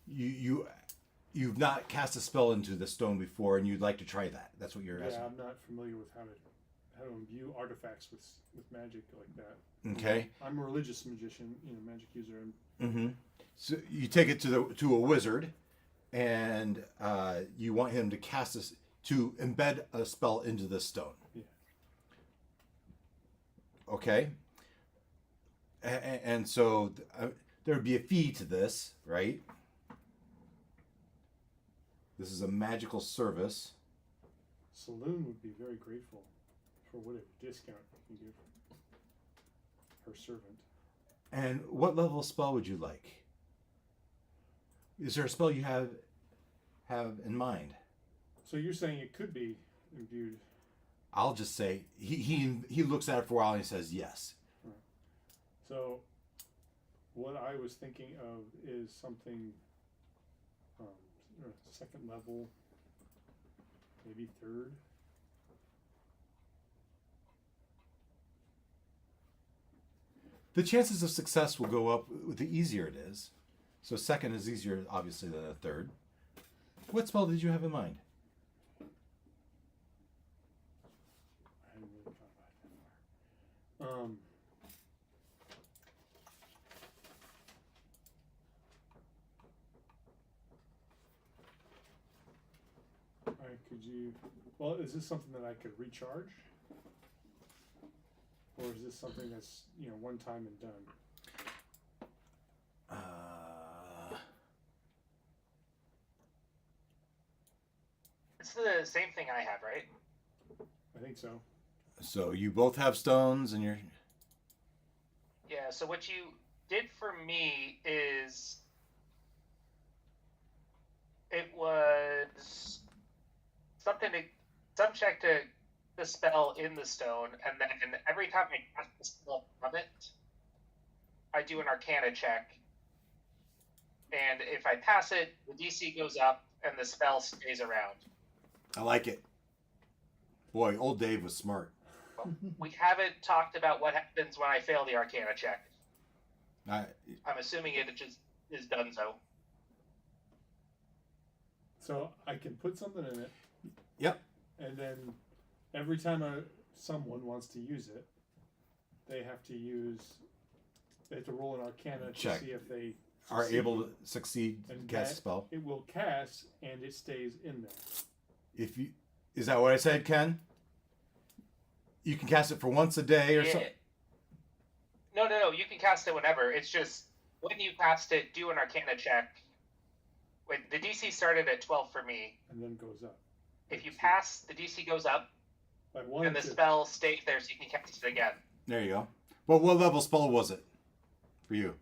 you've not cast a spell into the stone before, and you'd like to try that. That's what you're asking. Yeah, I'm not familiar with how to imbue artifacts with magic like that. Okay. I'm a religious magician, magic user. Mm-hmm. So you take it to a wizard, and you want him to cast this to embed a spell into the stone. Yeah. Okay. And so there would be a fee to this, right? This is a magical service. Saloon would be very grateful for whatever discount you can give her servant. And what level of spell would you like? Is there a spell you have in mind? So you're saying it could be imbued? I'll just say he looks at it for a while and he says yes. So what I was thinking of is something second level, maybe third. The chances of success will go up the easier it is. So second is easier, obviously, than a third. What spell did you have in mind? I hadn't really thought about it that far. Could you? Well, is this something that I could recharge, or is this something that's one time and done? It's the same thing I have, right? I think so. So you both have stones, and you're. Yeah. So what you did for me is it was some check to the spell in the stone, and then every time I cast the spell from it, I do an Arcana check, and if I pass it, the DC goes up, and the spell stays around. I like it. Boy, old Dave was smart. we haven't talked about what happens when I fail the Arcana check. I, I'm assuming it just is done so. So I can put something in it. Yep. And then every time someone wants to use it, they have to roll an Arcana Check. to see if they are succeed. able to succeed And cast a that- spell. It will cast, and it stays in there. Is that what I said, Ken? You can cast it for once a day or Yeah. something. No. You can cast it whenever. It's just when you cast it, do an Arcana check. Wait, the DC started at 12 for me. And then goes up. If you pass, the DC goes up, I wanted and the to, spell stays there, so you can cast it again. There you go. But what level spell was it for you?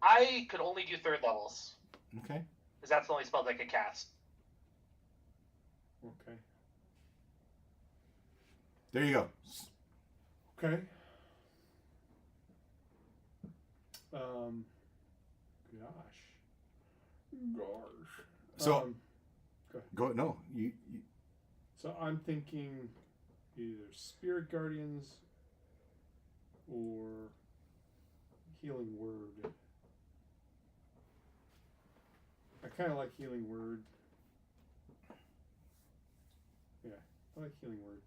I could only do 3rd levels, Okay. because that's the only spell I could cast. Okay. There you go. Okay. Gosh. So go. No, you. So I'm thinking either Spirit Guardians or Healing Word. I kind of like Healing Word. Yeah, I like Healing Word.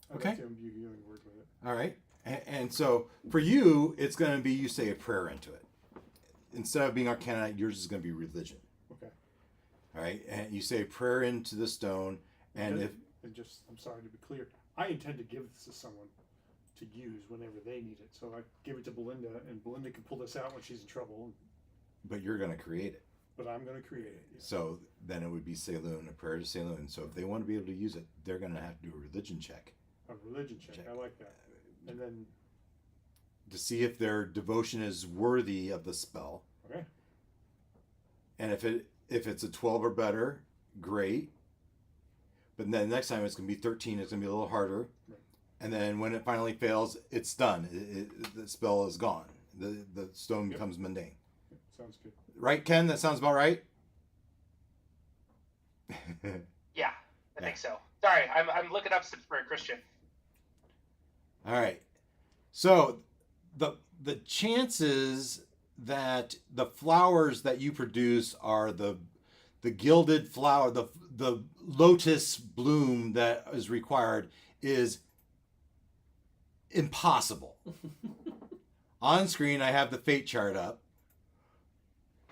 I'd Okay. like to imbue Healing Word with it. All right. And so for you, it's going to be you say a prayer into it. Instead of being Arcana, yours is going to be religion. Okay. All right. And you say a prayer into the stone. And if. And just, I'm sorry to be clear, I intend to give this to someone to use whenever they need it. So I give it to Belinda, and Belinda can pull this out when she's in trouble. But you're going to create it. But I'm going to create it. Yeah. So then it would be Saloon, a prayer to Saloon. So if they want to be able to use it, they're going to have to do a religion check A religion check. I like that. And then, to see if their devotion is worthy of the spell. okay. And if it's a 12 or better, great. But then next time it's going to be 13. It's going to be a little harder. Right. And then when it finally fails, it's done. The spell is gone. The stone Yep. becomes mundane. Yep, sounds good. Right, Ken? That sounds about right? Yeah, I think so. Sorry, I'm looking up for a Christian. All right. So the chances that the flowers that you produce are the gilded flower, the lotus bloom that is required is impossible. On screen, I have the fate chart up.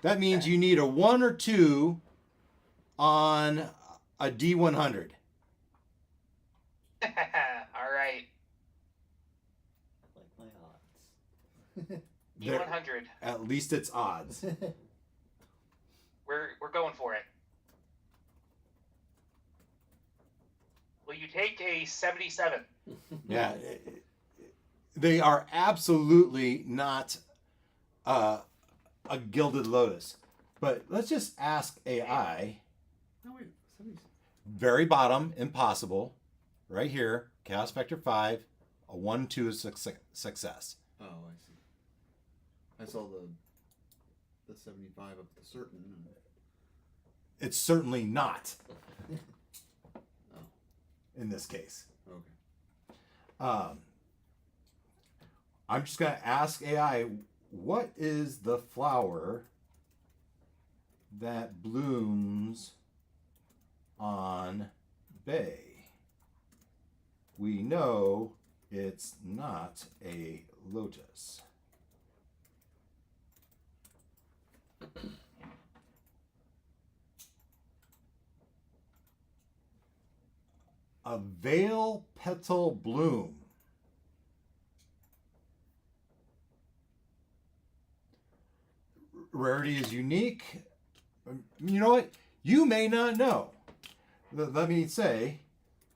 That means you need a 1 or 2 on a D100. All right, Like my odds. D100. At least it's odds. We're going for it. Will you take a 77? Yeah. They are absolutely not a gilded lotus. But let's just ask AI. No, wait. Somebody's... Very bottom, impossible. Right here, Chaos Factor 5, a 1-2 is success. Oh, I see. I saw the 75 up to certain. It's certainly not Oh, in this case. okay. I'm just going to ask AI, what is the flower that blooms on Bay? We know it's not a lotus. A veil petal bloom. Rarity is unique. You know what? You may not know. Let me say,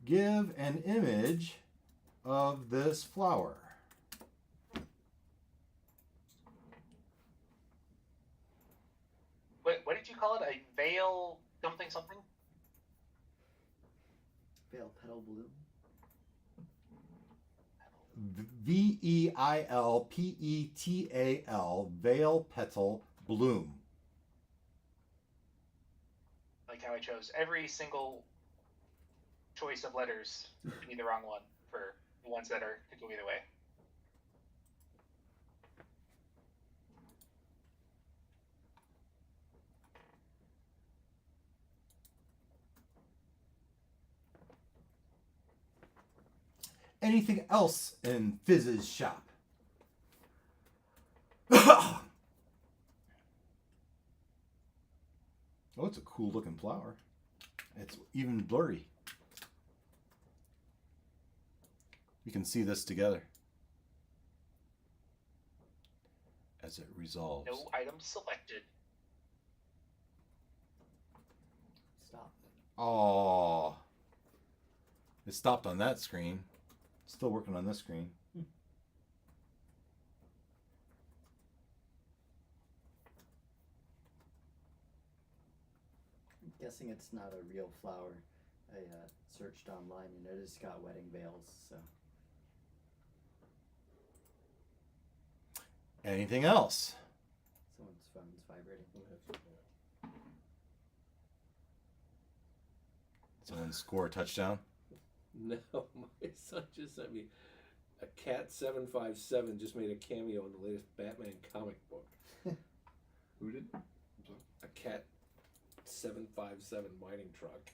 give an image of this flower. What did you call it? A veil something something? Veil petal bloom. Veilpetal, veil petal bloom. Like how I chose every single choice of letters to be the wrong one for the ones that are could go either way. Anything else in Fizz's shop? Oh, it's a cool looking flower. It's even blurry. You can see this together as it resolves. No items selected. Stop. Oh, it stopped on that screen. Still working on this screen. I'm guessing it's not a real flower. I searched online and it has got wedding veils, so. Anything else? Someone's phone's vibrating. Someone score a touchdown? No, my son just sent me a Cat 757 just made a cameo in the latest Batman comic book. Who did? I'm sorry. A Cat 757 mining truck.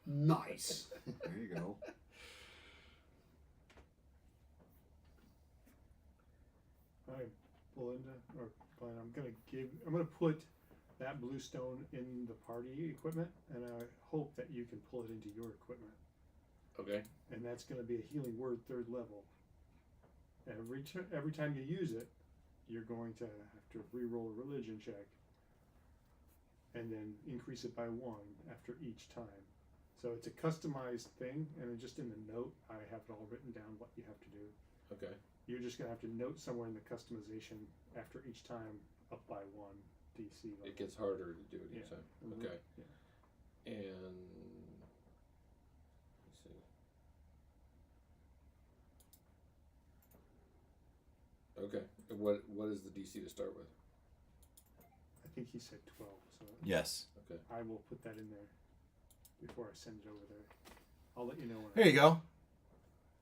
Nice. There you go. All right, Belinda or Glenn, I'm gonna put that blue stone in the party equipment, and I hope that you can pull it into your equipment. Okay. And that's gonna be a healing word 3rd level. Every time you use it, you're going to have to re-roll a religion check, and then increase it by 1 after each time. So it's a customized thing, and just in the note, I have it all written down what you have to do. Okay. You're just gonna have to note somewhere in the customization after each time up by 1 DC level. It gets harder to do it each Yeah. time. Mhm. Okay. Yeah. And let's see. Okay. And what is the DC to start with? I think he said 12, so Yes. Okay. I will put that in there before I send it over there. I'll let you know when. There you go.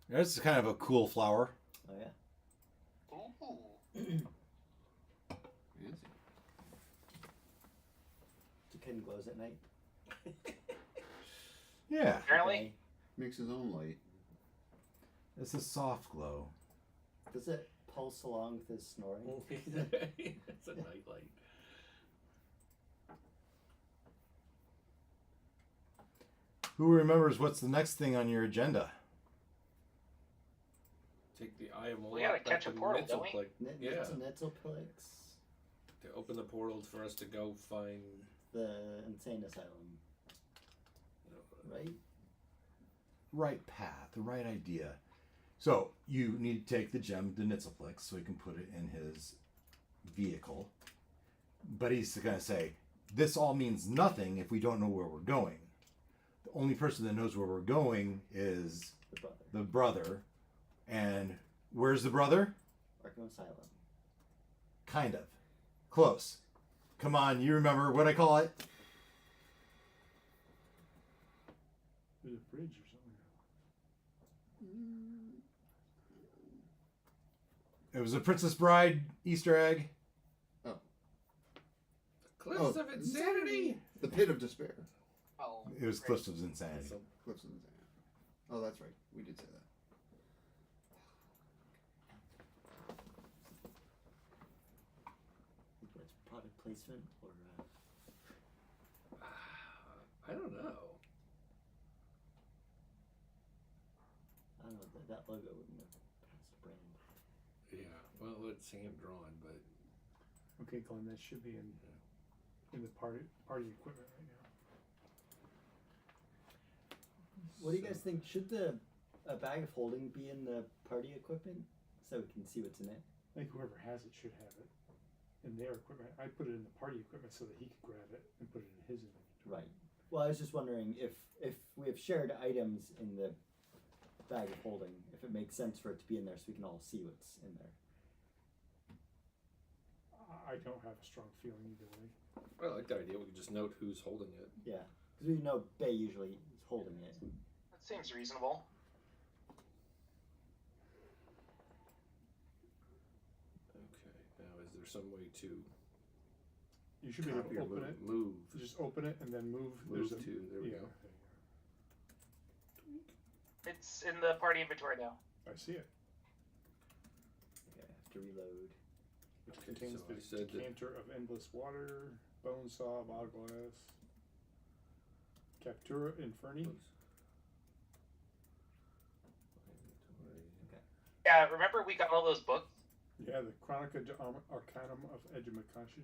That's kind of a cool flower. Oh yeah. Ooh. Fancy. The kitten glows at night. Yeah. Apparently, Okay. Makes his own light. It's a soft glow. Does it pulse along with his snoring? It's a nightlight. Who remembers what's the next thing on your agenda? Take the Eye of Moloch. We gotta back catch a to portal, don't we? Nitzlplik. Yeah. Nitzlplex. To open the portal for us to go find. The insane asylum, right? Right path, the right idea. So you need to take the gem to Nitzlplex so he can put it in his vehicle. But he's going to say, this all means nothing if we don't know where we're going. The only person that knows where we're going is The brother. the brother. And where's the brother? Arkham Asylum. Kind of. Close. Come on, you remember what I call it? There's a bridge or something. It was a Princess Bride Easter egg. Oh. Cliffs Oh, of Insanity! The Pit of Despair. Oh, It was great. Cliffs of Insanity. So, Cliffs of Insanity. Oh, that's right. We did say that. What's product placement or? I don't know. I don't know. That logo wouldn't have passed brand. Yeah. Well, it's hand drawn, but Okay, Glenn, that should be in the party equipment right now. What do you guys think? Should the a bag of holding be in the party equipment so we can see what's in it? I think whoever has it should have it in their equipment. I put it in the party equipment so that he could grab it and put it in his inventory. Right. Well, I was just wondering if we have shared items in the bag of holding, if it makes sense for it to be in there so we can all see what's in there. I don't have a strong feeling either way. I like the idea. We could just note who's holding it. Yeah, because we know Bay usually is holding it. Seems reasonable. Okay. Now, is there some way to You should be able copy to or open it. move? Just open it and then move. Move There's a, to. There we yeah, go. It's in the party inventory now. I see it. Okay, I have to reload. Which Okay, contains so I the said that- decanter of endless water, bone saw, bottle-glass, Captura Inferni. Oops. Yeah, remember we got all those books? Yeah, the Chronica Arcanum of Education.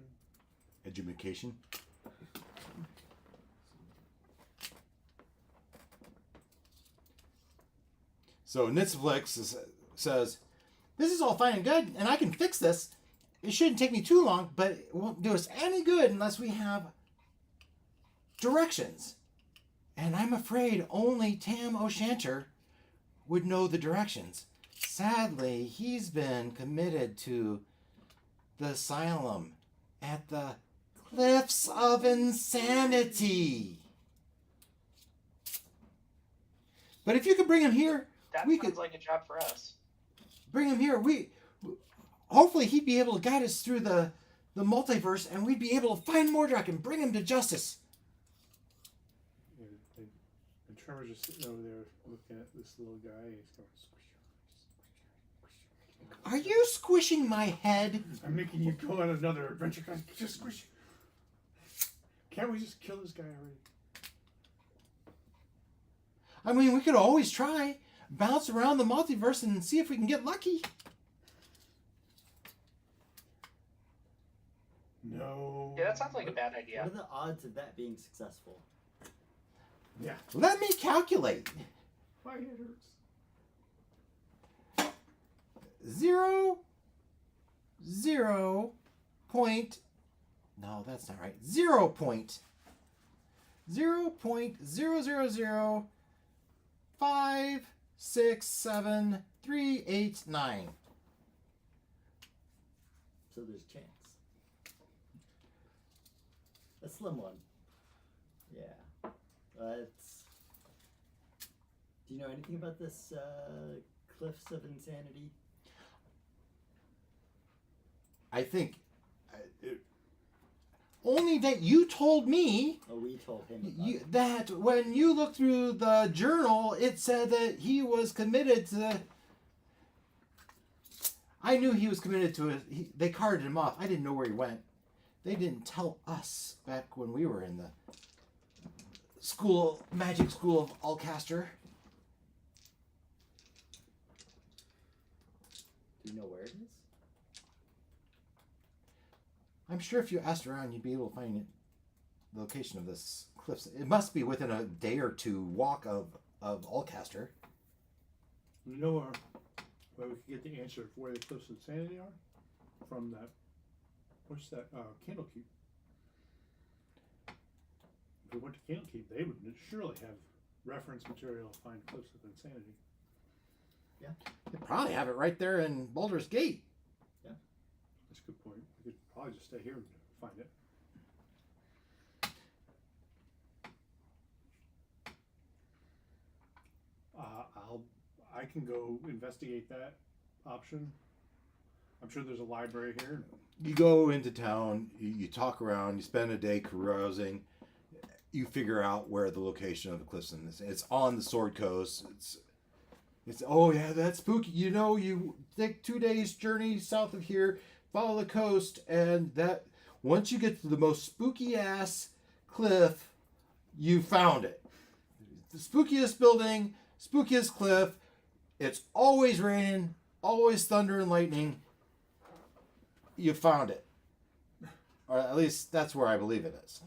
Education. So Nitzflix says, "This is all fine and good, and I can fix this. It shouldn't take me too long, but it won't do us any good unless we have directions. And I'm afraid only Tam O'Shanter would know the directions. Sadly, he's been committed to the asylum at the Cliffs of Insanity. But if you could bring him here, That we sounds could like a job for us. bring him here. Hopefully he'd be able to guide us through the multiverse, and we'd be able to find Mordroc and bring him to justice." And Trevor's just sitting over there looking at this little guy. He's going, squish. Are you squishing my head? I'm making you go on another adventure, guys. Just squish. Can't we just kill this guy already? I mean, we could always try. Bounce around the multiverse and see if we can get lucky. No. Yeah, that sounds like a bad idea. What are the odds of that being successful? Yeah. Let me calculate. My head hurts. 0, point. No, that's not right. 0.000567389. So there's a chance. A slim one. Yeah. It's. Do you know anything about this Cliffs of Insanity? I think only that you told me Oh, we told him about that when you looked through the journal, it said that he was committed to. I knew he was committed to it. They carted him off. I didn't know where he went. They didn't tell us back when we were in the magic school of Alcaster. Do you know where it is? I'm sure if you asked around, you'd be able to find it, the location of this cliffs. It must be within a day or two walk of Alcaster. You know where we could get the answer of where the Cliffs of Insanity are? From that. What's that? Candlekeep. If we went to Candlekeep, they would surely have reference material to find Cliffs of Insanity. They probably have it right there in Baldur's Gate. That's a good point. We could probably just stay here and find it. I can go investigate that option. I'm sure there's a library here. You go into town, you talk around, you spend a day carousing, you figure out where the location of the cliffs is. It's on the Sword Coast. It's oh yeah, that's spooky. You know, you take 2 days journey south of here, follow the coast, and that once you get to the most spooky ass cliff, you found it. The spookiest building, spookiest cliff. It's always raining, always thunder and lightning. You found it. Or at least that's where I believe it is.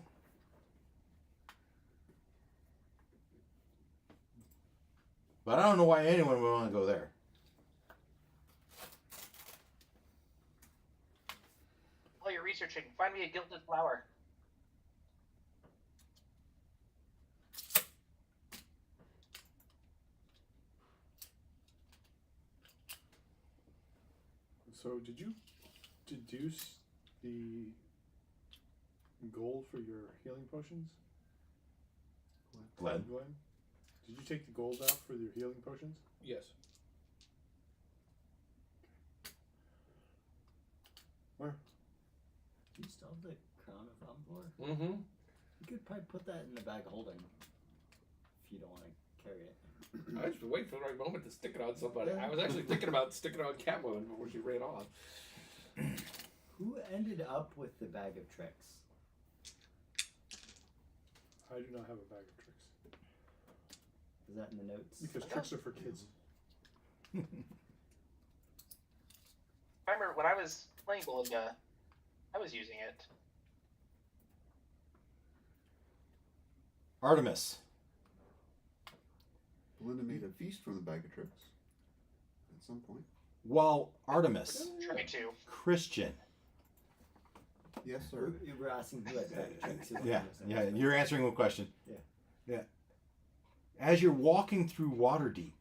But I don't know why anyone would want to go there. While you're researching, find me a gilded flower. So did you deduce the goal for your healing potions? Glenn? Did Did you take the gold out for your healing potions? Yes. Where? Do you still have the crown of Umblor? Mm-hmm. You could probably put that in the bag of holding if you don't want to carry it. I was just waiting for the right moment to stick it on somebody. I was actually thinking about sticking it on Catwoman before she ran off. Who ended up with the bag of tricks? I do not have a bag of tricks. Is that in the notes? Because tricks are for kids. I remember when I was playing Belinda, I was using it. Artemis. Belinda made a feast from the bag of tricks at some point. Well, Artemis. Try to. Christian. Yes, sir. You were asking who had bag of tricks. Yeah, you're answering one question. Yeah. As you're walking through Waterdeep,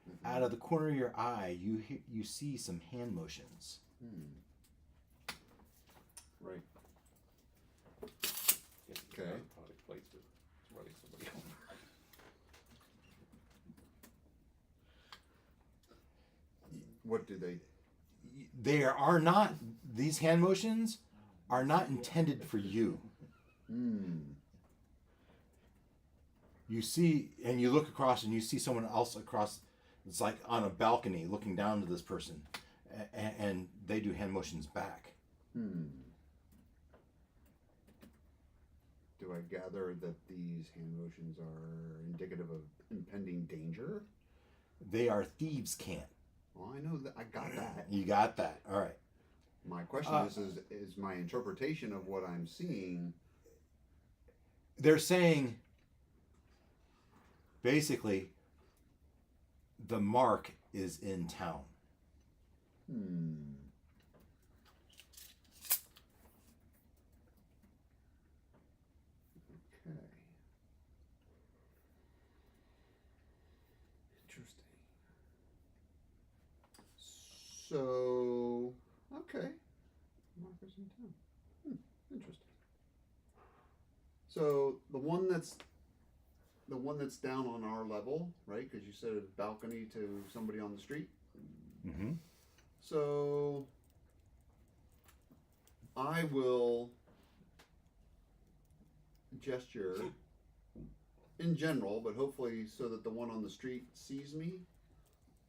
Mhm. out of the corner of your eye, you see some hand motions. Right. Okay. Product placement. It's running somebody over. What do they? They are not, these hand motions are not intended for you. You see, and you look across and you see someone else across, it's like on a balcony looking down to this person, and they do hand motions back. Do I gather that these hand motions are indicative of impending danger? They are thieves' cant. Well, I know that. I got that. You got that. All right. My question is my interpretation of what I'm seeing. They're saying, basically, the mark is in town. Okay. Interesting. So, okay. Markers in town. Interesting. So the one that's down on our level, right? Because you said a balcony to somebody on the street. Mm-hmm. So I will gesture in general, but hopefully so that the one on the street sees me.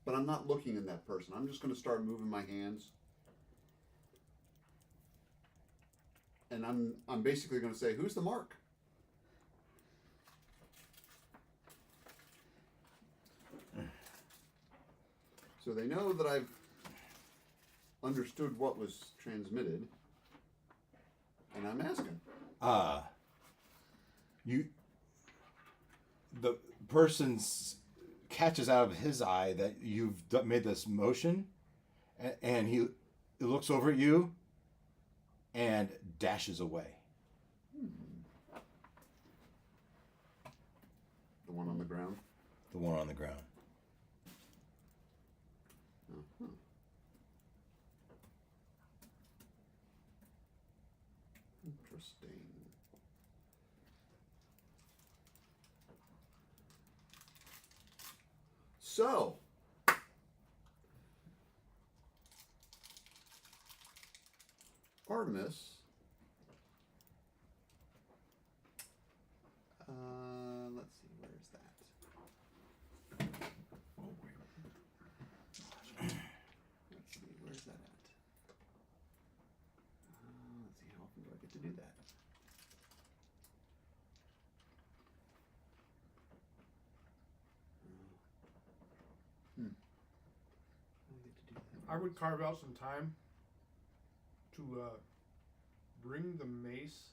But I'm not looking at that person. I'm just going to start moving my hands. And I'm basically going to say, "Who's the mark?" So they know that I've understood what was transmitted, and I'm asking. The person catches out of his eye that you've made this motion, and he looks over at you and dashes away. The one on the ground? The one on the ground. Uh-huh. Interesting. So, Artemis, let's see, where is that? Let's see, where's that at? Let's see, how often do I get to do that? I would carve out some time to bring the mace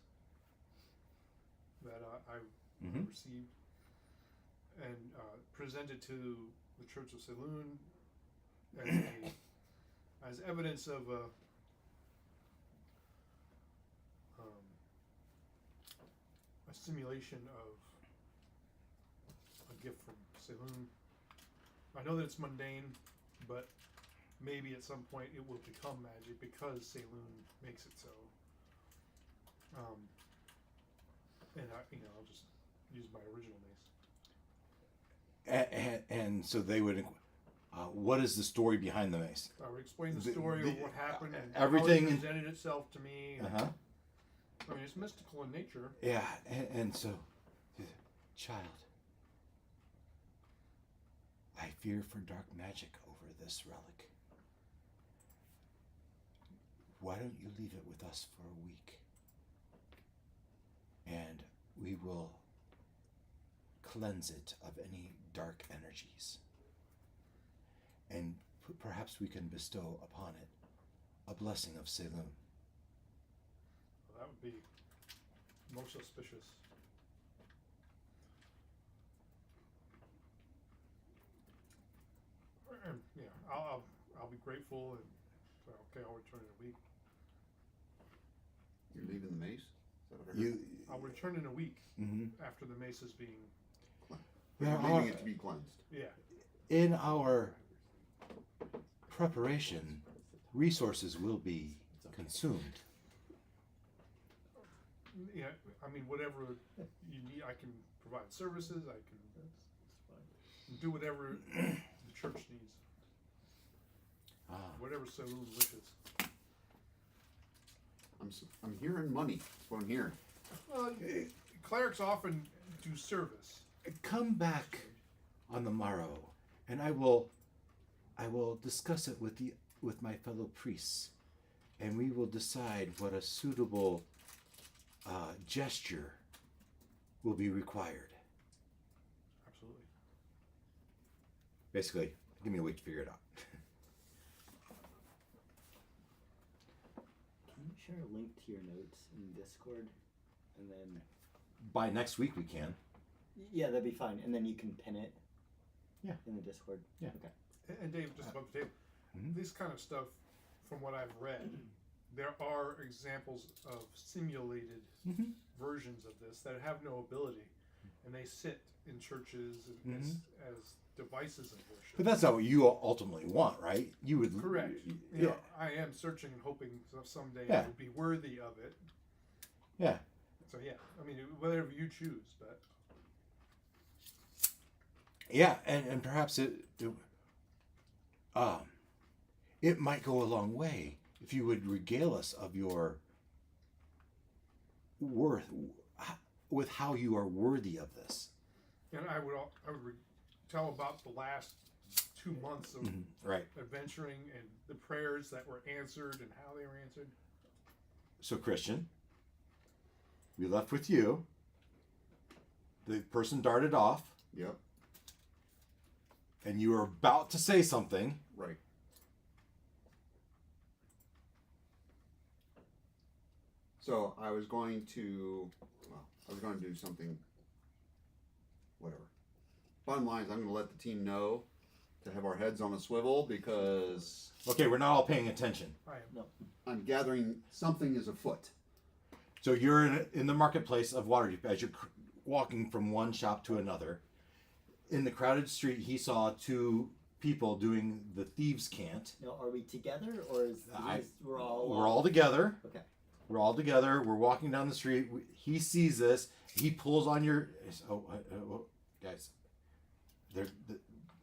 that I received and present it to the Church of Saloon as evidence of a simulation of a gift from Saloon. I know that it's mundane, but maybe at some point it will become magic because Saloon makes it so. And I'll just use my original mace. And so they would. What is the story behind the mace? I would explain the story of what happened and everything how it presented itself to me. Uh huh. I mean, it's mystical in nature. Yeah, and so, child, I fear for dark magic over this relic. Why don't you leave it with us for a week? And we will cleanse it of any dark energies. And perhaps we can bestow upon it a blessing of Selûm. Well, that would be most auspicious. And, yeah, I'll be grateful, and so, okay, I'll return in a week. You're leaving the mace? Is that what I heard? I'll return in a week Mm-hmm. after the mace is being. There Leaving are, it to be cleansed. Yeah. in our preparation, resources will be consumed. Yeah, I mean, whatever you need, I can provide services. I can do whatever the church needs, Ah. whatever Selûm wishes. I'm hearing money. That's what I'm hearing. Well, clerics often do service. Come back on the morrow, and I will discuss it with my fellow priests, and we will decide what a suitable gesture will be required. Absolutely. Basically, give me a week to figure it out. Can you share a link to your notes in Discord? And then. By next week, we can. Yeah, that'd be fine. And then you can pin it. Yeah. In the Discord. Yeah. Okay. And Dave, just above the table, this kind of stuff, from what I've read, there are examples of simulated versions of this that have no ability, and they sit in churches as devices of worship. But that's not what you ultimately want, right? You would. Correct. You know, I am searching and hoping someday I would be worthy of it. Yeah. So yeah, I mean, whatever you choose, but. Yeah, and perhaps it might go a long way if you would regale us of your worth, with how you are worthy of this. And I would tell about the last 2 months of Right. adventuring and the prayers that were answered and how they were answered. So, Christian, we left with you. The person darted off, Yep. and you were about to say something. Right. So I was going to do something, whatever. Bottom line is I'm going to let the team know to have our heads on a swivel because Okay, we're not all paying attention. I am. No. I'm gathering something is afoot. So you're in the marketplace of Waterdeep as you're walking from one shop to another. In the crowded street, he saw two people doing the thieves' cant. Now, are we together or is we're all? We're all together. Okay. We're all together. We're walking down the street. He sees this. He pulls on your. Guys,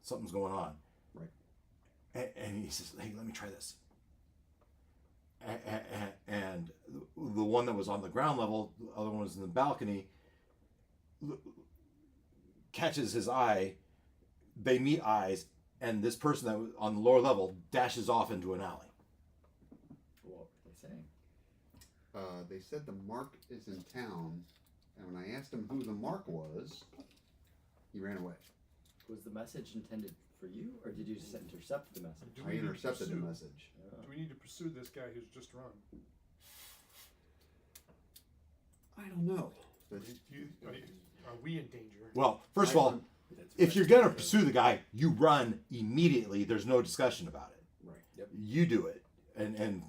something's going on. Right. And he says, "Hey, let me try this." And the one that was on the ground level, the other one was in the balcony, catches his eye. They meet eyes, and this person that was on the lower level dashes off into an alley. What were they saying? They said the mark is in town, and when I asked him who the mark was, he ran away. Was the message intended for you, or did you just intercept the message? Do I we need to intercepted the pursue- message. Do we need to pursue this guy who's just run? I don't know. But Are we in danger? Well, first of all, if you're gonna pursue the guy, you run immediately. There's no discussion about it. right. Yep. You do it, and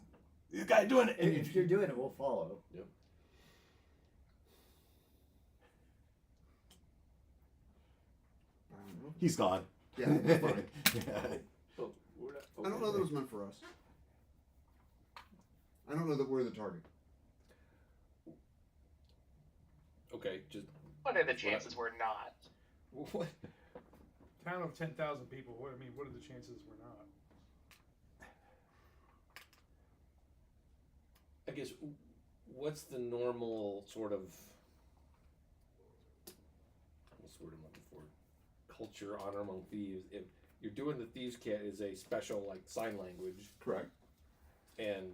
the guy doing it. And If you're doing it, we'll follow. Yep. I don't know. He's gone. Yeah, that's fine. Oh, we're not, I don't know that it was meant for us. I don't know that we're the target. Okay, just What are the chances we're not? What? Town of 10,000 people. What are the chances we're not? I guess, what's the normal sort of, what's the word I'm looking for? Culture, honor among thieves. If you're doing the thieves' kit is a special like sign language, Correct. and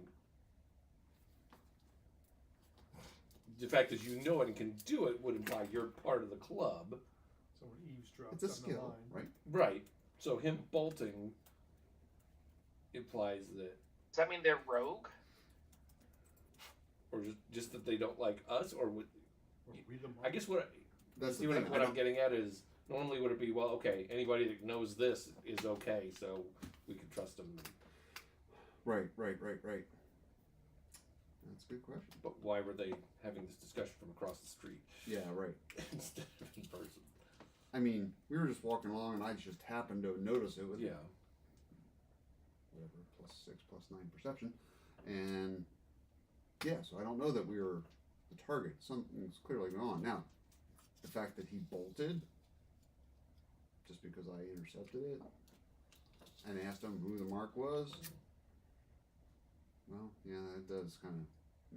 the fact that you know it and can do it would imply you're part of the club. Someone eavesdrops It's a on the skill, line. right? Right. So him bolting implies that, Does that mean they're rogue? or just that they don't like us, or would, Or we the I guess what That's see the what, thing. what I'm getting at is normally would it be, well, okay, anybody that knows this is okay, so we can trust them. Right. That's a good question. But why were they having this discussion from across the street Yeah, right. instead of in person? I mean, we were just walking along, and I just happened to notice it with Yeah. whatever +6 +9 perception, and yeah, so I don't know that we were the target. Something's clearly going on. Now, the fact that he bolted just because I intercepted it and asked him who the mark was, well, yeah, that does kind of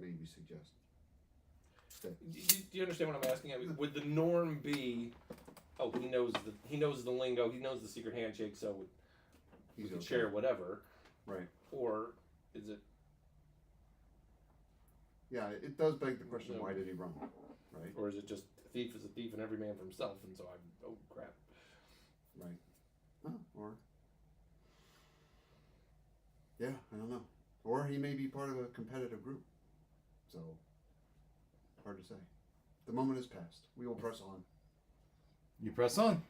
maybe suggest that. Do you understand what I'm asking? I mean, would the norm be, oh, he knows the lingo, he knows the secret handshake, so we He's can okay. share whatever, Right. or is it? Yeah, it does beg the question: why did he run? Right. Or is it just a thief is a thief and every man for himself, and so I'm, oh crap. Right. Oh, or yeah, I don't know. Or he may be part of a competitive group. So hard to say. The moment has passed. We will press on. You press on.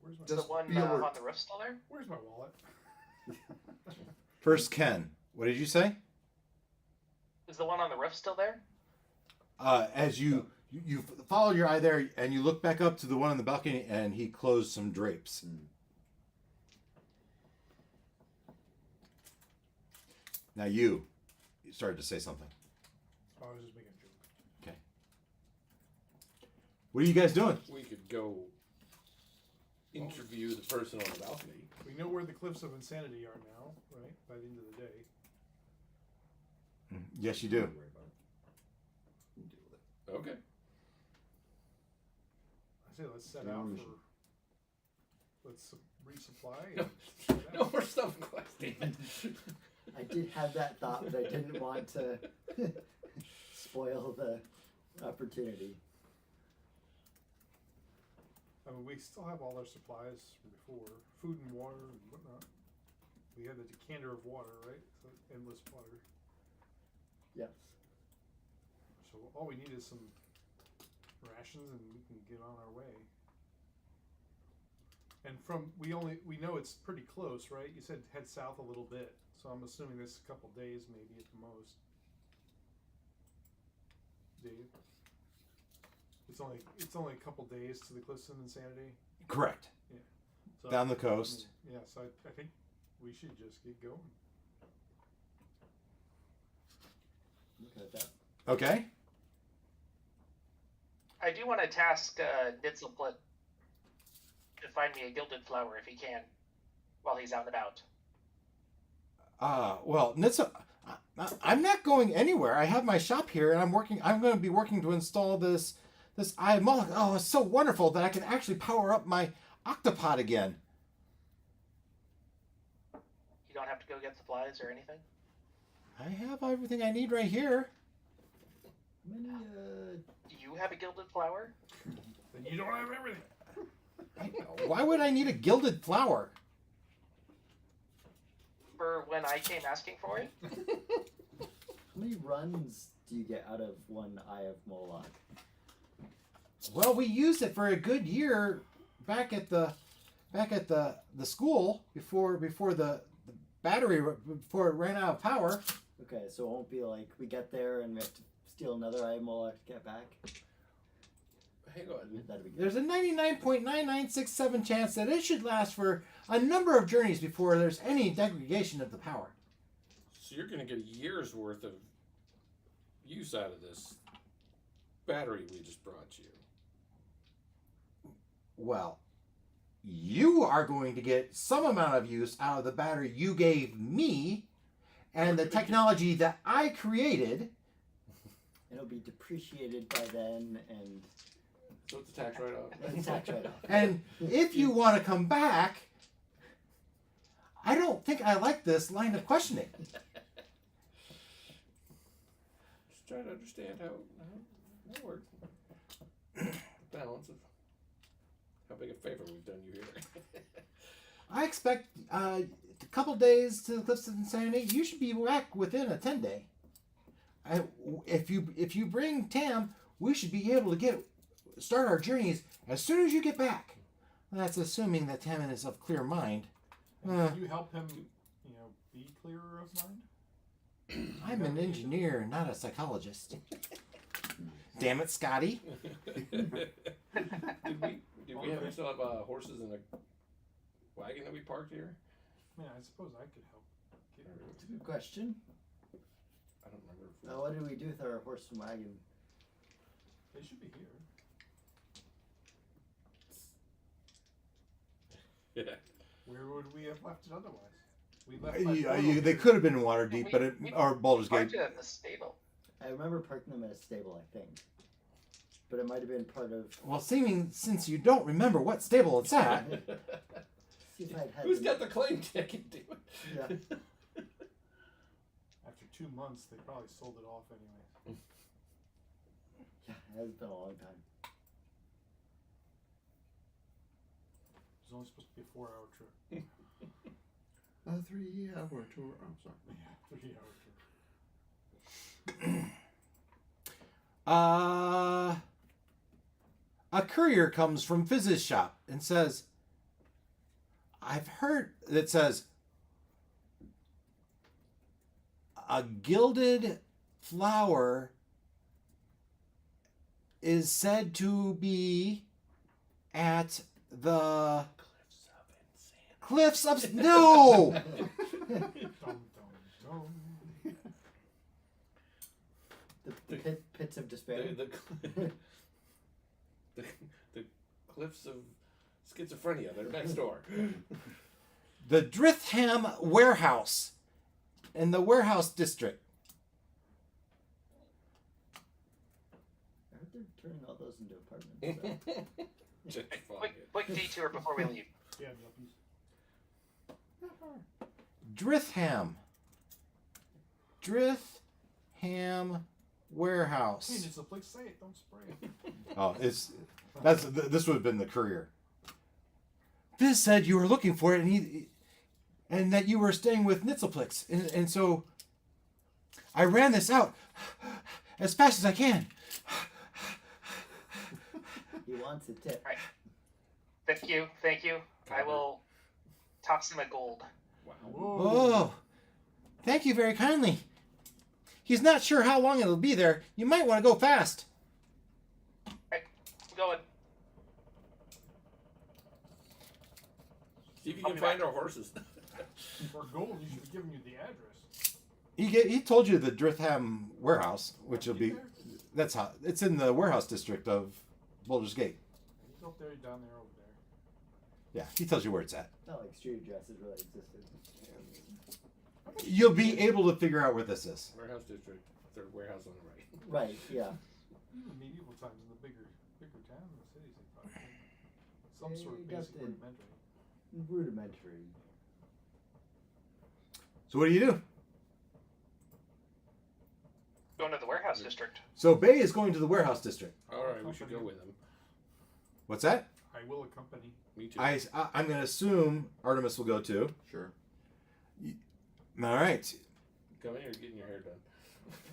Where's my, Is the Just one be alert. on the roof still there? where's my wallet? First, Ken. What did you say? Is the one on the roof still there? As you follow your eye there, and you look back up to the one on the balcony, and he closed some drapes. Now you started to say something. Oh, I was just making a joke. Okay. What are you guys doing? We could go interview the person on the balcony. We know where the cliffs of insanity are now, right? By the end of the day. Yes, you do. Don't worry about it. We'll deal with it. Okay. I say let's set Stay out on for. mission. Let's resupply. No, And set out. no more stuff quest, damn it. I did have that thought, but I didn't want to spoil the opportunity. I mean, we still have all our supplies from before, food and water and whatnot. We had the decanter of water, right? So endless water. Yes. So all we need is some rations, and we can get on our way. And we know it's pretty close, right? You said head south a little bit, so I'm assuming this a couple days, maybe at the most. Dave, it's only a couple days to the Cliffs of Insanity. Correct. So, Down the coast. Yeah, so I think we should just get going. Okay, that. Okay. I do want to task Nitzelplit to find me a gilded flower if he can, while he's out and about. Well, Nitsa, I'm not going anywhere. I have my shop here, and I'm going to be working to install this Eye of Moloch. Oh, it's so wonderful that I can actually power up my octopod again. You don't have to go get supplies or anything? I have everything I need right here. Many, Do you have a gilded flower? Then you don't have everything. Why would I need a gilded flower? For when I came asking for it? how many runs do you get out of one Eye of Moloch? Well, we used it for a good year back at the school before the battery before it ran out of power. Okay, so it won't be like we get there and we have to steal another Eye of Moloch to get back. Hang on. That'd be good. There's a 99.9967 chance that it should last for a number of journeys before there's any degradation of the power. So you're going to get a year's worth of use out of this. battery we just brought you. Well, you are going to get some amount of use out of the battery you gave me and the technology that I created. It'll be depreciated by then, and So it's a tax write-off. it's tax write-off. And if you want to come back, I don't think I like this line of questioning. Just trying to understand how that works. The balance of how big a favor we've done you here. I expect a couple days to the Cliffs of Insanity. You should be back within a 10-day. If you bring Tam, we should be able to start our journeys as soon as you get back. That's assuming that Tam is of clear mind. Can you help him, be clearer of mind? I'm an engineer, not a psychologist. Damn it, Scotty. Did we still have horses in a wagon that we parked here? Yeah, I suppose I could help. That's a good question. I don't remember. If What did we do with our horse and wagon? They should be here. Yeah. Where would we have left it otherwise? We left. They could have been Waterdeep, or Baldur's Gate. Parked it at the stable. I remember parking them at a stable, I think. But it might have been part of... Well, since you don't remember what stable it's at, See if I'd had Who's them- got the claim ticket? Yeah. After 2 months, they probably sold it off anyway. Yeah, it has been a long time. It was only supposed to be a 4-hour trip. A 3-hour tour. I'm sorry. Yeah, 3-hour trip. a courier comes from Fizz's shop and says, I've heard that says a gilded flower is said to be at the Cliffs of No. Dum, dum, dum. The pits of despair. The cliffs of schizophrenia. They're next door. The Dritham warehouse in the warehouse district. I heard they're turning all those into apartments. So. Quick detour before we leave. Yeah, yuppies. Dritham warehouse. Hey, it's a place. Say it. Don't spray it. Oh, this would have been the courier. Fizz said you were looking for it, and that you were staying with Nitzelplix, and so I ran this out as fast as I can. He wants a tip. Right. Thank you. I will toss him a gold. Wow. Whoa. Oh, thank you very kindly. He's not sure how long it'll be there. You might want to go fast. Right, I'm going. See if you can find our horses. For gold, he should have given you the address. He told you the Dritham warehouse, which will be that's how it's in the warehouse district of Baldur's Gate. He's up there, down there, over there. Yeah, he tells you where it's at. Not like street addresses really existed. You'll be able to figure out where this is. Warehouse district. Third warehouse on the right. Right, yeah. In the medieval times, in the bigger towns and cities, they probably had some Yeah, sort of you got basic the- rudimentary. Rudimentary. So what do you do? Going to the warehouse district. So Bay is going to the warehouse district. All right, we should go with them. What's that? I will accompany. Me too. I'm going to assume Artemis will go too. Sure. All right. Come in here, getting your hair done.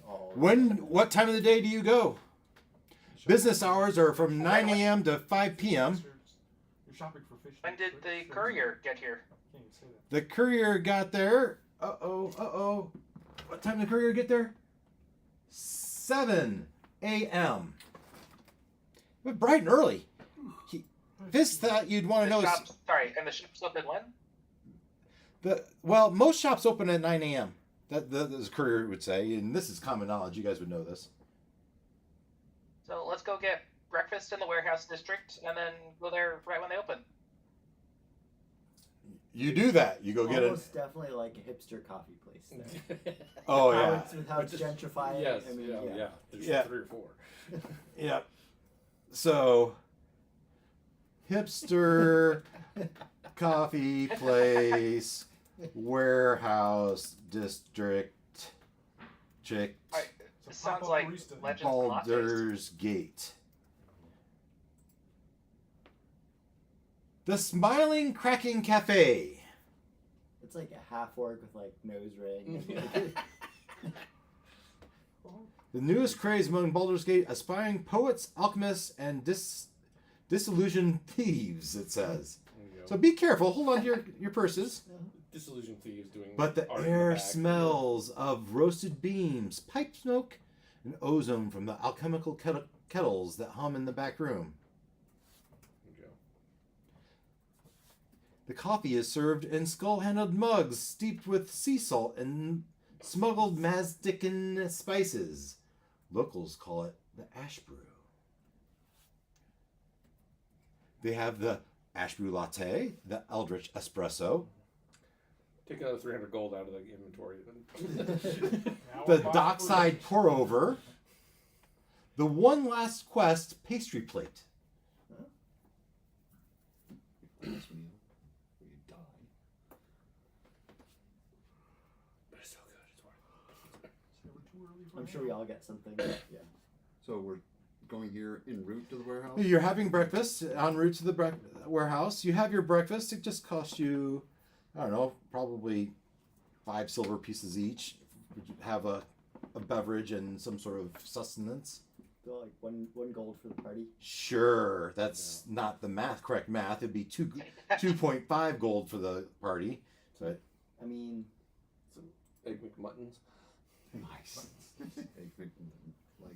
Oh, What time of the day do you go? Business hours are from 9 a.m. to 5 p.m. You're shopping for fish. When did the courier get here? Can't even say that. The courier got there. Uh-oh. What time did the courier get there? 7 a.m. It was bright and early. Fizz thought you'd want to know. And the shop's open when? Most shops open at 9 a.m. That the courier would say, and this is common knowledge. You guys would know this. So let's go get breakfast in the warehouse district, and then go there right when they open. You do that. You go get it. Almost definitely like a hipster coffee place there. Oh How yeah. it's, with how it's gentrifying. Yes, I mean, yeah. There's Yeah. 3 or 4. Yep. So, hipster coffee place, warehouse district, chick, Alright, It's this a sounds pop-up like barista. Legends of Lattes. Baldur's Gate. The Smiling Cracking Cafe. It's like a half orc with like nose ring. The newest craze among Baldur's Gate aspiring poets, alchemists, and disillusioned thieves, it says. There you go. So be careful. Hold on to your purses. Disillusioned Thieves doing But the art in air back. smells of roasted beams, pipe smoke, and ozone from the alchemical kettles that hum in the back room. There you go. The coffee is served in skull-handled mugs steeped with sea salt and smuggled Mazdican spices. Locals call it the ash brew. They have the ash brew latte, the eldritch espresso, Take another 300 gold out of the inventory. Now the we're bought dockside pour over, the one last quest pastry plate. Last meal, or you die. But it's so good. It's worth it. So we're too early for I'm sure now. we all get something. But yeah. So we're going here en route to the warehouse? You're having breakfast en route to the warehouse. You have your breakfast. It just costs you, I don't know, probably 5 silver pieces each. You have a beverage and some sort of sustenance. So like one gold for the party. Sure, that's not the correct math. It'd be 2.5 gold for the party. But I mean, Some egg McMuttons. Nice. Like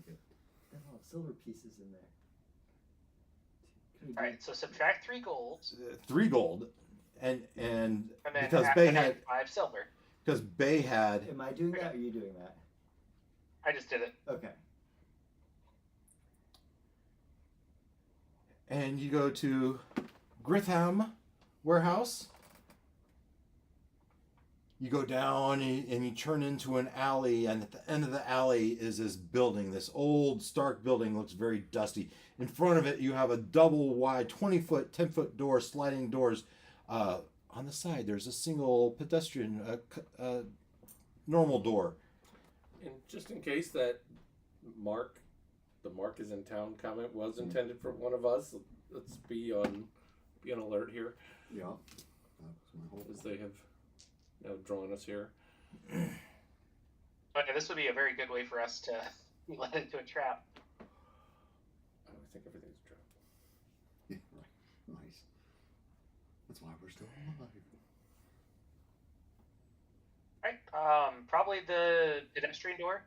it. there are silver pieces in there. Can we do- Alright, so subtract 3 gold, 3 gold, and and then because add Bay and had 5 silver. Am I doing that or are you doing that? I just did it. Okay. and you go to Gritham warehouse. You go down and you turn into an alley, and at the end of the alley is this building, this old stark building, looks very dusty. In front of it, you have a double wide 20-foot, 10-foot door, sliding doors. On the side, there's a single pedestrian, normal door. And just in case that the Mark is in town comment was intended for one of us, let's be on alert here, Yeah. That was my whole. as they have now drawn us here. Okay, this would be a very good way for us to be led into a trap. I think everything's a trap. Yeah, right. Nice. That's why we're still alive. Right, probably the pedestrian door.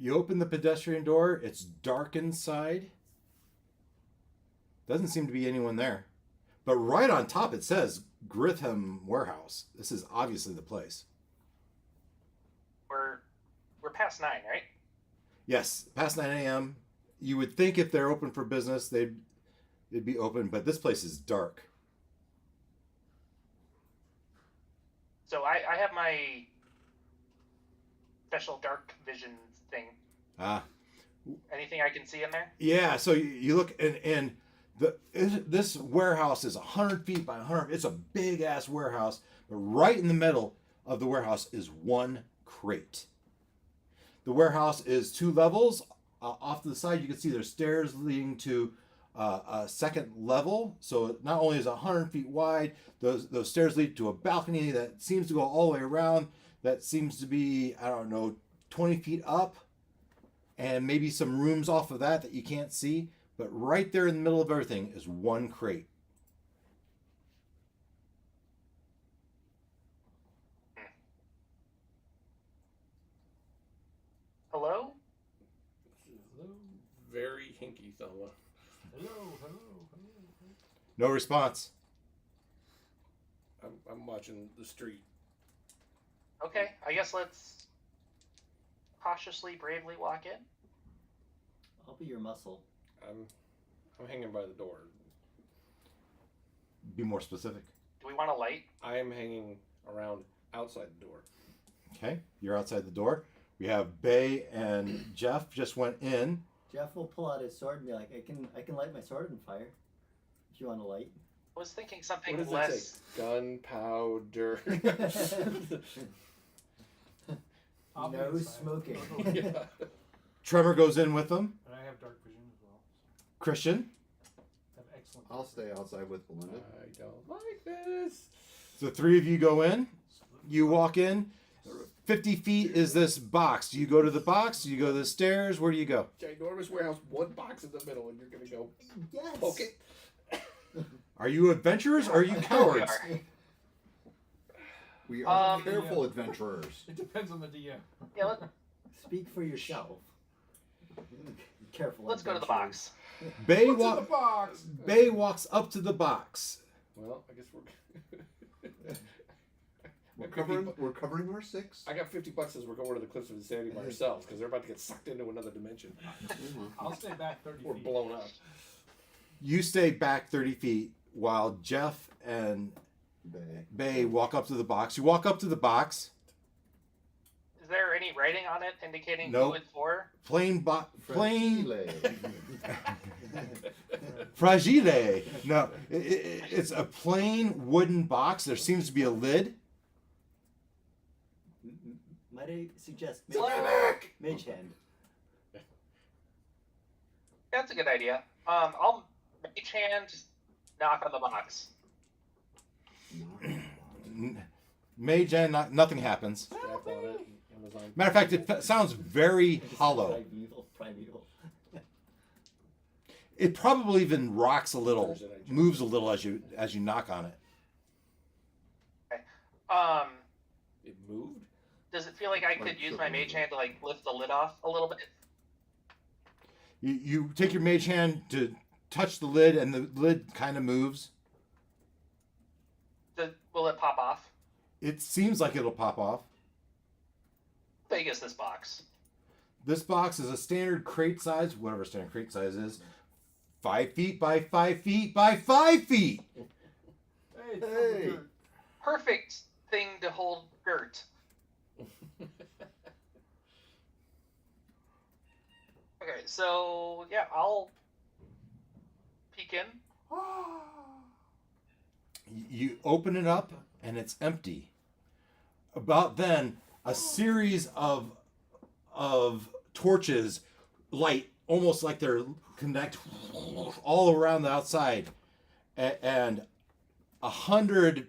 You open the pedestrian door. It's dark inside. Doesn't seem to be anyone there. But right on top it says Gritham Warehouse. This is obviously the place. We're past 9, right? Yes, past 9 a.m. You would think if they're open for business, they'd be open, but this place is dark. So I have my special dark vision thing. Ah, Anything I can see in there? yeah. So you look, and this warehouse is 100 feet by 100. It's a big ass warehouse, but right in the middle of the warehouse is one crate. The warehouse is 2 levels. Off to the side, you can see there's stairs leading to a second level. So not only is it 100 feet wide, those stairs lead to a balcony that seems to go all the way around. That seems to be, I don't know, 20 feet up, and maybe some rooms off of that you can't see. But right there in the middle of everything is one crate. Hello? Hello, very hinky fella. Hello. No response. I'm watching the street. Okay, I guess let's cautiously, bravely walk in. I'll be your muscle. I'm hanging by the door. Be more specific. Do we want a light? I am hanging around outside the door. Okay, you're outside the door. We have Bay and Jeff just went in. Jeff will pull out his sword and be like, I can light my sword on fire. If you want a light. I was thinking something What does less. it say? Gunpowder. I'll be No inside. smoking. Yeah. Trevor goes in with them. And I have dark vision as well. Christian. I have excellent. I'll stay outside with Belinda. I don't like this. The three of you go in. You walk in. 50 feet is this box. Do you go to the box? Do you go to the stairs? Where do you go? Ginormous warehouse, one box in the middle, and you're gonna go Yes. poke it. Are you adventurers or are you We cowards? are. We are Um, careful adventurers. It depends on the DM. Yeah, Speak for yourself. Careful. let's go to the adventurers. box. Bay, What's in the box? Bay walks up to the box. Well, I guess We're covering our 6. I got $50 as we're going to the cliffs of insanity by ourselves because they're about to get sucked into another dimension. I'll stay back 30 We're feet. blown up. You stay back 30 feet while Jeff and Bay walk up to the box. You walk up to the box. Is there any writing on it indicating Nope. who it's for? Plain plain Fragile. fragile. No, it's a plain wooden box. There seems to be a lid. Might I suggest Flick! Mage Hand? That's a good idea. I'll mage hand knock on the box. Mage and nothing happens. Strap on it. Amazon. Matter of fact, it sounds very hollow. Primeval. It probably even rocks a little, Where's it at? moves a little as you knock on it. It moved? Does it feel like I could use my mage hand to like lift the lid off a little bit? You take your mage hand to touch the lid, and the lid kind of moves. Will it pop off? It seems like it'll pop off. How big is this box? This box is a standard crate size, whatever standard crate size is, 5 feet by 5 feet by 5 feet. Hey, Hey. Perfect thing to hold dirt. Okay, so yeah, I'll peek in. You open it up, and it's empty. About then, a series of torches light almost like they're connect all around the outside, and 100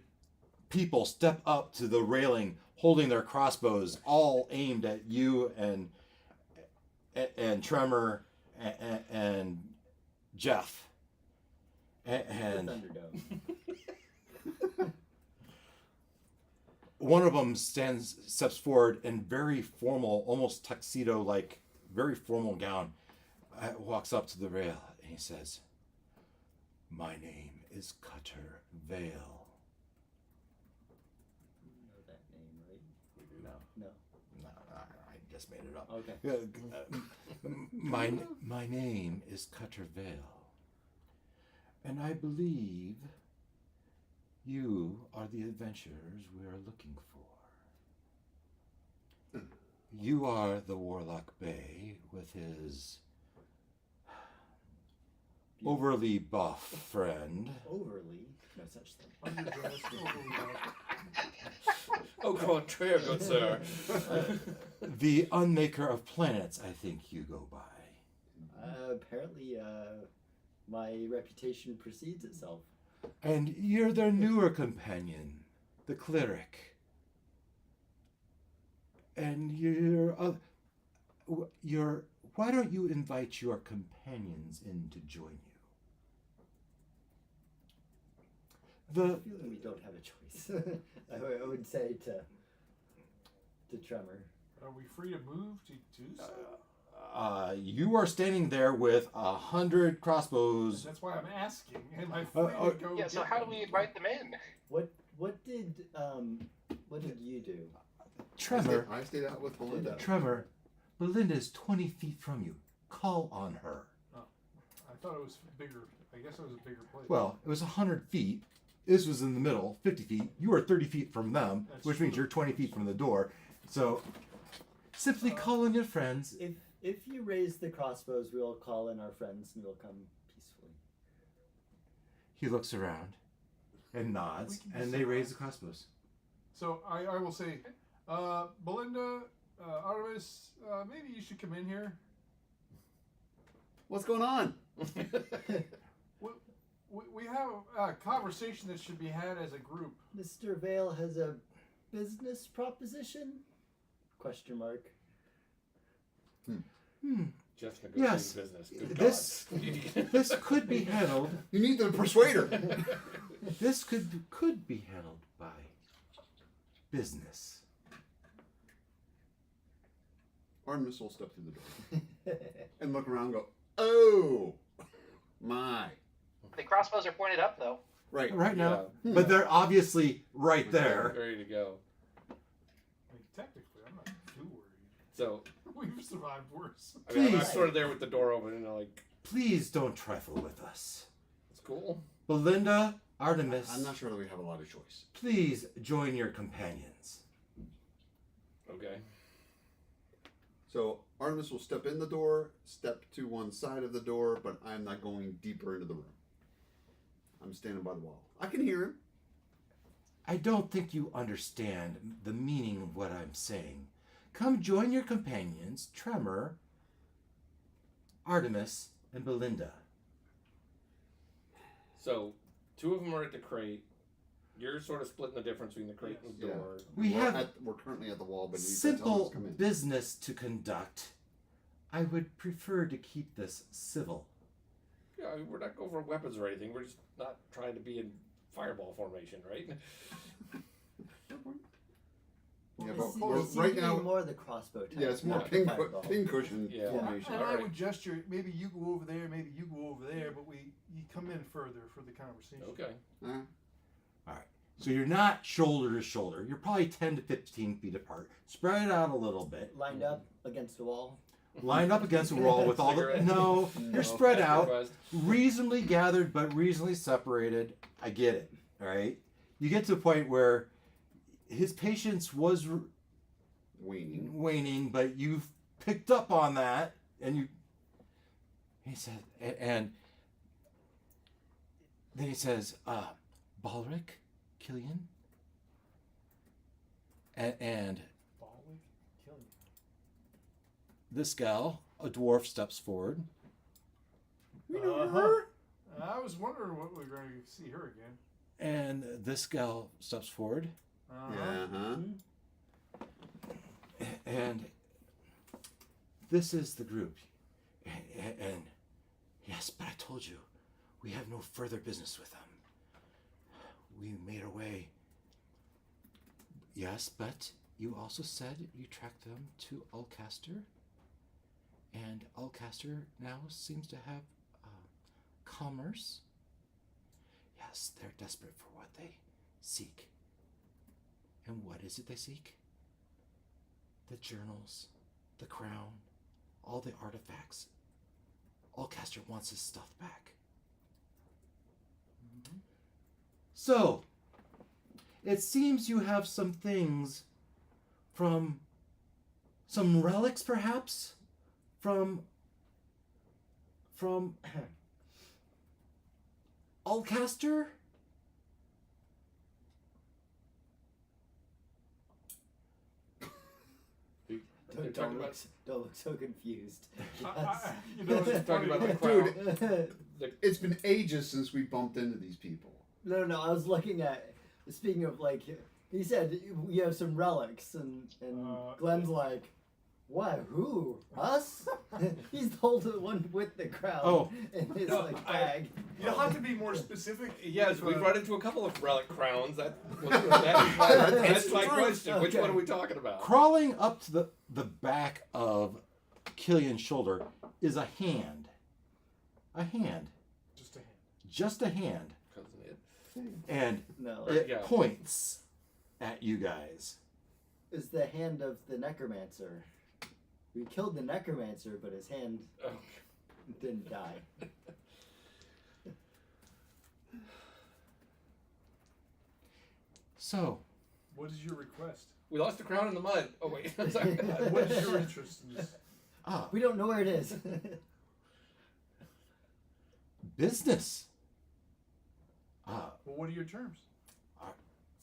people step up to the railing holding their crossbows, all aimed at you and Tremor and Jeff. And Thunderdome. one of them steps forward in very formal, almost tuxedo-like, very formal gown, walks up to the rail, and he says, "My name is Cutter Vale." You know that name, right? No, No. I just made it up. Okay. My name is Cutter Vale, and I believe you are the adventurers we are looking for. You are the Warlock Bay with his overly buff friend. Overly. No such thing. Au contraire, good sir. The Unmaker of Planets, I think you go by. Apparently, my reputation precedes itself. And you're their newer companion, the Cleric. And why don't you invite your companions in to join you? I have a feeling we don't have a choice. I would say to Tremor. Are we free to move to do so? You are standing there with 100 crossbows. That's why I'm asking. Am I free to go? Yeah, so get how do them? we invite them in? What did you do? Tremor, I stayed out with Belinda. Tremor, Belinda is 20 feet from you. call on her. I thought it was bigger. I guess it was a bigger place. Well, it was 100 feet. This was in the middle, 50 feet. You are 30 feet from them, That's which means true. you're 20 feet from the door. So simply call on your friends. If you raise the crossbows, we'll call in our friends and we'll come peacefully. He looks around and nods, and they raise the crossbows. So I will say, Belinda, Artemis, maybe you should come in here. What's going on? We have a conversation that should be had as a group. Mr. Vale has a business proposition? Question mark. Just negotiating Yes. business. Good This could be handled. You need the persuader. This could be handled by business. Artemis will step through the door and look around and go, oh, my. The crossbows are pointed up, though. Right. Right now, Yeah. but they're obviously right there. Ready to go. I mean, technically, I'm not too worried. So, We've survived worse. I mean, I'm Please. sort of there with the door open, and like, Please don't trifle with us. it's cool. Belinda, Artemis, I'm not sure that we have a lot of choice. please join your companions. Okay. So Artemis will step in the door, step to one side of the door, but I'm not going deeper into the room. I'm standing by the wall. I can hear him. I don't think you understand the meaning of what I'm saying. Come join your companions, Tremor, Artemis, and Belinda. So, two of them are at the crate. You're sort of splitting the difference between the crate and the Yeah. door. We're currently at the wall, but Simple come in. business to conduct. I would prefer to keep this civil. Yeah, I mean, we're not going for weapons or anything. We're just not trying to be in fireball formation, right? Yeah, It but seems- we're- it seems right to be now, more the crossbow type. yeah, it's more not the pin fireball. cushion Yeah. formation. And I Alright. would gesture, maybe you go over there, maybe you go over there, but you come in further for the conversation. Okay. Uh, So you're not shoulder to shoulder. You're probably 10 to 15 feet apart. Spread it out a little bit. Lined up against the wall. Lined up against the wall with all the... Cigarette. No, No. you're spread out. Buzzed. Reasonably gathered, but reasonably separated. I get it. All right? You get to a point where his patience was waning. but you've picked up on that, and you... He said... And then he says, Balric? Killian? And Ballic, killing you. this gal, a dwarf, steps forward. We know Uh-huh. her. I was wondering what we were going to see her again. And this gal steps forward. Yeah, huh? And this is the group. And yes, but I told you, we have no further business with them. We made our way. Yes, but you also said you tracked them to Ulcaster. And Ulcaster now seems to have commerce. Yes, they're desperate for what they seek. And what is it they seek? The journals, the crown, all the artifacts. Ulcaster wants his stuff back. So, it seems you have some things from some relics, perhaps, from Ulcaster? They're talking about Don't look so confused. You know, it's talking funny, about the like, crown. It's been ages since we bumped into these people. No, I was looking at, speaking of, like, he said, we have some relics, and Glenn's like, what, who, us? He's the older one with the crown in his, No, like, bag. You'll have to be more specific. Yes, if, we've run into a couple of relic crowns. That's my true. question. Which Okay. one are we talking about? Crawling up to the back of Killian's shoulder is a hand. A hand. Just a hand. Just a hand. Cousin Ed. And No, it Yeah. points at you guys. is the hand of the necromancer. We killed the necromancer, but his hand Oh. didn't die. So, What is your request? We lost the crown in the mud. Oh wait, I'm sorry. What is your interest in this? We don't know where it is. business. Well, what are your terms?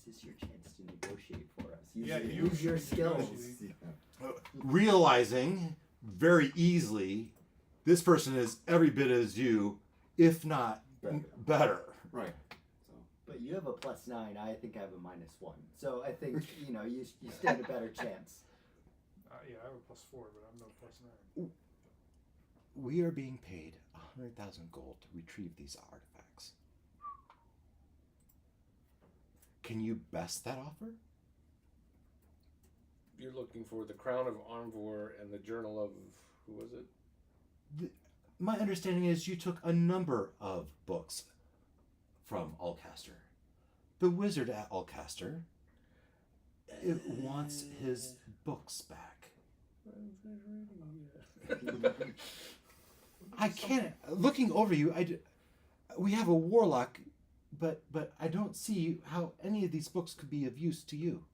This is your chance to negotiate for us. Yeah, Use your should skills. negotiate. Realizing very easily this person is every bit as you, if not better. Right. So But you have a +9. I think I have a -1. So I think you stand a better chance. Yeah, I have a +4, but I'm no +9. We are being paid 100,000 gold to retrieve these artifacts. Can you best that offer? You're looking for the crown of Armvor and the journal of who was it? My understanding is you took a number of books from Alcaster. The wizard at Alcaster wants his books back. I can't. Looking over you, we have a warlock, but I don't see how any of these books could be of use to you.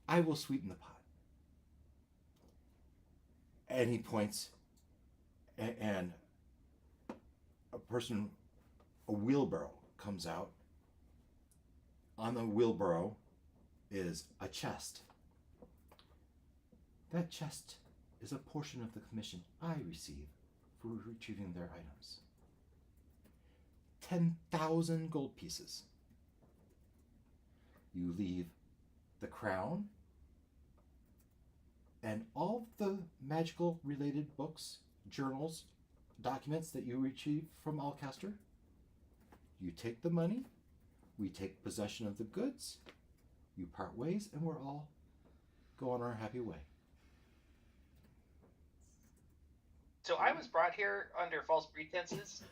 I will sweeten the pot. And he points, and a wheelbarrow comes out. On the wheelbarrow is a chest. That chest is a portion of the commission I receive for retrieving their items. 10,000 gold pieces. You leave the crown and all the magical related books, journals, documents that you retrieve from Alcaster. You take the money, we take possession of the goods, you part ways, and we're all go on our happy way. So I was brought here under false pretenses.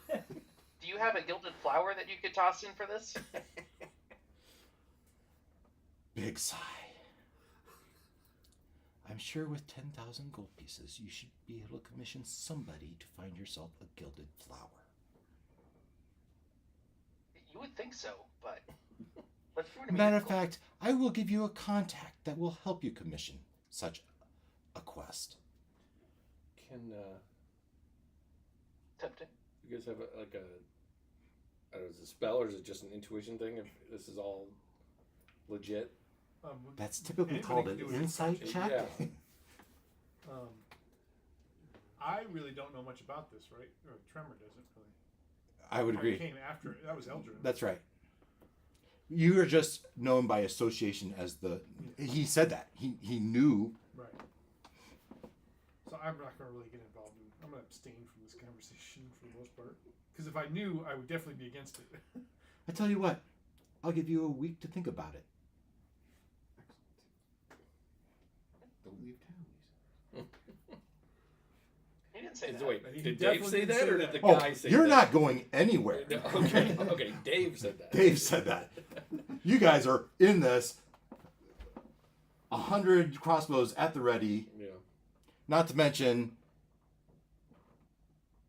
Do you have a gilded flower that you could toss in for this? Big sigh. I'm sure with 10,000 gold pieces, you should be able to commission somebody to find yourself a gilded flower. You would think so, but let's prove to me Matter of difficult. fact, I will give you a contact that will help you commission such a quest. Can Tempting. you guys have I don't know, is it a spell or is it just an intuition thing? If this is all legit, That's typically Anybody called can an do an insight check. Yeah. I really don't know much about this, right? Or Tremor doesn't really. I would I agree. came after it. That was Eldrin. That's right. You are just known by association as the. He said that. He knew. Right. So I'm not going to really get involved in. I'm going to abstain from this conversation for the most part. Because if I knew, I would definitely be against it. I tell you what, I'll give you a week to think about it. don't leave town. He didn't say that. wait, He did Dave definitely say didn't that say or that. did the Oh, guy say you're that? not going anywhere. No, okay, Dave said that. Dave said that. You guys are in this. 100 crossbows at the ready. Yeah. Not to mention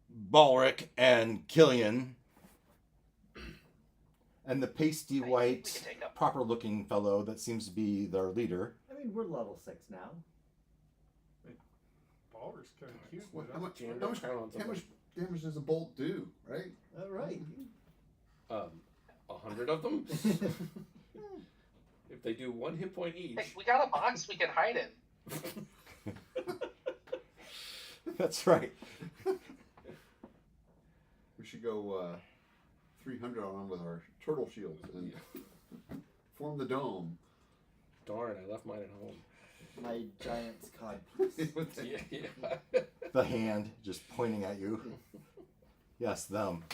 Balric and Killian. And the pasty We white, can take up. proper looking fellow that seems to be their leader. I mean, we're level 6 now. Baller's kind of cute. What, but how much? Jam How much? down on How much something. damage does a bolt do? Right. All right. 100 of them. If they do 1 hit point each. Hey, we got a box we can hide in. That's right. We should go 300 on with our turtle shields and form the dome. Darn, I left mine at home. My giant's codpiece. Yeah. The hand just pointing at you. Yes, them.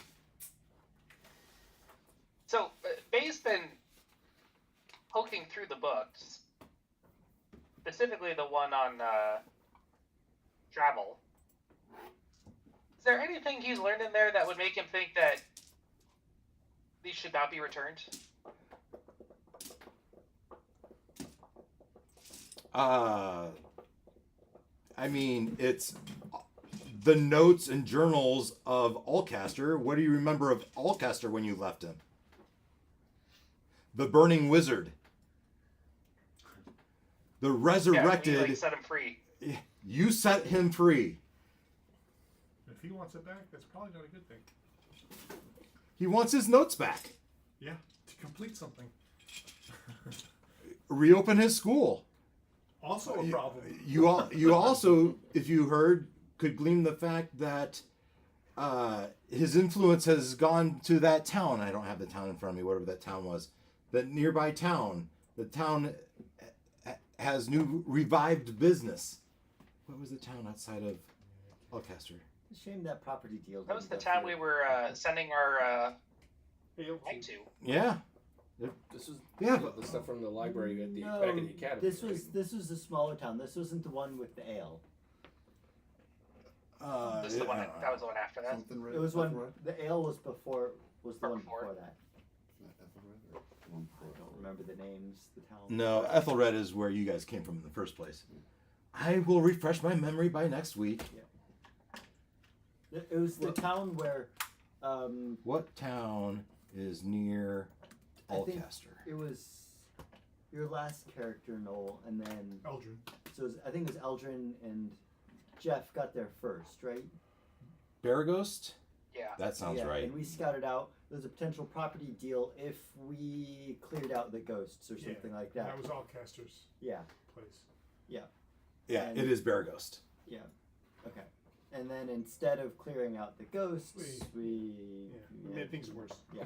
So, Bay's been poking through the books, specifically the one on travel. Is there anything he's learned in there that would make him think that these should not be returned? I mean, it's the notes and journals of Allcaster. What do you remember of Allcaster when you left him? The Burning Wizard. The resurrected. Yeah, we set him free. You set him free. If he wants it back, that's probably not a good thing. He wants his notes back. Yeah, to complete something. Reopen his school. Also a problem. You also, if you heard, could glean the fact that his influence has gone to that town. I don't have the town in front of me, whatever that town was. That nearby town. The town has new revived business. What was the town outside of Alcaster? Shame that property deal. That was the didn't go town through. we were sending our Hail knight to. to. Yeah. This is Yeah, the stuff from the library at the No, back in the academy. This was a smaller town. This wasn't the one with the ale. This is the one that was the one after that. Something red. It was one. Ethelred? The ale was before. Was the one Before. before that. Not Ethelred, or one I before don't remember the names. The town. No, Ethelred is where you guys came from in the first place. I will refresh my memory by next week. It was the town where. What town is near I think Alcaster? it was your last character, Noel, and then Eldrin. so it was, I think it was Eldrin and Jeff got there first, right? Baragost? Yeah. That sounds yeah, right. And we scouted out. There was a potential property deal if we cleared out the ghosts or something like that. That was Allcaster's Yeah, place. Yeah, and- it is Baragost. yeah. Okay. And then instead of clearing out the ghosts, we We made things worse. Yeah.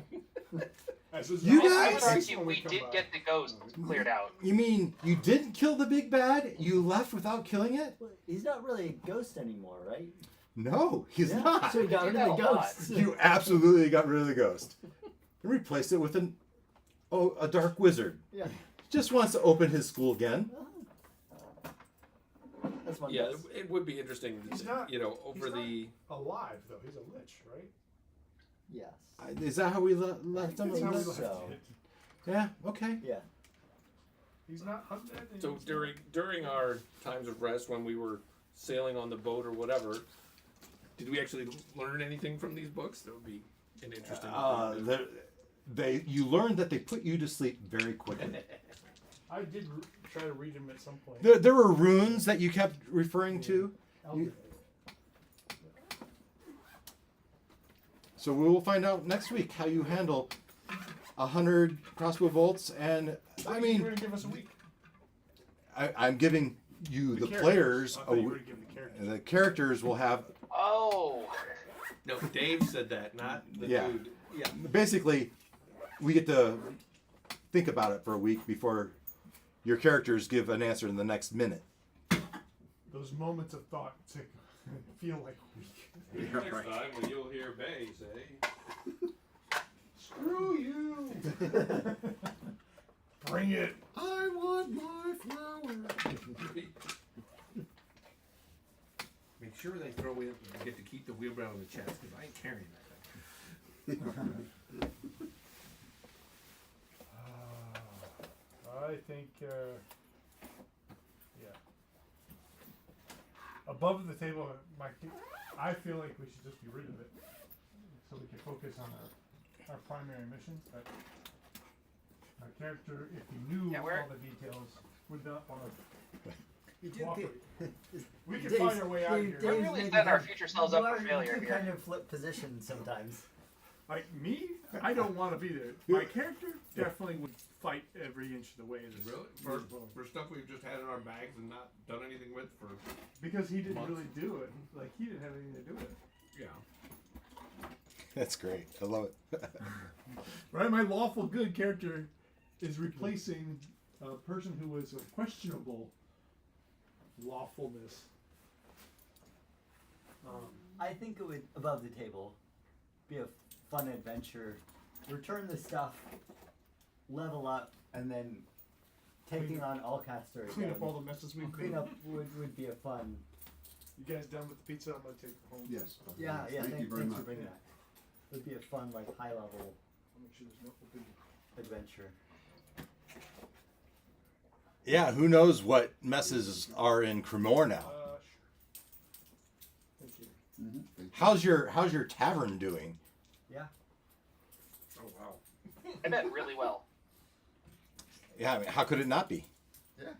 As is You always I guys- would the case argue when we come did by. get the ghost cleared out. You mean you didn't kill the big bad? You left without killing it? Well, he's not really a ghost anymore, right? No, he's Yeah, not. So he got You rid of the did that a lot. ghosts. You absolutely got rid of the ghost. And replaced it with a dark wizard. Yeah. Just wants to open his school again. That's one. Yeah, guess. it would be interesting. He's not- Over he's the. Alive though, he's a lich, right? Yes. Is that how we left him? That's how we think left so. it. Yeah, okay. Yeah. He's not undead. and So he's during our times of rest when we were sailing on the boat or whatever, did we actually learn anything from these books? That would be an interesting. You learned that they put you to sleep very quickly. I did try to read him at some point. There were runes that you kept referring to. Elder. So we will find out next week how you handle 100 crossbow bolts. And I You're mean, gonna give us a week. I'm giving you the characters. players. I thought you were gonna give the characters. The characters will have Oh. No, Dave said that, not the Yeah. dude. Yeah. basically we get to think about it for a week before your characters give an answer in the next minute. Those moments of thought to feel like a week. Next time when you'll hear Bay say, Screw you! Bring it! I want my flower. Make sure they throw in, you get to keep the wheelbarrow in the chest, because I ain't carrying that thing. I think, yeah. Above the table, I feel like we should just be rid of it, so we can focus on our primary missions. But our character, if he knew Yeah, all we're- the details, would not want to You do cooperate. We can Dave's- find our way out of here. We're really setting our future selves up for failure You here. kind of flip positions sometimes. Like me, I don't want to be there. My character definitely would fight every inch of the way. In this Really? For stuff we've just had in our bags and not done anything with for, because he didn't months. really do it. Like he didn't have anything to do with it. yeah. That's great. I love it. Right, my lawful good character is replacing a person who was of questionable lawfulness. I think it would, above the table, be a fun adventure. Return the stuff, level up, and then taking on Allcaster again. Clean up all the messes we've Clean made. up would be a fun. You guys done with the pizza? I'm gonna take it home. Yes. Yeah, yeah. Thank you very Thanks much. for bringing that. It would be a fun, like high level I'll make sure there's no open. Adventure. Yeah, who knows what messes are in Cremor now? Sure. Thank you. Mm-hmm. How's your tavern doing? Yeah. Oh wow. I bet really well. Yeah, I mean, how could it not be? Yeah.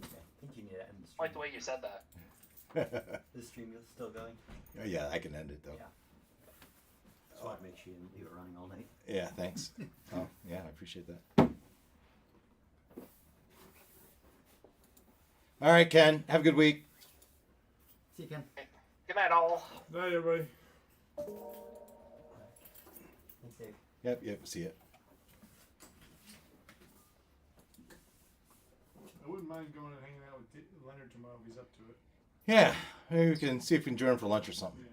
Okay. I think you need to end the stream. Like the way you said that. The stream is still going. Yeah, I can end it though. Yeah. Just want to make sure you didn't leave it running all night. Yeah, thanks. Oh, yeah, I appreciate that. All right, Ken. Have a good week. See you, Ken. Good night, all. Night, everybody. Thanks, Dave. Yep, see it. I wouldn't mind going and hanging out with Leonard tomorrow if he's up to it. Yeah, maybe we can see if we can join him for lunch or something. Yeah.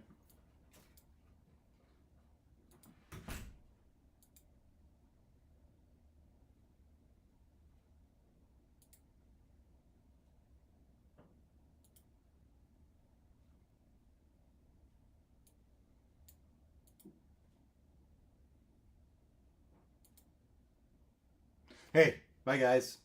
Hey, bye guys.